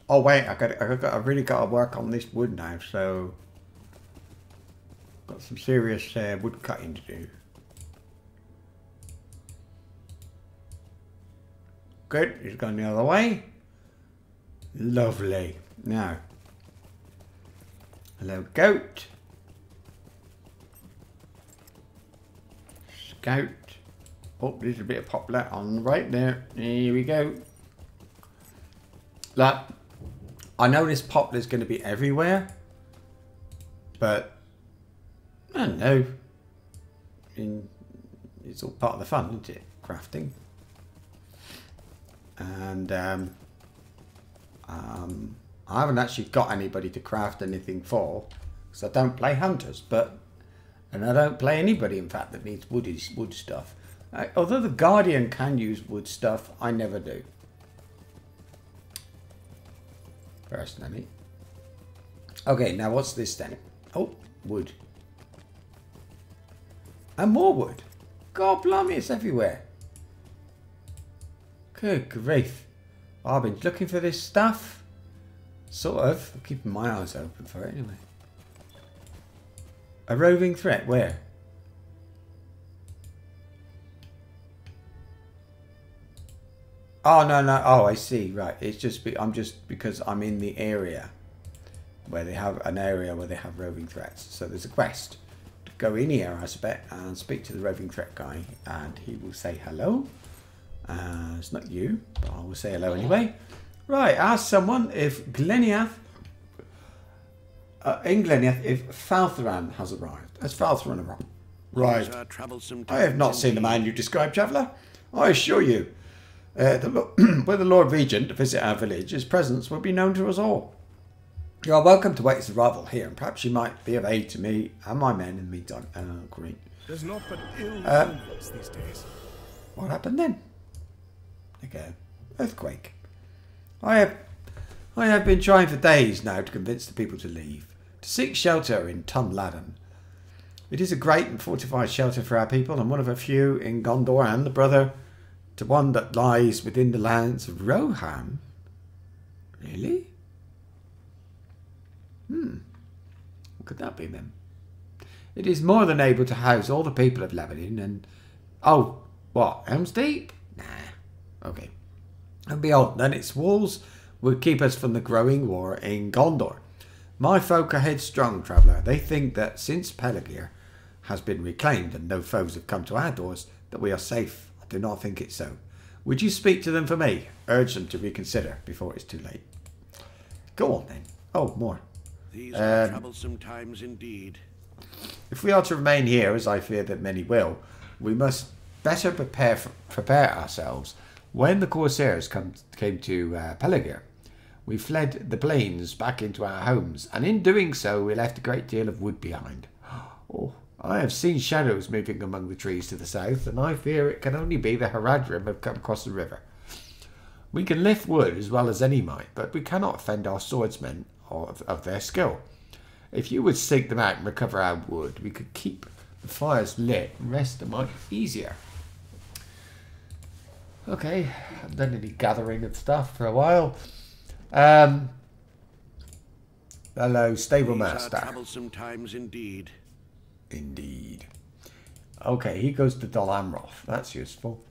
Speaker 1: Oh wait, I really got to work on this wood now, so got some serious wood cutting to do. Good, he's gone the other way. Lovely. Now, hello goat. Scout. Oh, there's a bit of poplar on right there. Here we go. Look, I know this poplar is going to be everywhere, but I don't know. It's all part of the fun, isn't it? Crafting. And I haven't actually got anybody to craft anything for, because I don't play hunters, and I don't play anybody, in fact, that needs wood stuff. Although the Guardian can use wood stuff, I never do. Personally. Okay, now what's this then? Oh, wood. And more wood. God blimey, it's everywhere. Good grief. I've been looking for this stuff. Sort of. I'm keeping my eyes open for it anyway. A roving threat, where? Oh, no. Oh, I see. Right. It's just, because I'm in the area where they have roving threats. So there's a quest to go in here, I suspect, and speak to the roving threat guy, and he will say hello. It's not you, but I will say hello anyway. Right. Ask someone if Gleniath, if Faltheran has arrived. Has Faltheran arrived? Right. I have not seen the man you described, traveller. I assure you. Were the Lord Regent to visit our village, his presence will be known to us all. You are welcome to wait his arrival here, and perhaps you might be of aid to me and my men in the meantime. Great.
Speaker 2: There's not but ill omens these days.
Speaker 1: What happened then? Again, earthquake. I have been trying for days now to convince the people to leave, to seek shelter in Tumladen. It is a great and fortified shelter for our people, and one of a few in Gondor, and the brother to one that lies within the lands of Rohan. Really? What could that be then? It is more than able to house all the people of Lebanon and... Oh, what? Helm's Deep? Nah. Okay. And behold, then its walls would keep us from the growing war in Gondor. My folk are headstrong, traveller. They think that since Pelegir has been reclaimed and no foes have come to our doors, that we are safe. I do not think it so. Would you speak to them for me? Urge them to reconsider before it's too late. Go on then. Oh, more.
Speaker 5: These are troublesome times indeed.
Speaker 1: If we are to remain here, as I fear that many will, we must better prepare ourselves. When the Corsairs came to Pelegir, we fled the plains back into our homes, and in doing so we left a great deal of wood behind. Oh, I have seen shadows moving among the trees to the south, and I fear it can only be the Haradrim have come across the river. We can lift wood as well as any might, but we cannot offend our swordsmen of their skill. If you would seek them out and recover our wood, we could keep the fires lit and rest a mite easier. Okay, I haven't done any gathering of stuff for a while. Hello, stable master.
Speaker 5: These are troublesome times indeed.
Speaker 1: Indeed. Okay, he goes to Dol Amroth. That's useful.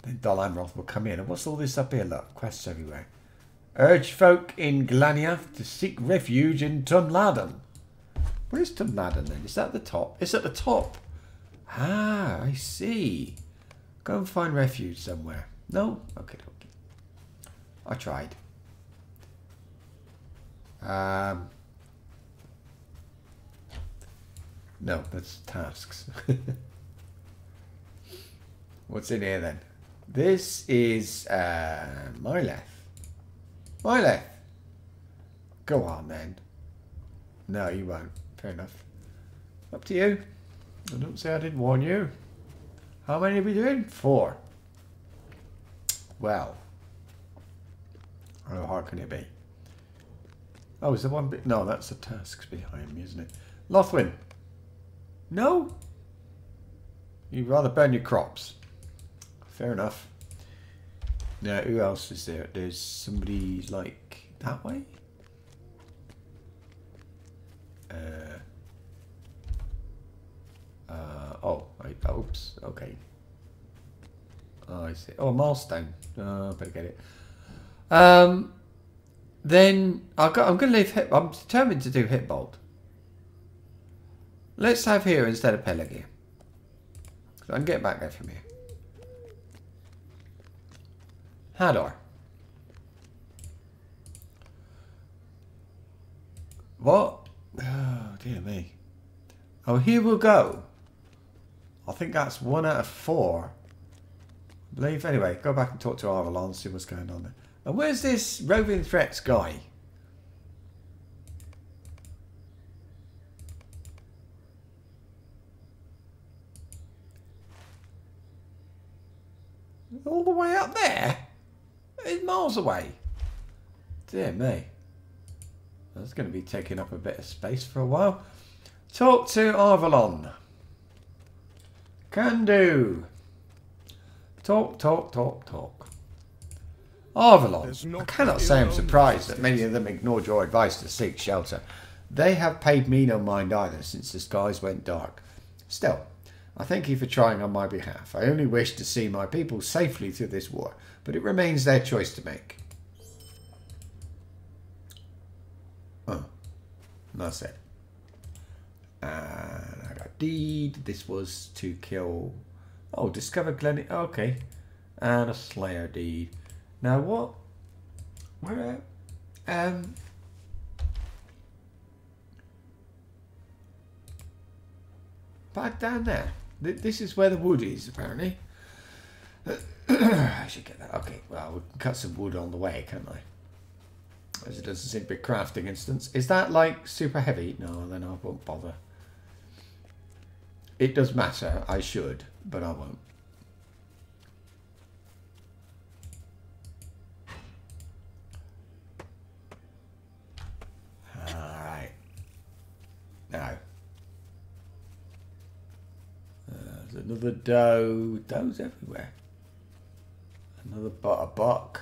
Speaker 1: Then Dol Amroth will come in. And what's all this up here? Look, quests everywhere. Urge folk in Glaniath to seek refuge in Tumladen. Where's Tumladen then? Is that the top? It's at the top. Ah, I see. Go and find refuge somewhere. No? Okay. I tried. No, that's tasks. What's in here then? This is Myleth. Myleth. Go on then. No, you won't. Fair enough. Up to you. I don't say I didn't warn you. How many are we doing? 4. Well. How hard can it be? Oh, is there one bit? No, that's the tasks behind me, isn't it? Lothwin. No? You'd rather burn your crops. Fair enough. Now, who else is there? There's somebody like that way? Oops. Okay. Oh, I see. Oh, a milestone. Oh, I better get it. Then I'm going to leave. I'm determined to do Hitbolt. Let's have here instead of Pelagia. I can get back there from here. Hadar. What? Oh, dear me. Oh, here we'll go. I think that's 1 out of 4. I believe. Anyway, go back and talk to Arvalon and see what's going on there. And where's this roving threats guy? All the way up there? It's miles away. Dear me. That's going to be taking up a bit of space for a while. Talk to Arvalon. Can do. Talk. Arvalon. I cannot say I'm surprised that many of them ignored your advice to seek shelter. They have paid me no mind either since the skies went dark. Still, I thank you for trying on my behalf. I only wish to see my people safely through this war, but it remains their choice to make. Oh, that's it. And I got deed. This was to kill. Oh, discover Glen. Okay, and a Slayer deed. Now what? Where? Back down there. This is where the wood is, apparently. I should get that. Okay, well, we can cut some wood on the way, can't I? As it doesn't seem to be a crafting instance. Is that, like, super heavy? No, then I won't bother. It does matter. I should, but I won't. Alright. Now. There's another doe. Does everywhere. Another a buck.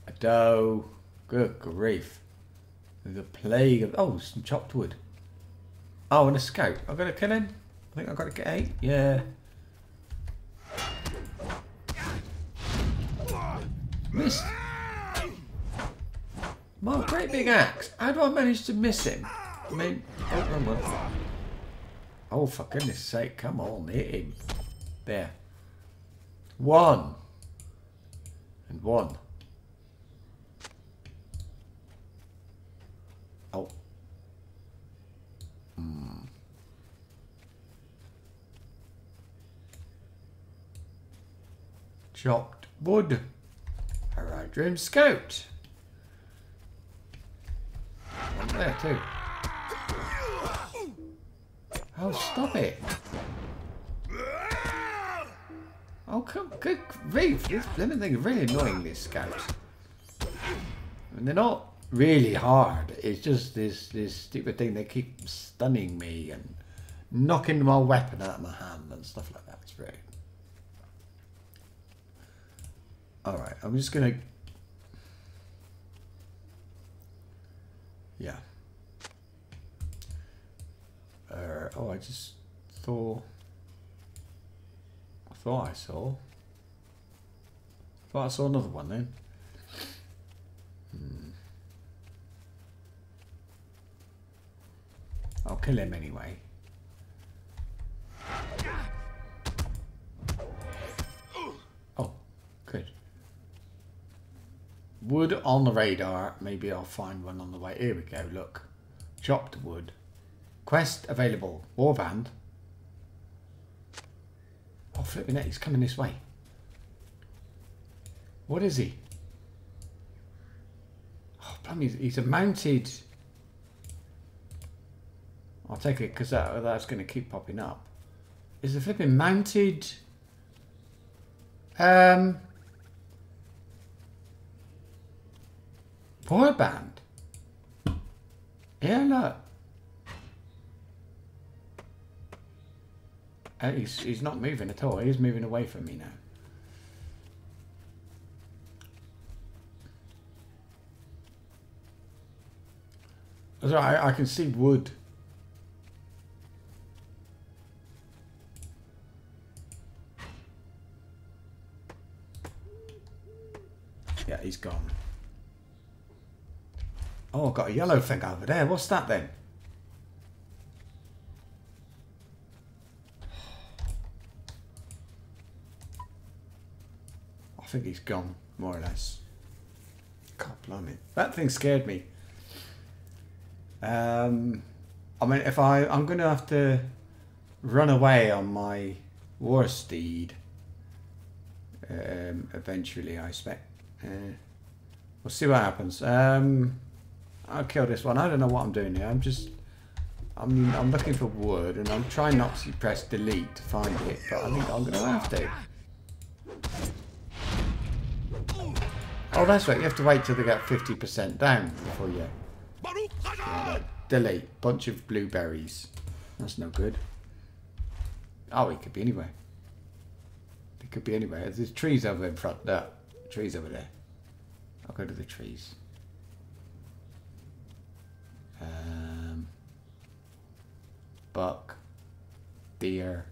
Speaker 1: A doe. Good grief. There's a plague of... Oh, some chopped wood. Oh, and a scout. I've got to kill him. I think I've got to get 8. Yeah. Missed. My great big axe. How do I manage to miss him? I mean... Oh, wrong one. Oh, for goodness sake. Come on, hit him. There. 1. And 1. Oh. Chopped wood. Alright, Dream Scout. One there too. Oh, stop it. Oh, come, good grief. This blooming thing is really annoying, this scout. And they're not really hard. It's just this stupid thing. They keep stunning me and knocking my weapon out of my hand and stuff like that. It's great. Alright, I'm just going to... Yeah. Oh, I just thought... I thought I saw another one then. I'll kill him anyway. Oh, good. Wood on the radar. Maybe I'll find one on the way. Here we go, look. Chopped wood. Quest available. Warband. Oh, flipping it. He's coming this way. What is he? Oh, blimey, he's a mounted... I'll take it because that's going to keep popping up. Is the flipping mounted... boy band? Yeah, look. He's not moving at all. He's moving away from me now. That's right, I can see wood. Yeah, he's gone. Oh, I've got a yellow thing over there. What's that then? I think he's gone, more or less. God blimey. That thing scared me. I mean, if I'm going to have to run away on my war steed. Eventually, I expect. We'll see what happens. I'll kill this one. I don't know what I'm doing here. I'm looking for wood, and I'm trying not to press delete to find it, but I think I'm going to have to. Oh, that's right. You have to wait till they get 50% down before you... Yeah, delete. Bunch of blueberries. That's no good. Oh, it could be anywhere. It could be anywhere. There's trees over in front. There. Trees over there. I'll go to the trees. Buck. Deer.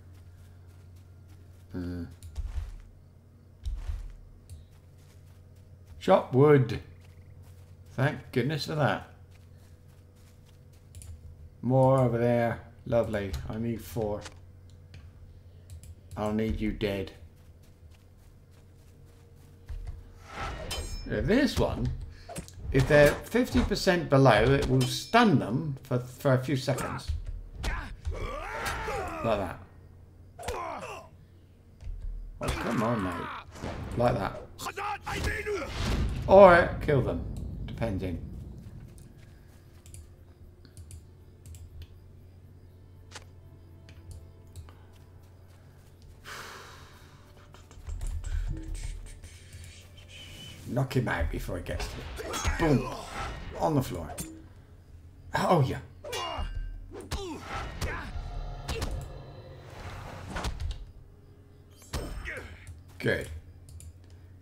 Speaker 1: Chop wood. Thank goodness for that. More over there. Lovely. I need 4. I'll need you dead. Yeah, this one, if they're 50% below, it will stun them for a few seconds. Like that. Oh, come on, mate. Like that. Or kill them, depending. Knock him out before he gets to it. Boom. On the floor. Oh, yeah. Good.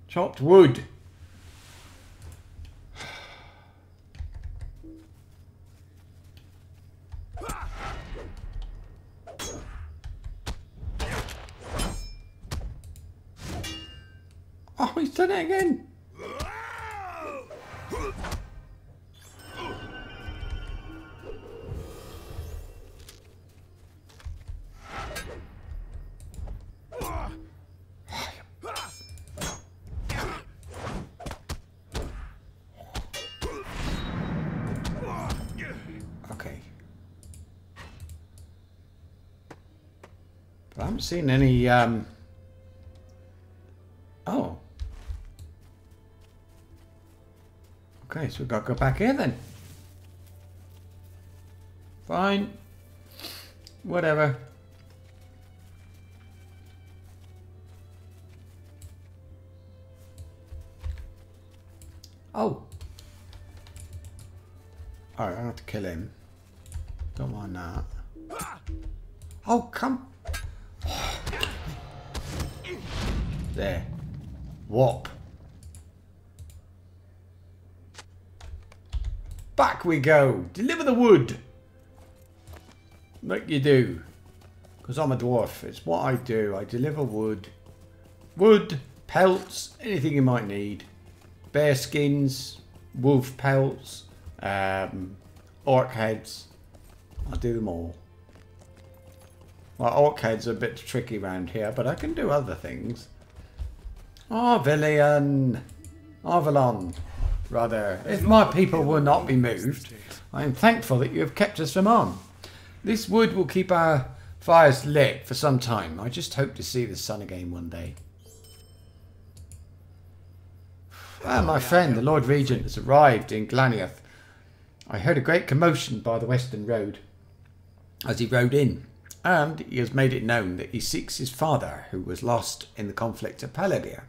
Speaker 1: Chopped wood. Oh, he's done it again. Okay. But I haven't seen any, Oh. Okay, so we've got to go back here then. Fine. Whatever. Oh. Alright, I have to kill him. Don't mind that. Oh, come. There. Whop. Back we go. Deliver the wood. Like you do. Because I'm a dwarf. It's what I do. I deliver wood. Wood, pelts, anything you might need. Bear skins, wolf pelts, orc heads. I do them all. Well, orc heads are a bit tricky around here, but I can do other things. Arvilion. Arvelon. Rather, if my people will not be moved, I am thankful that you have kept us from harm. This wood will keep our fires lit for some time. I just hope to see the sun again one day. Ah, my friend, the Lord Regent, has arrived in Glaniath. I heard a great commotion by the western road as he rode in, and he has made it known that he seeks his father, who was lost in the conflict at Pelagia.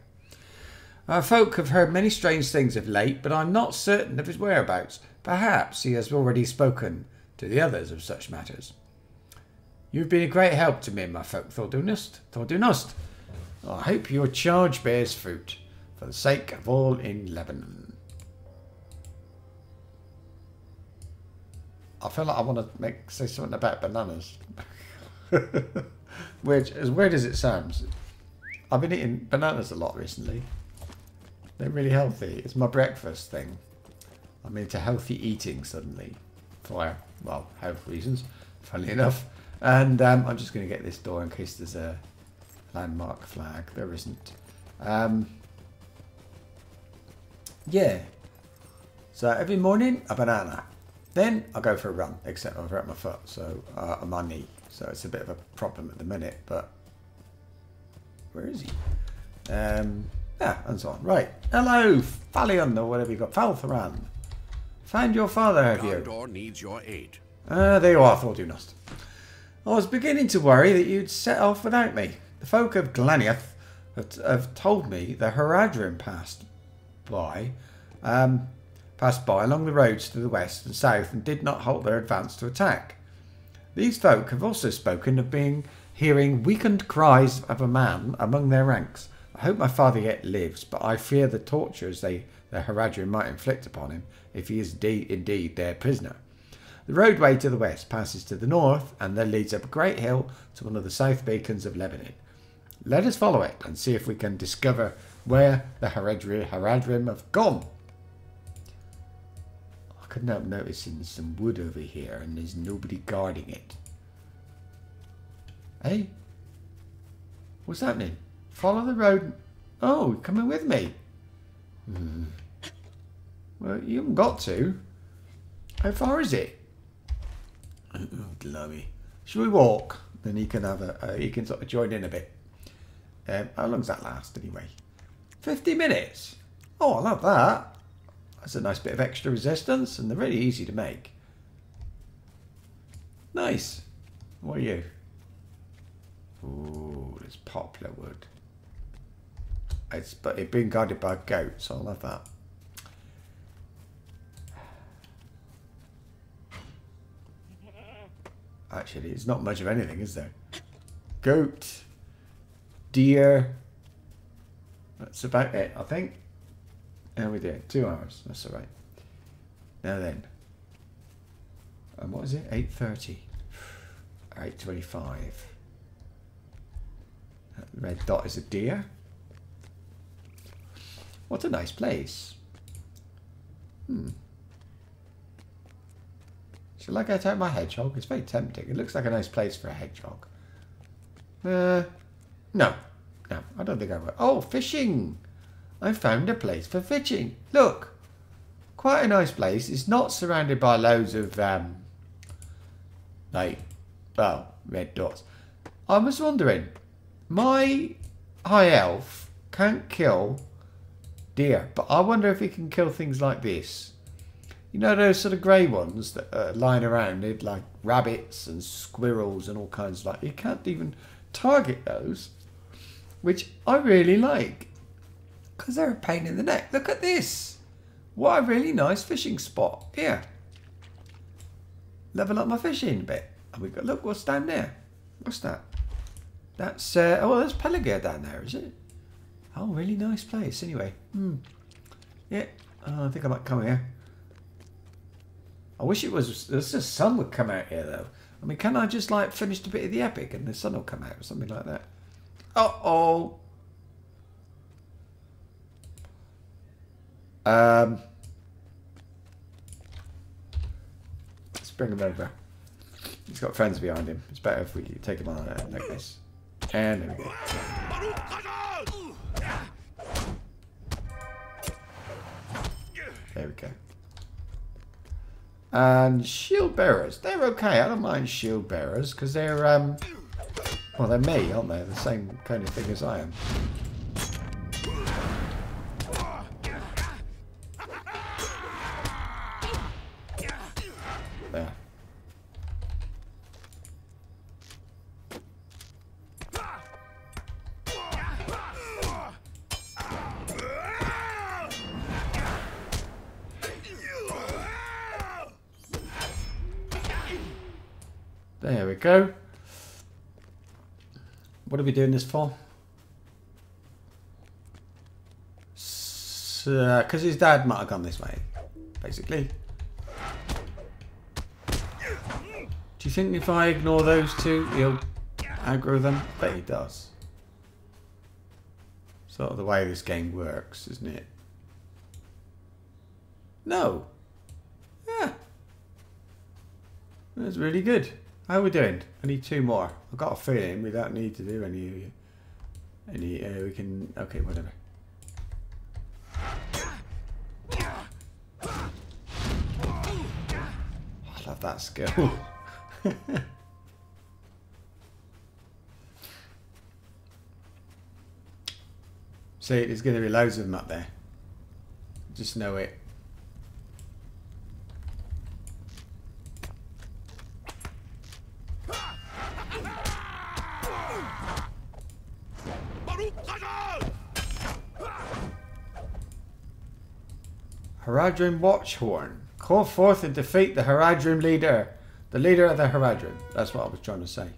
Speaker 1: Our folk have heard many strange things of late, but I'm not certain of his whereabouts. Perhaps he has already spoken to the others of such matters. You've been a great help to me, my folk, Thordunost. I hope your charge bears fruit, for the sake of all in Lebanon. I feel like I want to say something about bananas. As weird as it sounds, I've been eating bananas a lot recently. They're really healthy. It's my breakfast thing. I'm into healthy eating suddenly. For, well, health reasons, funnily enough. And I'm just going to get this door in case there's a landmark flag. There isn't. Yeah. So every morning, a banana. Then I'll go for a run, except I've hurt my foot, so on my knee. So it's a bit of a problem at the minute, but where is he? Yeah, and so on. Right. Hello, Phalion, or whatever you got. Faltharan. Found your father, have you?
Speaker 5: Gondor needs your aid.
Speaker 1: There you are, Thordunost. I was beginning to worry that you'd set off without me. The folk of Glaniath have told me the Haradrim passed by along the roads to the west and south and did not halt their advance to attack. These folk have also spoken of hearing weakened cries of a man among their ranks. I hope my father yet lives, but I fear the tortures the Haradrim might inflict upon him if he is indeed their prisoner. The roadway to the west passes to the north and then leads up a great hill to one of the south beacons of Lebanon. Let us follow it and see if we can discover where the Haradrim have gone. I couldn't help noticing some wood over here and there's nobody guarding it. Hey? What's happening? Follow the road. Oh, you're coming with me. Well, you haven't got to. How far is it? Oh, blimey. Should we walk? Then he can have he can sort of join in a bit. How long's that last anyway? 50 minutes. Oh, I love that. That's a nice bit of extra resistance, and they're really easy to make. Nice. What are you? Ooh, there's poplar wood. But it's been guarded by goats, so I love that. Actually, it's not much of anything, is there? Goat, deer. That's about it, I think. How we doing? 2 hours. That's all right. Now then. And what is it? 8:30. 8:25. That red dot is a deer. What a nice place. Shall I go take my hedgehog? It's very tempting. It looks like a nice place for a hedgehog. No, I don't think I will. Oh, fishing! I found a place for fishing. Look, quite a nice place. It's not surrounded by loads of red dots. I was wondering, my high elf can't kill deer, but I wonder if he can kill things like this. You know those sort of grey ones that are lying around, they're like rabbits and squirrels and all kinds of you can't even target those, which I really like, because they're a pain in the neck. Look at this. What a really nice fishing spot. Here. Level up my fishing a bit. And we've got, look what's down there. What's that? That's, oh, there's Pelagia down there, is it? Oh, really nice place. Anyway. Yeah. I think I might come here. I wish it was, the sun would come out here though. I mean, can I just like finish a bit of the epic and the sun will come out or something like that? Uh-oh. Let's bring him over. He's got friends behind him. It's better if we take him on like this. And there we go. There we go. And shield bearers. They're okay. I don't mind shield bearers because they're well, they're me, aren't they? The same kind of thing as I am. there. There we go. What are we doing this for? Because his dad might have gone this way, basically. Do you think if I ignore those two, he'll aggro them? I bet he does. Sort of the way this game works, isn't it? No. Yeah. That's really good. How are we doing? I need 2 more. I've got a feeling we don't need to do any. We can. Okay, whatever. I love that skill. See, there's going to be loads of them up there. Just know it. Haradrim Watchhorn. Call forth and defeat the Haradrim leader. The leader of the Haradrim. That's what I was trying to say.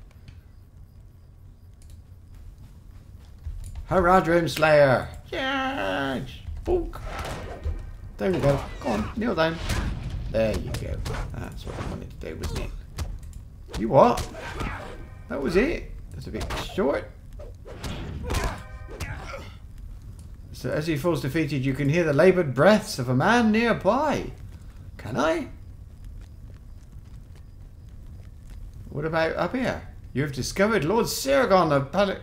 Speaker 1: Haradrim Slayer. Yeah. Bonk. There we go. Go on, kneel down. There you go. That's what I wanted to do, wasn't it? You what? That was it. That's a bit short. So as he falls defeated, you can hear the laboured breaths of a man nearby. Can I? What about up here? You have discovered Lord Seragon of Pallet.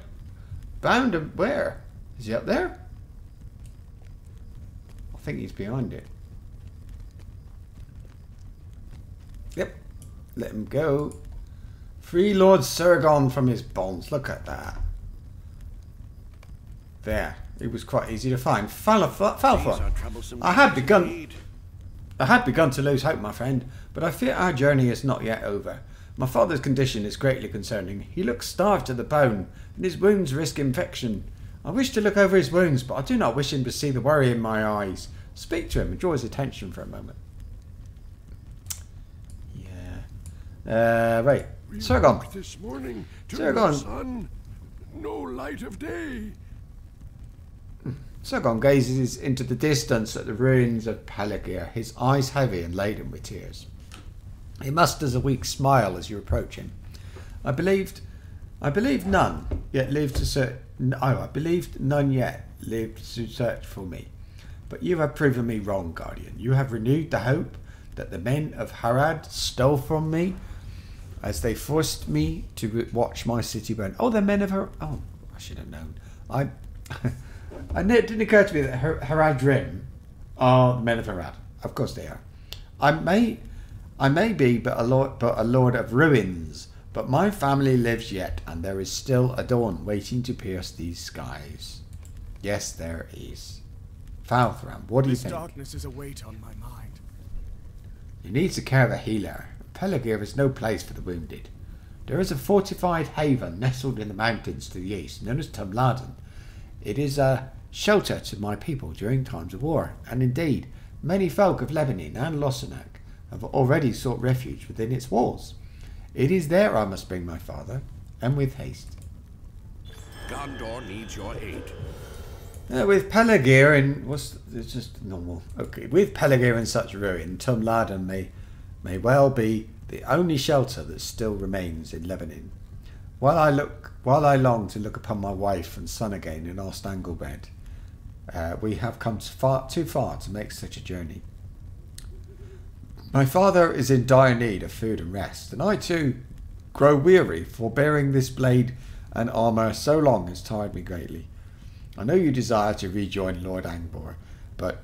Speaker 1: Bound to where? Is he up there? I think he's behind it. Yep. Let him go. Free Lord Seragon from his bonds. Look at that. There. It was quite easy to find. Falfor. I had begun to lose hope, my friend, but I fear our journey is not yet over. My father's condition is greatly concerning. He looks starved to the bone, and his wounds risk infection. I wish to look over his wounds, but I do not wish him to see the worry in my eyes. Speak to him and draw his attention for a moment. Yeah. Right. Seragon.
Speaker 5: This morning to
Speaker 1: Seragon.
Speaker 5: the sun, no light of day.
Speaker 1: Seragon gazes into the distance at the ruins of Pelagir, his eyes heavy and laden with tears. He musters a weak smile as you approach him. I believed none yet lived to search. I believed none yet lived to search for me, but you have proven me wrong, Guardian. You have renewed the hope that the men of Harad stole from me, as they forced me to watch my city burn. Oh, the men of Harad. Oh, I should have known. And it didn't occur to me that Haradrim are the men of Harad. Of course they are. I may be but a lord of ruins, but my family lives yet, and there is still a dawn waiting to pierce these skies. Yes, there is. Falthram, what do you think?
Speaker 6: This darkness is a weight on my mind.
Speaker 1: You need the care of a healer. Pelagir is no place for the wounded. There is a fortified haven nestled in the mountains to the east, known as Tumladen. It is a shelter to my people during times of war, and indeed, many folk of Lebanon and Losanak have already sought refuge within its walls. It is there I must bring my father, and with haste.
Speaker 5: Gondor needs your aid.
Speaker 1: With Pelagir and it's just normal. Okay, with Pelagir in such ruin, Tumladen may well be the only shelter that still remains in Lebanon. While I long to look upon my wife and son again in our Stanglebed, we have come too far to make such a journey. My father is in dire need of food and rest, and I too grow weary, for bearing this blade and armour so long has tired me greatly. I know you desire to rejoin Lord Angbor, but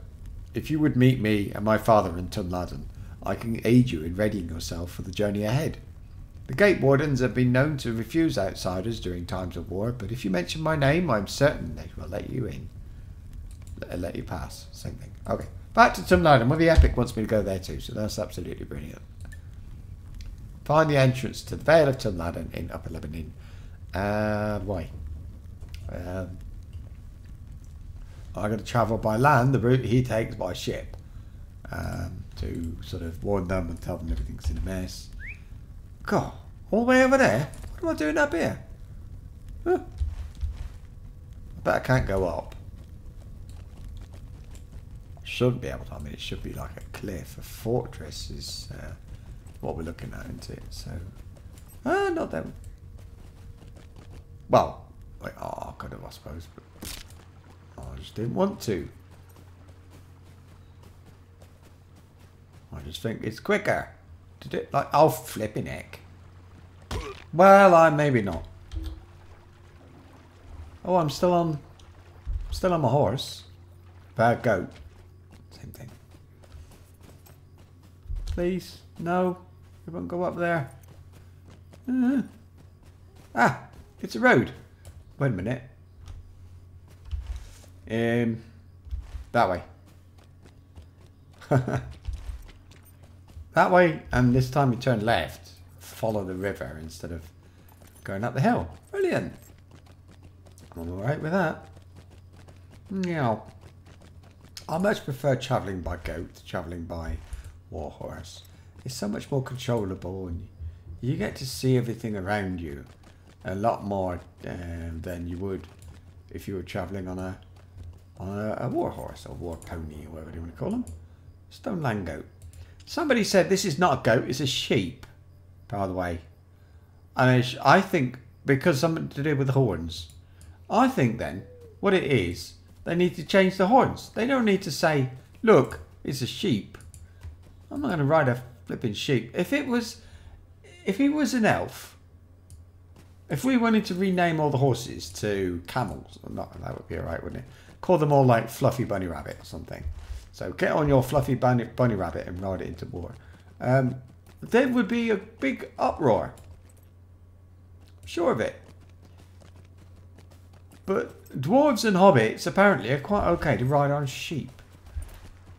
Speaker 1: if you would meet me and my father in Tumladen, I can aid you in readying yourself for the journey ahead. The gate wardens have been known to refuse outsiders during times of war, but if you mention my name, I'm certain they will let you in. Let you pass. Same thing. Okay. Back to Tumladen. Well, the Epic wants me to go there too, so that's absolutely brilliant. Find the entrance to the Vale of Tumladen in Upper Lebanon. Why? I'm going to travel by land, the route he takes by ship. To sort of warn them and tell them everything's in a mess. God, all the way over there? What am I doing up here? Huh. I bet I can't go up. I shouldn't be able to. I mean, it should be like a cliff. A fortress is what we're looking at, isn't it? So, not them. Well, like, I could have, I suppose, but I just didn't want to. I just think it's quicker to do it. Like, oh, flipping heck. Well, maybe not. Oh, I'm still on my horse. Bad goat. Same thing. Please, no. We won't go up there. Ah, it's a road. Wait a minute. That way. That way, and this time you turn left. Follow the river instead of going up the hill. Brilliant. I'm alright with that. Yeah. I much prefer travelling by goat to travelling by warhorse. It's so much more controllable and you get to see everything around you a lot more than you would if you were travelling on a warhorse or war pony or whatever you want to call them. Stone land goat. Somebody said this is not a goat, it's a sheep, by the way. And I think, because something to do with the horns, I think then, what it is, they need to change the horns. They don't need to say, look, it's a sheep. I'm not going to ride a flipping sheep. If he was an elf, if we wanted to rename all the horses to camels, that would be alright, wouldn't it? Call them all like Fluffy Bunny Rabbit or something. So get on your Fluffy Bunny Rabbit and ride it into war. There would be a big uproar. I'm sure of it. But dwarves and hobbits apparently are quite okay to ride on sheep.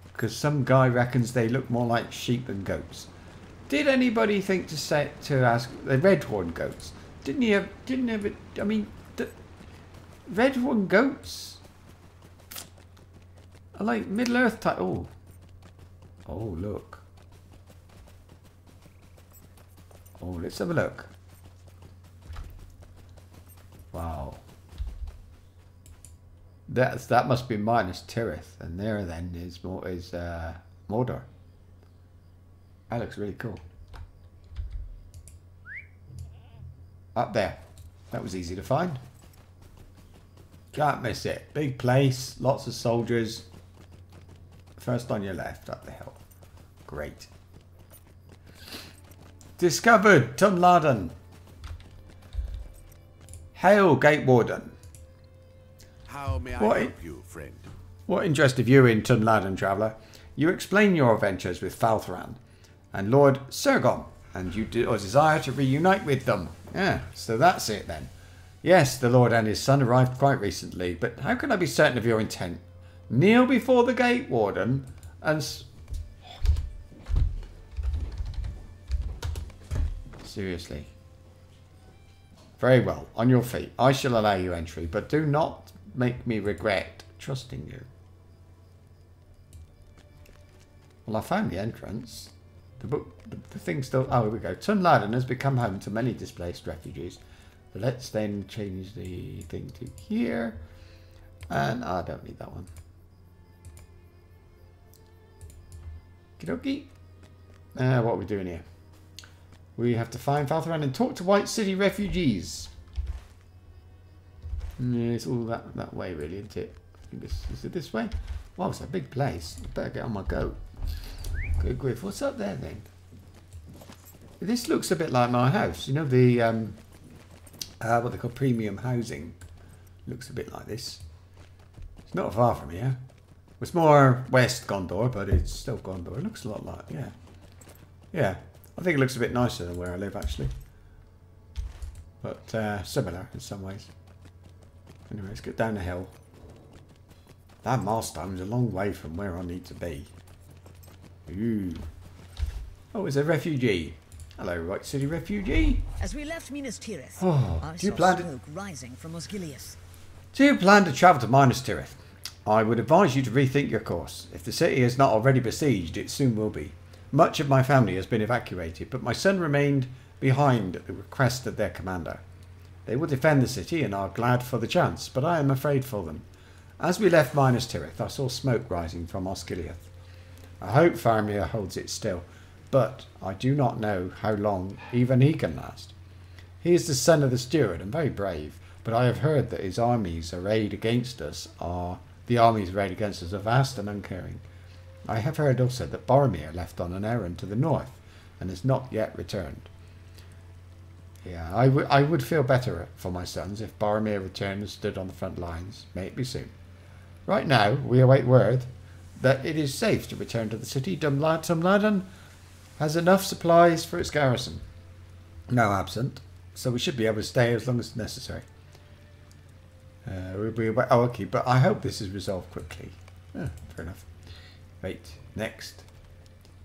Speaker 1: Because some guy reckons they look more like sheep than goats. Did anybody think to ask the redhorn goats? I mean, the redhorn goats are like Middle Earth type. Oh, look. Oh, let's have a look. Wow. That must be Minas Tirith, and there then is Mordor. That looks really cool. Up there. That was easy to find. Can't miss it. Big place, lots of soldiers. First on your left, up the hill. Great. Discovered Tumladen. Hail, Gate Warden.
Speaker 5: How may I help you, friend?
Speaker 1: What interest have you in Tumladen, traveller? You explain your adventures with Falthran and Lord Sergon, and you desire to reunite with them. Yeah, so that's it then. Yes, the Lord and his son arrived quite recently, but how can I be certain of your intent? Kneel before the Gate Warden and... Seriously. Very well, on your feet. I shall allow you entry, but do not make me regret trusting you. Well, I found the entrance. The thing still... Oh, here we go. Tumladen has become home to many displaced refugees. Let's then change the thing to here. And I don't need that one. Okie dokie. What are we doing here? We have to find Falthran and talk to White City refugees. Yeah, it's all that way really, isn't it? I think is it this way? Wow, it's a big place. I better get on my goat. Good grief. What's up there then? This looks a bit like my house. You know the what they call premium housing. Looks a bit like this. It's not far from here. It's more West Gondor, but it's still Gondor. It looks a lot like, yeah. Yeah, I think it looks a bit nicer than where I live, actually. But similar in some ways. Anyway, let's get down the hill. That milestone's a long way from where I need to be. Ooh. Oh, it's a refugee. Hello, White City refugee.
Speaker 3: As we left Minas Tirith,
Speaker 1: Oh,
Speaker 3: I
Speaker 1: do you
Speaker 3: saw
Speaker 1: plan to-
Speaker 3: smoke rising from Osgiliath.
Speaker 1: Do you plan to travel to Minas Tirith? I would advise you to rethink your course. If the city is not already besieged, it soon will be. Much of my family has been evacuated, but my son remained behind at the request of their commander. They will defend the city and are glad for the chance, but I am afraid for them. As we left Minas Tirith, I saw smoke rising from Osgiliath. I hope Faramir holds it still, but I do not know how long even he can last. He is the son of the steward and very brave, but I have heard that his armies arrayed against us are vast and uncaring. I have heard also that Boromir left on an errand to the north and has not yet returned. Yeah, I would feel better for my sons if Boromir returned and stood on the front lines. May it be soon. Right now, we await word that it is safe to return to the city. Tumladen has enough supplies for its garrison, now absent, so we should be able to stay as long as necessary. Okay, but I hope this is resolved quickly. Fair enough. Right, next.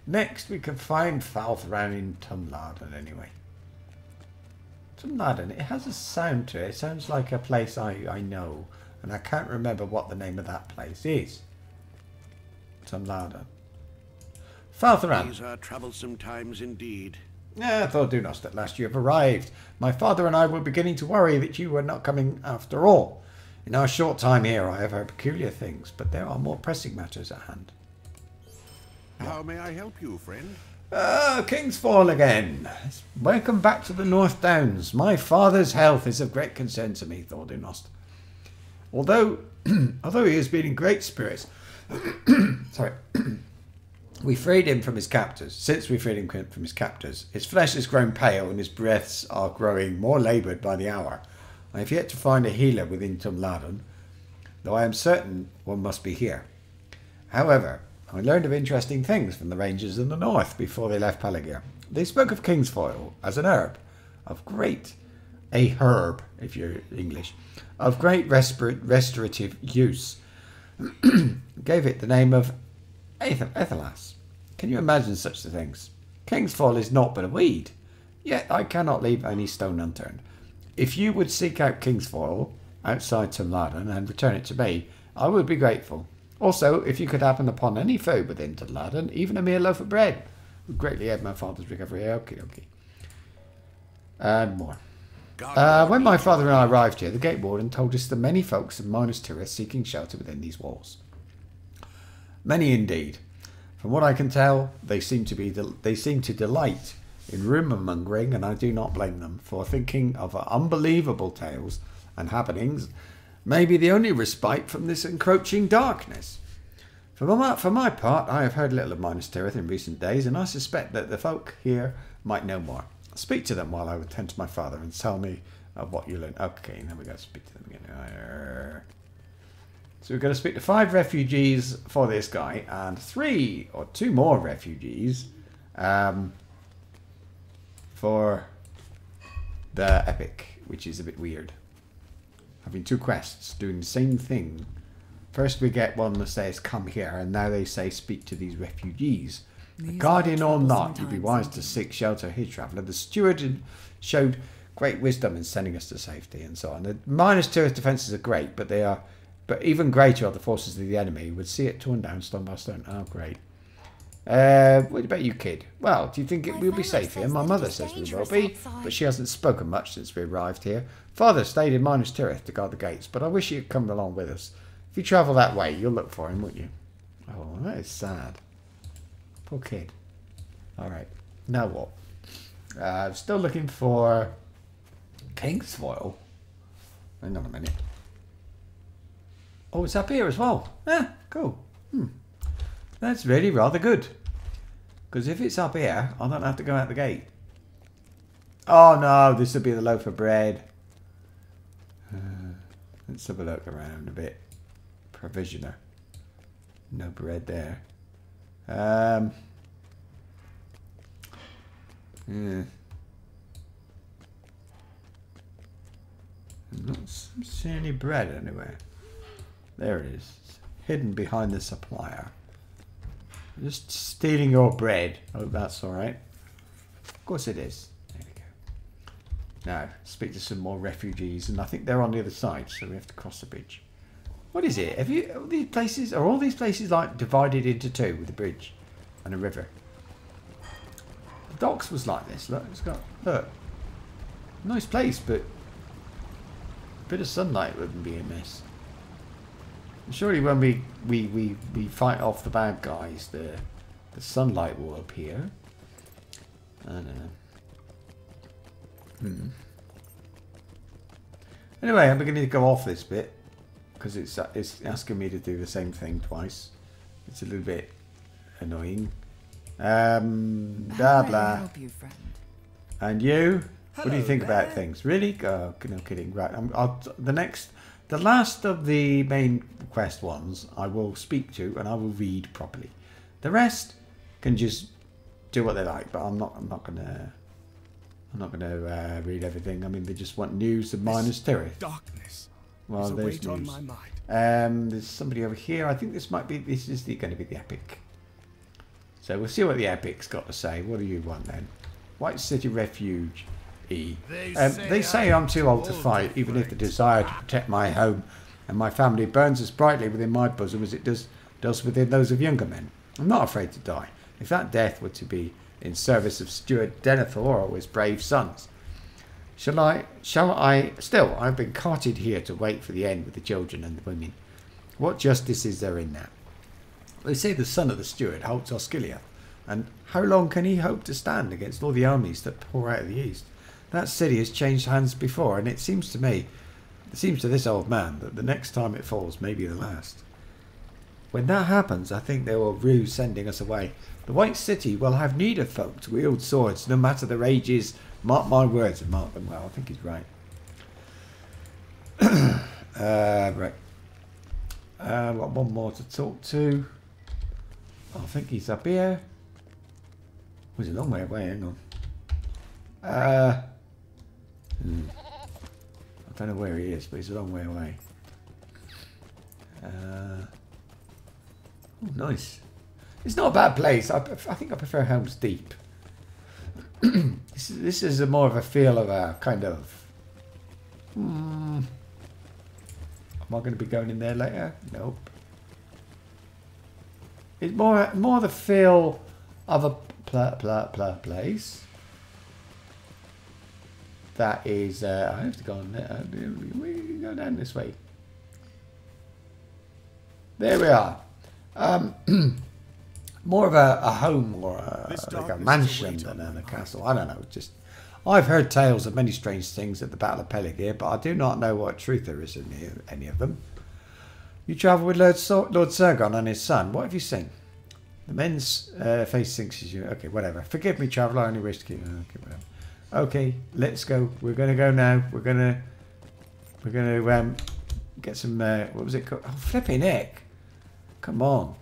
Speaker 1: Next, we can find Falthran in Tumladen anyway. Tumladen, it has a sound to it. It sounds like a place I know, and I can't remember what the name of that place is. Tumladen. Falthran.
Speaker 5: These are troublesome times indeed.
Speaker 1: Thordunost, at last you have arrived. My father and I were beginning to worry that you were not coming after all. In our short time here, I have heard peculiar things, but there are more pressing matters at hand.
Speaker 5: How may I help you, friend?
Speaker 1: Kingsfall again. Welcome back to the North Downs. My father's health is of great concern to me, Thordunost. Although he has been in great spirits, sorry, we freed him from his captors. Since we freed him from his captors, his flesh has grown pale and his breaths are growing more laboured by the hour. I have yet to find a healer within Tumladen, though I am certain one must be here. However, I learned of interesting things from the rangers in the north before they left Pelagia. They spoke of Kingsfoil as an herb, a herb, if you're English, of great restorative use. Gave it the name of Ethelas. Can you imagine such things? Kingsfoil is naught but a weed, yet I cannot leave any stone unturned. If you would seek out Kingsfoil outside Tumladen and return it to me, I would be grateful. Also, if you could happen upon any food within Tumladen, even a mere loaf of bread, would greatly aid my father's recovery. Okay. And more. When my father and I arrived here, the gate warden told us that many folks of Minas Tirith seeking shelter within these walls. Many indeed. From what I can tell, they seem to delight in rumour mongering, and I do not blame them for thinking of unbelievable tales and happenings may be the only respite from this encroaching darkness. For my part, I have heard little of Minas Tirith in recent days, and I suspect that the folk here might know more. Speak to them while I attend to my father and tell me of what you learned. Okay, now we got to speak to them again. So we've got to speak to 5 refugees for this guy and 3 or 2 more refugees for the epic, which is a bit weird. Having 2 quests doing the same thing. First we get one that says come here, and now they say speak to these refugees. The guardian or not, you'd be wise to seek shelter here, traveller. The steward showed great wisdom in sending us to safety, and so on. The Minas Tirith defences are great, but even greater are the forces of the enemy. Would see it torn down stone by stone. Oh, great. What about you, kid? Well, do you think it will be safe here? My mother says we will be, but she hasn't spoken much since we arrived here. Father stayed in Minas Tirith to guard the gates, but I wish he'd come along with us. If you travel that way, you'll look for him, won't you? Oh, that is sad. Poor kid. Alright, now what? I'm still looking for Kingsfoil. Hang on a minute. Oh, it's up here as well. Yeah, cool. That's really rather good. Because if it's up here, I don't have to go out the gate. Oh no, this will be the loaf of bread. Let's have a look around a bit. Provisioner. No bread there. Yeah. I'm not seeing any bread anywhere. There it is. It's hidden behind the supplier. Just stealing your bread. I hope that's alright. course it is. There we go. Now, speak to some more refugees, and I think they're on the other side, so we have to cross the bridge. What is it? Have you are all these places like divided into two with a bridge and a river? The docks was like this. Look, it's got nice place, but a bit of sunlight wouldn't be amiss. Surely when we fight off the bad guys, the sunlight will appear. I don't know. Anyway, I'm beginning to go off this bit because it's asking me to do the same thing twice. It's a little bit annoying. Blah blah.
Speaker 7: Help you, friend?
Speaker 1: And you? What do you think
Speaker 7: there.
Speaker 1: about things? Really? Oh, no kidding. Right. The last of the main quest ones, I will speak to and I will read properly. The rest can just do what they like, but I'm not gonna read everything. I mean, they just want news of Minas Tirith.
Speaker 6: Darkness.
Speaker 1: Well,
Speaker 6: is a
Speaker 1: there's
Speaker 6: weight on
Speaker 1: news.
Speaker 6: my mind.
Speaker 1: There's somebody over here. I think this is going to be the epic. So we'll see what the epic's got to say. What do you want then? White City Refuge. They say I'm too old to fight, even if the desire to protect my home and my family burns as brightly within my bosom as it does within those of younger men. I'm not afraid to die, if that death were to be in service of Stuart Denethor or his brave sons. Shall I? Still, I've been carted here to wait for the end with the children and the women. What justice is there in that? They say the son of the steward holds Osgiliath, and how long can he hope to stand against all the armies that pour out of the east? That city has changed hands before, and it seems to this old man that the next time it falls may be the last. When that happens, I think they will rue sending us away. The White City will have need of folk to wield swords, no matter their ages. Mark my words and mark them well. I think he's right. Right. I've got one more to talk to. I think he's up here. He's a long way away, hang on. I don't know where he is, but he's a long way away. Oh, nice. It's not a bad place. I think I prefer Helm's Deep. This is more of a feel of a kind of... Am I going to be going in there later? Nope. It's more the feel of a place. That is, I have to go on there. We go down this way. There we are. More of a home or like a mansion than a castle. I don't know. Just I've heard tales of many strange things at the Battle of Peligir, but I do not know what truth there is in any of them. You travel with Lord Sergon and his son. What have you seen? The men's face sinks as you. Okay, whatever. Forgive me, traveller. I only wish to keep. Okay, whatever. Okay, let's go. We're gonna go now. We're gonna get some. What was it called? Oh, flipping heck! Come on.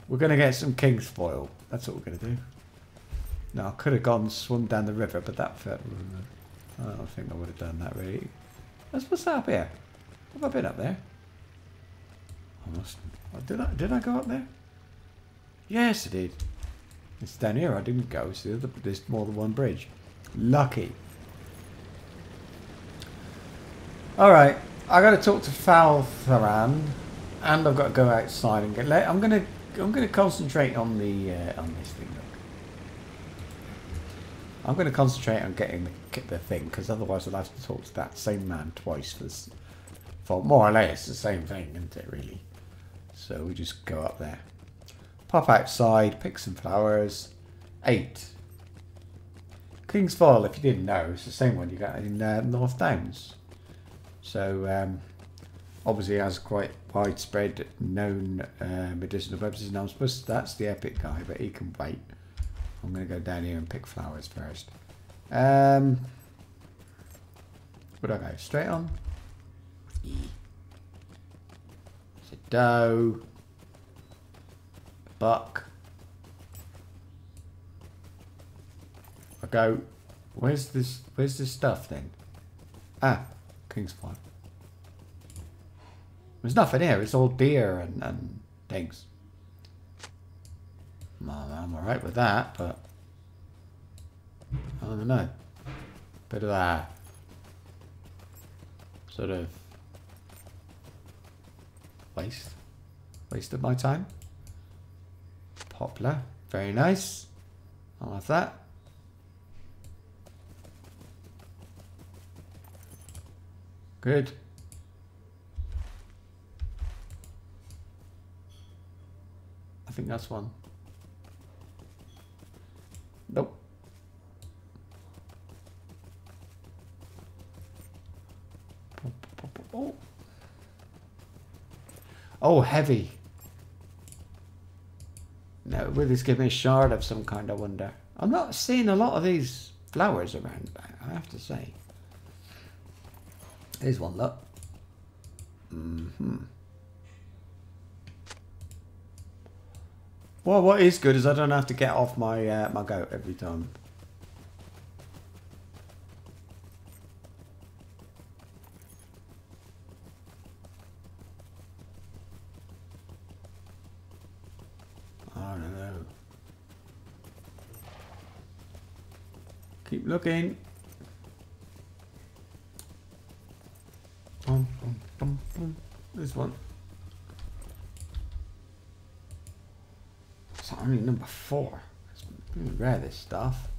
Speaker 1: We're gonna get some king's foil. That's what we're gonna do. No, I could have gone and swum down the river, but that felt. I don't think I would have done that really. What's that up here? Have I been up there? I must. Did I go up there? Yes, I did. It's down here. I didn't go. So there's more than one bridge. Lucky. All right. I got to talk to Faltharan, and I've got to go outside and get. I'm gonna concentrate on the on this thing. Look. I'm going to concentrate on getting the thing, because otherwise I'll have to talk to that same man twice for more or less the same thing, isn't it? Really. So we just go up there. Pop outside, pick some flowers. 8. King's Fall, if you didn't know, it's the same one you got in North Downs. So, obviously has quite widespread known medicinal purposes. Now, that's the epic guy, but he can wait. I'm going to go down here and pick flowers first. Where do I go? Straight on? E. It's a doe. Buck. I go. Where's this stuff then? Ah, King's Farm. There's nothing here. It's all deer and things. I'm alright with that, but don't know. Bit of that sort of waste of my time. Poplar, very nice. I like that. Good. I think that's one. Nope. Oh, heavy. No, will this give me a shard of some kind, I wonder? I'm not seeing a lot of these flowers around, I have to say. Here's one, look. Well, what is good is I don't have to get off my my goat every time. I don't know. Keep looking. This one. It's only number 4. It's really rare, this stuff.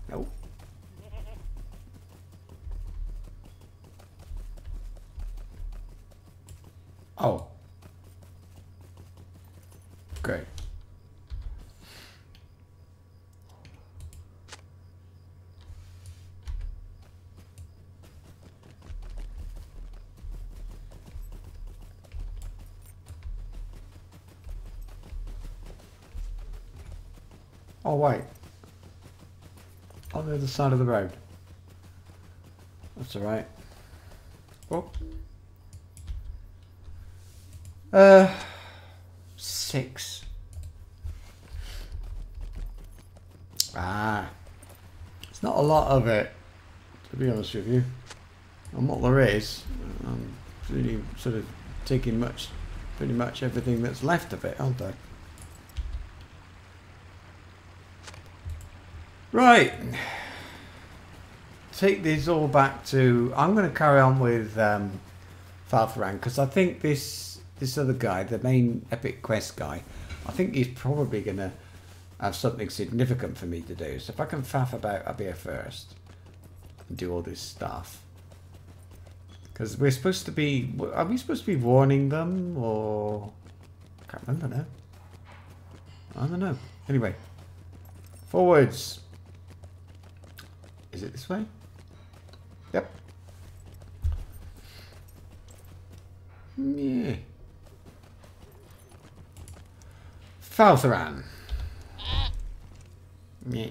Speaker 1: Nope. Oh. Great. Oh, wait. On the other side of the road. That's alright. Oh. 6. Ah. It's not a lot of it, to be honest with you. And what there is, I'm really sort of taking pretty much everything that's left of it, aren't I? Right. Take these all back to... I'm going to carry on with Faltharan, because I think this other guy, the main epic quest guy, I think he's probably going to have something significant for me to do. So if I can faff about up here first and do all this stuff. Because we're supposed to be... Are we supposed to be warning them, or... I can't remember now. I don't know. Anyway. Forwards. Is it this way? Yep. Yeah. Faltharan. Yeah.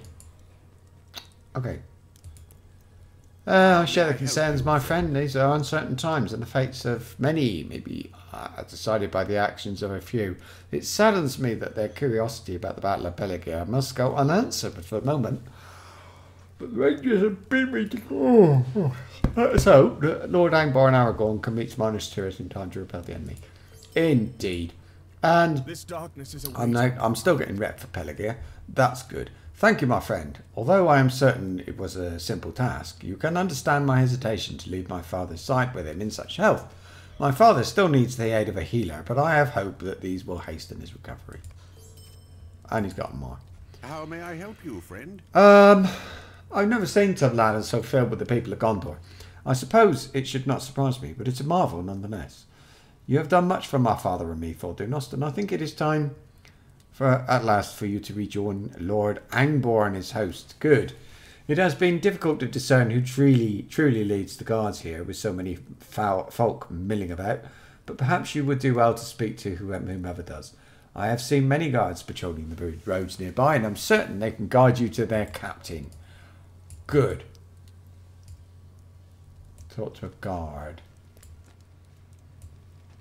Speaker 1: Okay. I share the concerns, my friend. These are uncertain times, and the fates of many may be decided by the actions of a few. It saddens me that their curiosity about the Battle of Pelagia must go unanswered for the moment. But the Rangers have been me to... Let's hope that Lord Angbar and Aragorn can reach Minas Tirith in time to repel the enemy. Indeed. And
Speaker 6: This darkness is
Speaker 1: I'm still getting rep for Pelagia. That's good. Thank you, my friend. Although I am certain it was a simple task, you can understand my hesitation to leave my father's side with him in such health. My father still needs the aid of a healer, but I have hope that these will hasten his recovery. And he's got more.
Speaker 5: How may I help you, friend?
Speaker 1: I've never seen some land so filled with the people of Gondor. I suppose it should not surprise me, but it's a marvel nonetheless. You have done much for my father and me, Thordunost, and I think it is time at last for you to rejoin Lord Angbar and his host. Good. It has been difficult to discern who truly leads the guards here, with so many foul folk milling about, but perhaps you would do well to speak to whomever does. I have seen many guards patrolling the roads nearby, and I'm certain they can guide you to their captain. Good. Talk to a guard.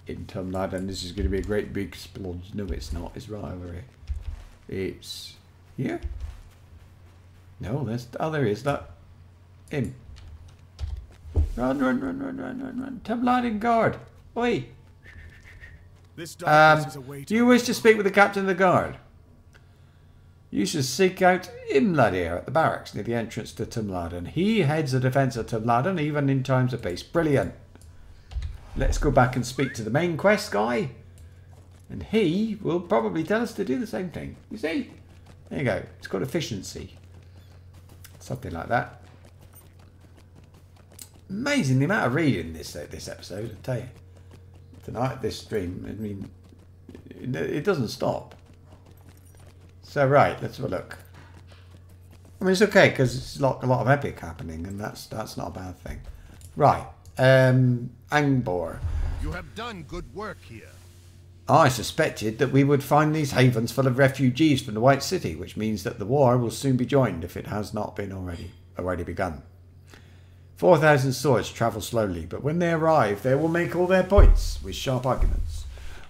Speaker 1: In Tumlad, and this is going to be a great big splodge. No, it's not. It's right over here. It's here. No, there's there is that him. Run, run, run, run, run, run, run. Tumblad guard. Oi.
Speaker 6: This darkness is a weight
Speaker 1: Do you
Speaker 6: on
Speaker 1: wish to speak with the captain of the guard? You should seek out Imladir at the barracks near the entrance to Tumladen. He heads the defence of Tumladen even in times of peace. Brilliant. Let's go back and speak to the main quest guy. And he will probably tell us to do the same thing. You see? There you go. It's got efficiency. Something like that. Amazing the amount of reading this episode, I tell you. Tonight, this stream, I mean, it doesn't stop. So, right, let's have a look. I mean, it's okay, because it's a lot of epic happening, and that's not a bad thing. Right, Angbor.
Speaker 4: You have done good work here.
Speaker 1: I suspected that we would find these havens full of refugees from the White City, which means that the war will soon be joined if it has not been already begun. 4,000 swords travel slowly, but when they arrive, they will make all their points with sharp arguments.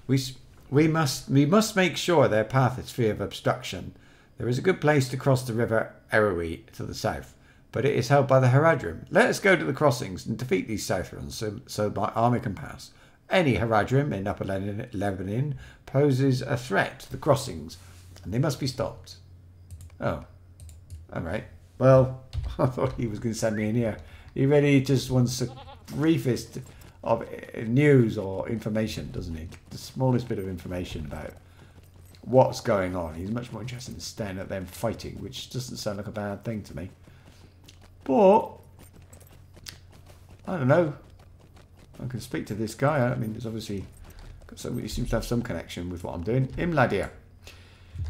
Speaker 1: We must make sure their path is free of obstruction. There is a good place to cross the river Eroi to the south, but it is held by the Haradrim. Let us go to the crossings and defeat these Southrons so my army can pass. Any Haradrim in Upper Lebanon poses a threat to the crossings, and they must be stopped. Oh, all right. Well, I thought he was going to send me in here. He really just wants the briefest of news or information, doesn't he? The smallest bit of information about what's going on. He's much more interested in staring at them fighting, which doesn't sound like a bad thing to me. But I don't know. I can speak to this guy. I mean, there's obviously he seems to have some connection with what I'm doing. Imladir.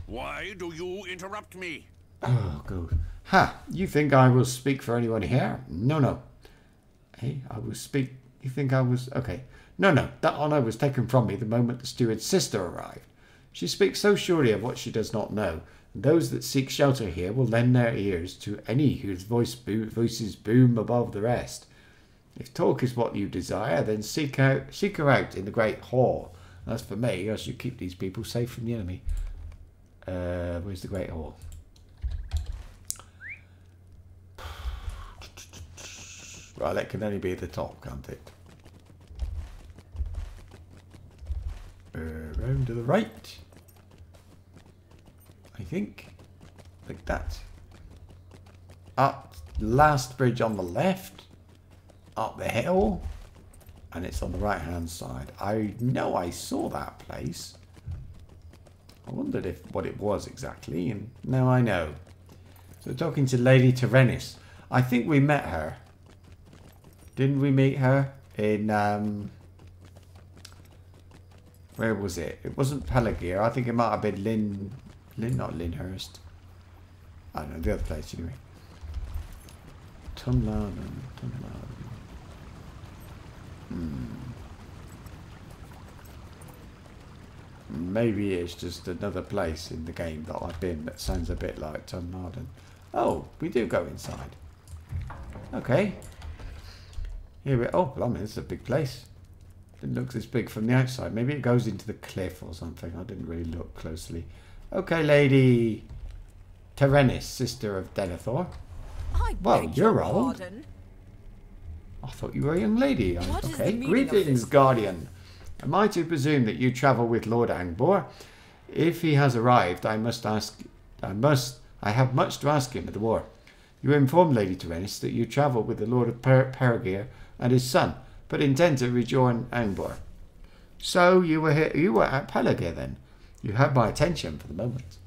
Speaker 5: Why do you interrupt me?
Speaker 1: Oh, good. Ha! You think I will speak for anyone here? No, no. Hey, I will speak. You think I was... Okay. No, no. That honour was taken from me the moment the steward's sister arrived. She speaks so surely of what she does not know, and those that seek shelter here will lend their ears to any whose voices boom above the rest. If talk is what you desire, then seek her out in the great hall. As for me, I should keep these people safe from the enemy. Where's the great hall? Right, that can only be at the top, can't it? Round to the right. I think. Like that. Up last bridge on the left. Up the hill. And it's on the right hand side. I know I saw that place. I wondered what it was exactly, and now I know. So talking to Lady Terenis. I think we met her. Didn't we meet her in, where was it? It wasn't Pelagier. I think it might have been not Lyndhurst. I don't know, the other place anyway. Tumladen. Maybe it's just another place in the game that I've been that sounds a bit like Tumladen. Oh, we do go inside. Okay. Here we oh, blimey, this is a big place. Didn't look this big from the outside. Maybe it goes into the cliff or something. I didn't really look closely. Okay, Lady Terenis, sister of Denethor. Well, you're old.
Speaker 7: Pardon?
Speaker 1: I thought you were a young lady.
Speaker 7: What is
Speaker 1: Okay,
Speaker 7: the meaning of
Speaker 1: greetings,
Speaker 7: this?
Speaker 1: Guardian. Am I to presume that you travel with Lord Angbor? If he has arrived, I have much to ask him of the war. You informed Lady Terenis that you travel with the Lord of Perigir and his son, but intend to rejoin Angbor. So you were here, you were at Pelagier then. You have my attention for the moment.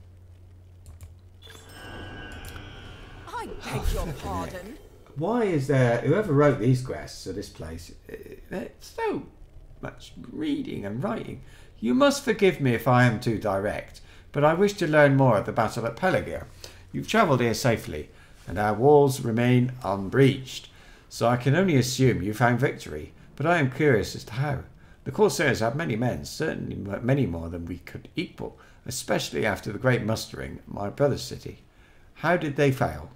Speaker 7: I beg your pardon.
Speaker 1: Why is there whoever wrote these quests or this place? There's so much reading and writing. You must forgive me if I am too direct, but I wish to learn more of the battle at Pelagier. You've travelled here safely, and our walls remain unbreached. So I can only assume you found victory, but I am curious as to how. The Corsairs have many men, certainly many more than we could equal, especially after the great mustering at my brother's city. How did they fail?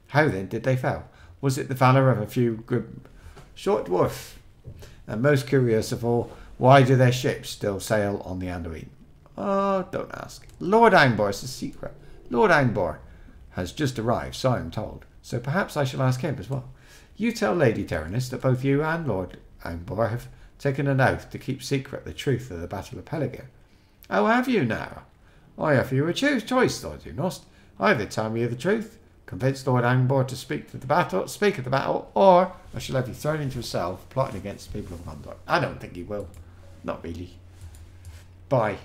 Speaker 1: How then did they fail? Was it the valour of a few good short dwarf? And most curious of all, why do their ships still sail on the Anduin? Oh, don't ask. Lord Angbor is a secret. Lord Angbor has just arrived, so I am told. So perhaps I shall ask him as well. You tell Lady Terenas that both you and Lord Angbor have taken an oath to keep secret the truth of the Battle of Pelargir. Oh, have you now? I offer you a choice, Lord Dunost. Either tell me the truth, convince Lord Angbor to speak of the battle, or I shall have you thrown into a cell for plotting against the people of Gondor. I don't think he will. Not really. Bye.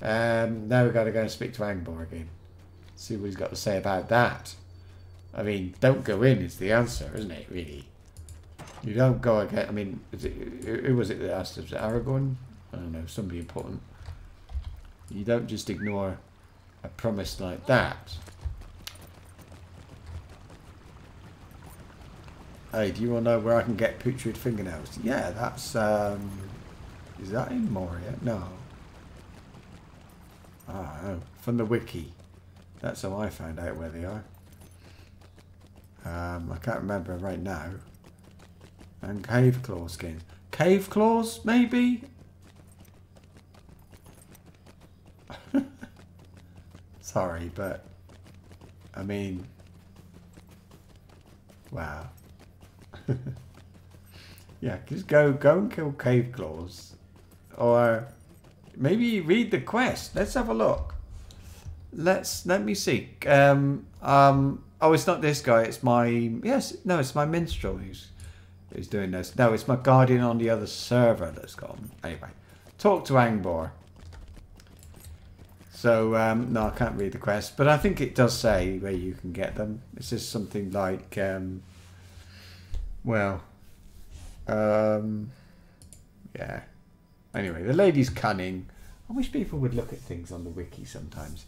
Speaker 1: Now we've got to go and speak to Angbor again. See what he's got to say about that. I mean, don't go in is the answer, isn't it, really? You don't go again. I mean, who was it that asked us? Aragorn? I don't know, somebody important. You don't just ignore a promise like that. Hey, do you want to know where I can get putrid fingernails? Yeah, that's, is that in Moria? No. Ah, oh, from the wiki. That's how I found out where they are. I can't remember right now. And cave claw skin. Cave claws, maybe? Sorry, but I mean, wow. Yeah, just go and kill cave claws, or maybe read the quest. Let's have a look. Let me see. Oh, it's not this guy. It's my it's my minstrel who's doing this. No, it's my guardian on the other server that's gone. Anyway, talk to Angbor. So no, I can't read the quest, but I think it does say where you can get them. It's just something like yeah. Anyway, the lady's cunning. I wish people would look at things on the wiki sometimes.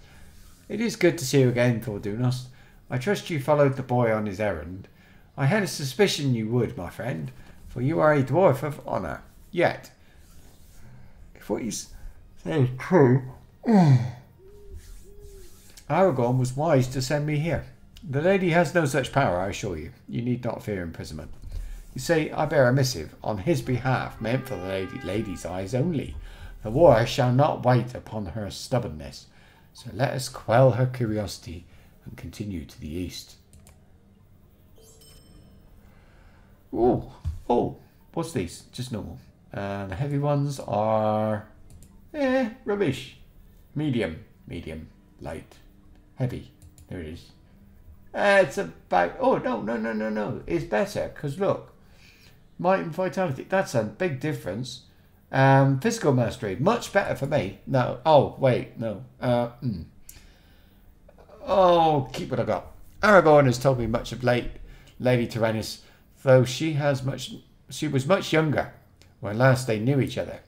Speaker 1: It is good to see you again, Thordunost. I trust you followed the boy on his errand. I had a suspicion you would, my friend, for you are a dwarf of honour. Yet, if what you say is true, Aragorn was wise to send me here. The lady has no such power, I assure you. You need not fear imprisonment. You say I bear a missive on his behalf, meant for the lady's eyes only. The war shall not wait upon her stubbornness. So let us quell her curiosity and continue to the east. Oh, what's these? Just normal. The heavy ones are rubbish. Medium, light, heavy. There it is. It's about, no. It's better, because look. Might and vitality, that's a big difference. Physical mastery, much better for me. No, wait, no. Keep what I got. Aragorn has told me much of late, Lady Terenas, though she was much younger when last they knew each other.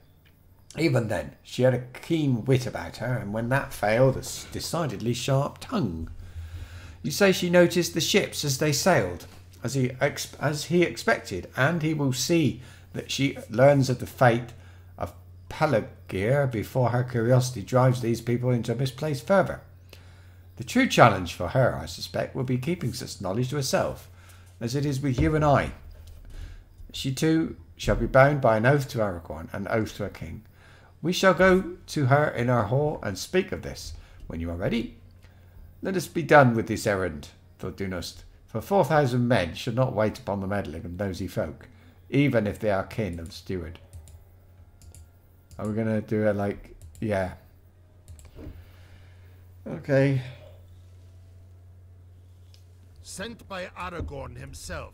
Speaker 1: Even then, she had a keen wit about her, and when that failed, a decidedly sharp tongue. You say she noticed the ships as they sailed, as he expected, and he will see that she learns of the fate of Pelargir before her curiosity drives these people into a misplaced fervour. The true challenge for her, I suspect, will be keeping such knowledge to herself, as it is with you and I. She too shall be bound by an oath to Aragorn, an oath to her king. We shall go to her in our hall and speak of this when you are ready. Let us be done with this errand, Thordunost, for 4,000 men should not wait upon the meddling of nosy folk, even if they are kin of the steward. Are we going to do it like, yeah. Okay.
Speaker 4: Sent by Aragorn himself,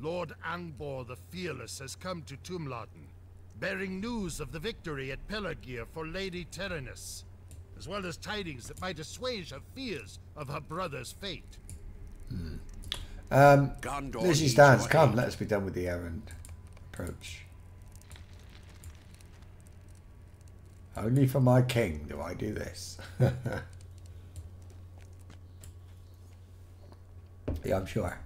Speaker 4: Lord Angbor the Fearless has come to Tumladen, bearing news of the victory at Pelargir for Lady Terenas, as well as tidings that might assuage her fears of her brother's fate.
Speaker 1: As she stands, come, let us be done with the errand. Approach. Only for my king do I do this. Yeah, I'm sure.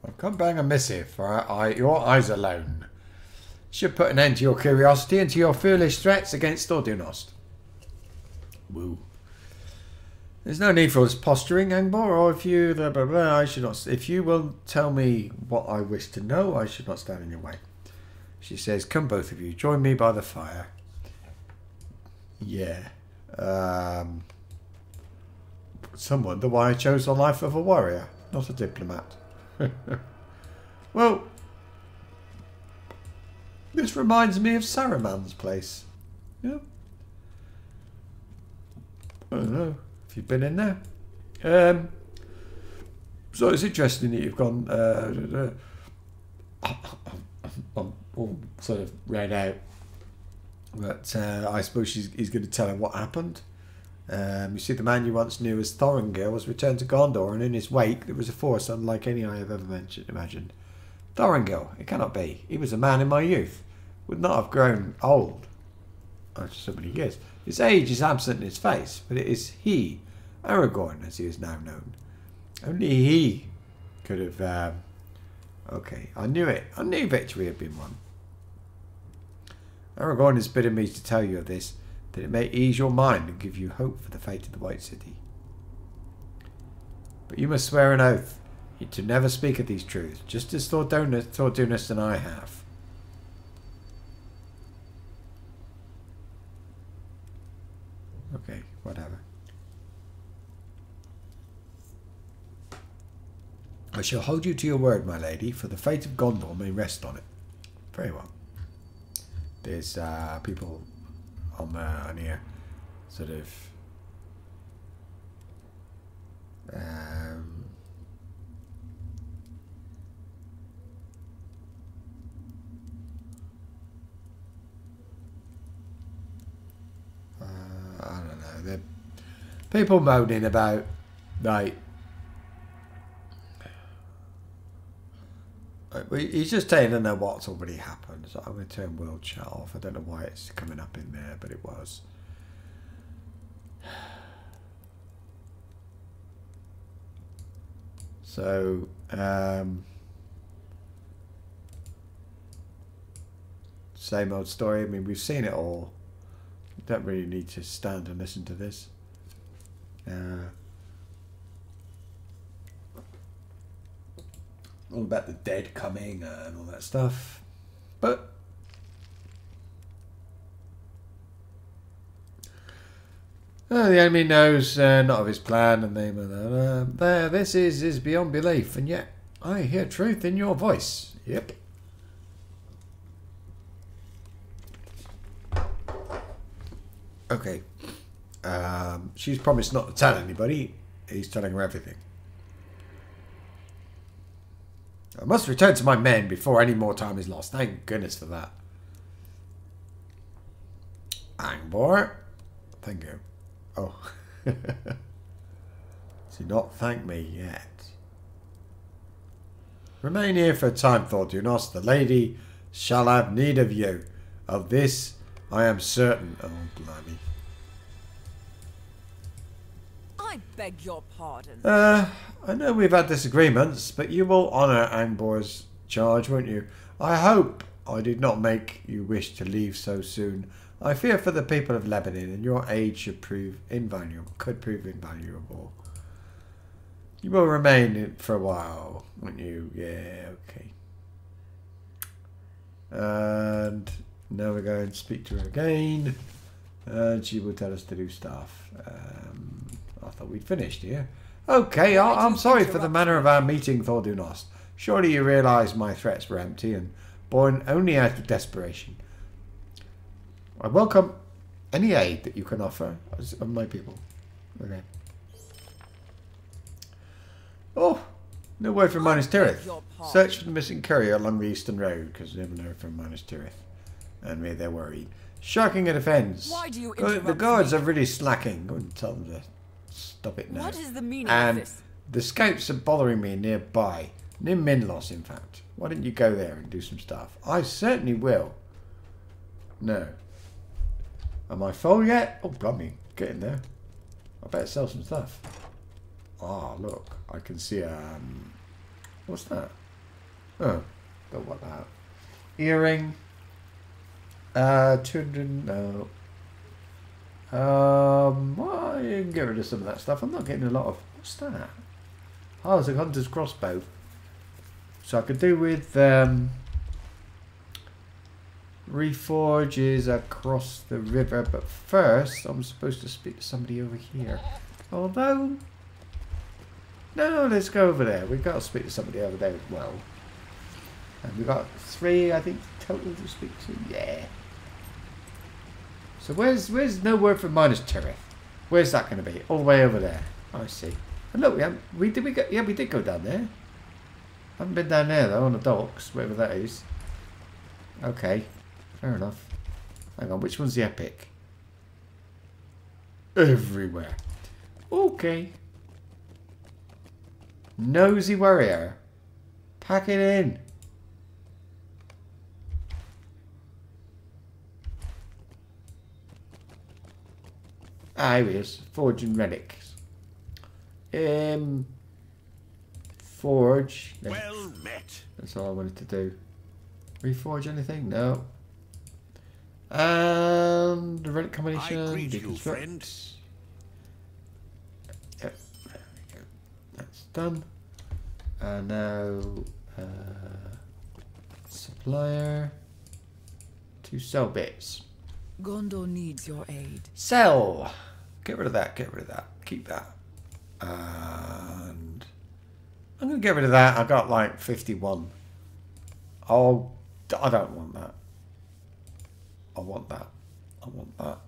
Speaker 1: I've come bearing a missive for your eyes alone. Should put an end to your curiosity and to your foolish threats against Thordunost. Woo. There's no need for us posturing, Angbor, or if you blah, blah, blah, I should not. If you will tell me what I wish to know, I should not stand in your way. She says, "Come, both of you, join me by the fire." Yeah. Some wonder why I chose the life of a warrior, not a diplomat. Well, this reminds me of Saruman's place. Yeah. I don't know if you've been in there. So it's interesting that you've gone. I'm all sort of read out, but I suppose he's going to tell her what happened. You see, the man you once knew as Thorongil was returned to Gondor, and in his wake there was a force unlike any I have ever imagined. Thorongil, it cannot be. He was a man in my youth. Would not have grown old after so many years. His age is absent in his face, but it is he, Aragorn, as he is now known. Only he could have... okay, I knew it. I knew victory had been won. Aragorn has bidden me to tell you of this, that it may ease your mind and give you hope for the fate of the White City. But you must swear an oath to never speak of these truths, just as Thordunas and I have. Okay, whatever. I shall hold you to your word, my lady, for the fate of Gondor may rest on it. Very well. There's people on here, sort of. I don't know. They're people moaning about, like, he's just saying, I don't know what's already happened. So I'm going to turn world chat off. I don't know why it's coming up in there, but it was. So, same old story. I mean, we've seen it all. You don't really need to stand and listen to this. All about the dead coming and all that stuff. But the enemy knows not of his plan, and they there. This is beyond belief, and yet I hear truth in your voice. Yep. Okay. She's promised not to tell anybody. He's telling her everything. I must return to my men before any more time is lost. Thank goodness for that. Angbor. Thank you. Oh. Do not thank me yet. Remain here for a time, Thordunas. The lady shall have need of you. Of this I am certain. Oh, blimey.
Speaker 7: I beg your pardon.
Speaker 1: I know we've had disagreements, but you will honour Angbor's charge, won't you? I hope I did not make you wish to leave so soon. I fear for the people of Lebanon, and your aid could prove invaluable. You will remain for a while, won't you? Yeah, okay. And now we go and speak to her again, and she will tell us to do stuff. I thought we'd finished here. Okay, I'm sorry for the manner of our meeting, Thordunas. Surely you realise my threats were empty and born only out of desperation. I welcome any aid that you can offer of my people. Okay. Oh, no word from Minas Tirith. Search for the missing courier along the eastern road, because we never know from Minas Tirith. And they're worried. Sharking a defence.
Speaker 7: Why do you interrupt
Speaker 1: the guards
Speaker 7: me?
Speaker 1: are really slacking. Go and tell them to stop it now.
Speaker 7: What is the meaning
Speaker 1: and
Speaker 7: of this?
Speaker 1: The scouts are bothering me nearby. Near Minlos, in fact. Why don't you go there and do some stuff? I certainly will. No. Am I full yet? Oh, blimey. Get in there. I better sell some stuff. Ah, look. I can see, what's that? Oh, don't want that. Earring. 200, no. Well, you can get rid of some of that stuff. I'm not getting a lot of... What's that? Oh, it's a hunter's crossbow. So I could do with... reforges across the river. But first, I'm supposed to speak to somebody over here. Although... No, let's go over there. We've got to speak to somebody over there as well. And we've got 3, I think, total to speak to. Yeah. So where's no word from Miner's Turret? Where's that going to be? All the way over there. I see. And look, we did go down there. Haven't been down there though on the docks, whatever that is. Okay, fair enough. Hang on, which one's the epic? Everywhere. Okay. Nosy warrior. Pack it in. Ah, here he is. Forging relics. Forge.
Speaker 5: Well met.
Speaker 1: That's all I wanted to do. Reforge anything? No. And the relic combination.
Speaker 5: I greet you,
Speaker 1: deconstruct.
Speaker 5: friend.
Speaker 1: Yep. There we go. That's done. And now supplier to sell bits.
Speaker 7: Gondor needs your aid.
Speaker 1: Sell. Get rid of that. Get rid of that. Keep that. And I'm gonna get rid of that. I got like 51. Oh, I don't want that. I want that. I want that.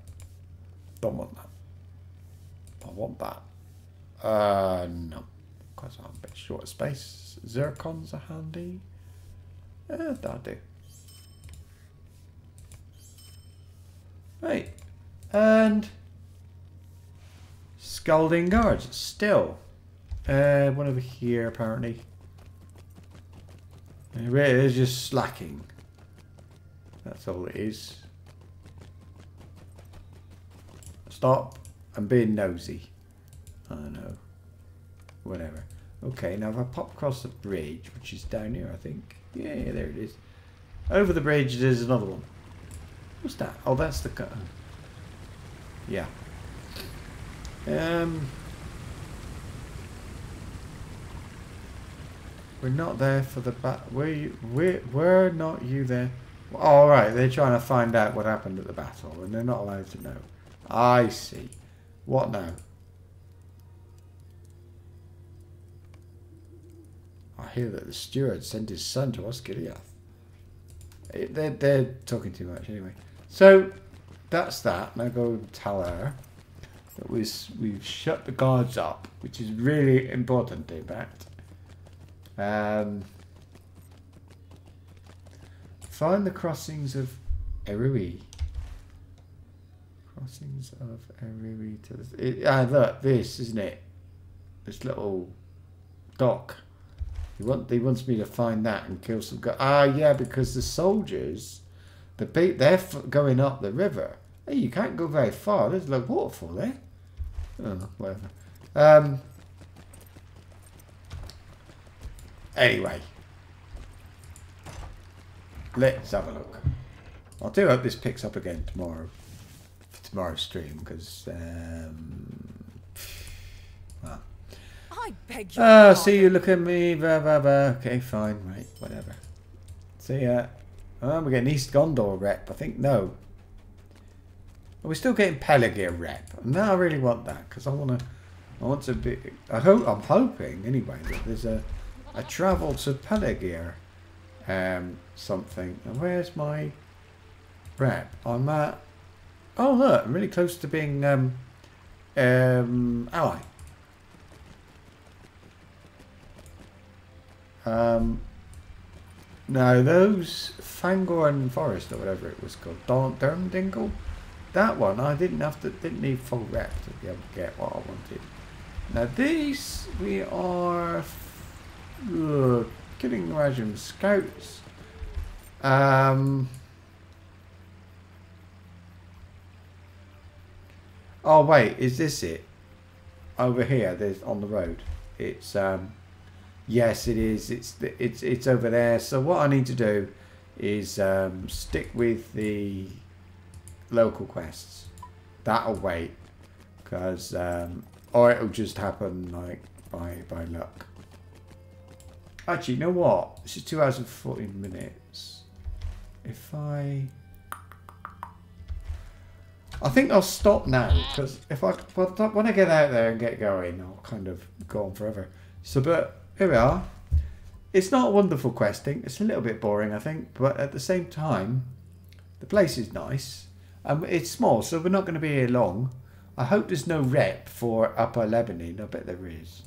Speaker 1: Don't want that. I want that. No. Because I'm a bit short of space. Zircons are handy. That'll do. Right. And Scalding Guards. Still. One over here apparently. It's just slacking. That's all it is. Stop. I'm being nosy. I know. Whatever. Okay, now if I pop across the bridge, which is down here, I think. Yeah, there it is. Over the bridge, there's another one. What's that? Oh, that's the cut. Yeah. We're not there for the we're not you there. All right, they're trying to find out what happened at the battle, and they're not allowed to know. I see. What now? I hear that the steward sent his son to Osgiliath. They're talking too much anyway. So that's that. Now go tell her that we've shut the guards up, which is really important in fact. Find the crossings of Erui. Crossings of Erui to the... look, this, isn't it? This little dock. He wants me to find that and kill some guys. Ah, yeah, because the soldiers, they're going up the river. Hey, you can't go very far. There's a little waterfall there. Oh, whatever. Anyway. Let's have a look. I do hope this picks up again tomorrow. For tomorrow's stream, because... well.
Speaker 7: I beg your pardon.
Speaker 1: See you look at me. Blah, blah, blah. Okay, fine. Right, whatever. See ya. Oh, we're getting East Gondor rep. I think no. But we're still getting Pelargir rep. And now I really want that because I want to be. I'm hoping anyway that there's a travel to Pelargir, something. And where's my rep? I'm at. Oh look, I'm really close to being ally. No, those Fangorn Forest or whatever it was called, Durmdingle, that one I didn't need full rep to be able to get what I wanted. Now these we are killing Rajam scouts. Oh wait, is this it? Over here, there's on the road. It's yes, it is. It's over there. So what I need to do is stick with the local quests. that'll wait. Because, or it'll just happen like by luck. Actually, you know what? This is 2 hours and 14 minutes. If I think I'll stop now, because when I get out there and get going, I'll kind of go on forever. So, but here we are. It's not wonderful questing. It's a little bit boring, I think, but at the same time, the place is nice. It's small, so we're not going to be here long. I hope there's no rep for Upper Lebanon. I bet there is.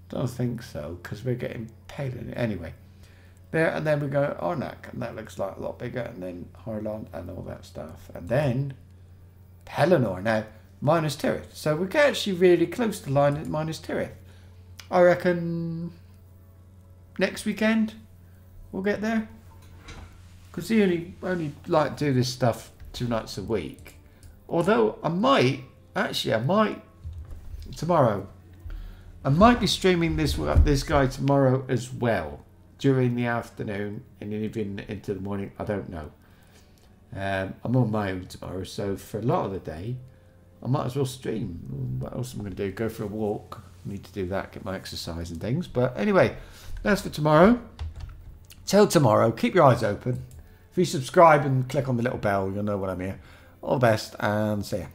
Speaker 1: Don't think so, because we're getting paid in it. Anyway, there, and then we go Arnak, and that looks like a lot bigger, and then Harlan and all that stuff. And then Pelennor, now minus Tirith. So we get actually really close to line at minus Tirith. I reckon next weekend we'll get there. Because he only like to do this stuff 2 nights a week. Although I might tomorrow. I might be streaming this guy tomorrow as well, during the afternoon and even into the morning. I don't know. I'm on my own tomorrow, so for a lot of the day, I might as well stream. What else am I going to do? Go for a walk. Need to do that, get my exercise and things. But anyway, that's for tomorrow. Till tomorrow, keep your eyes open. If you subscribe and click on the little bell, you'll know when I'm here. All the best, and see ya.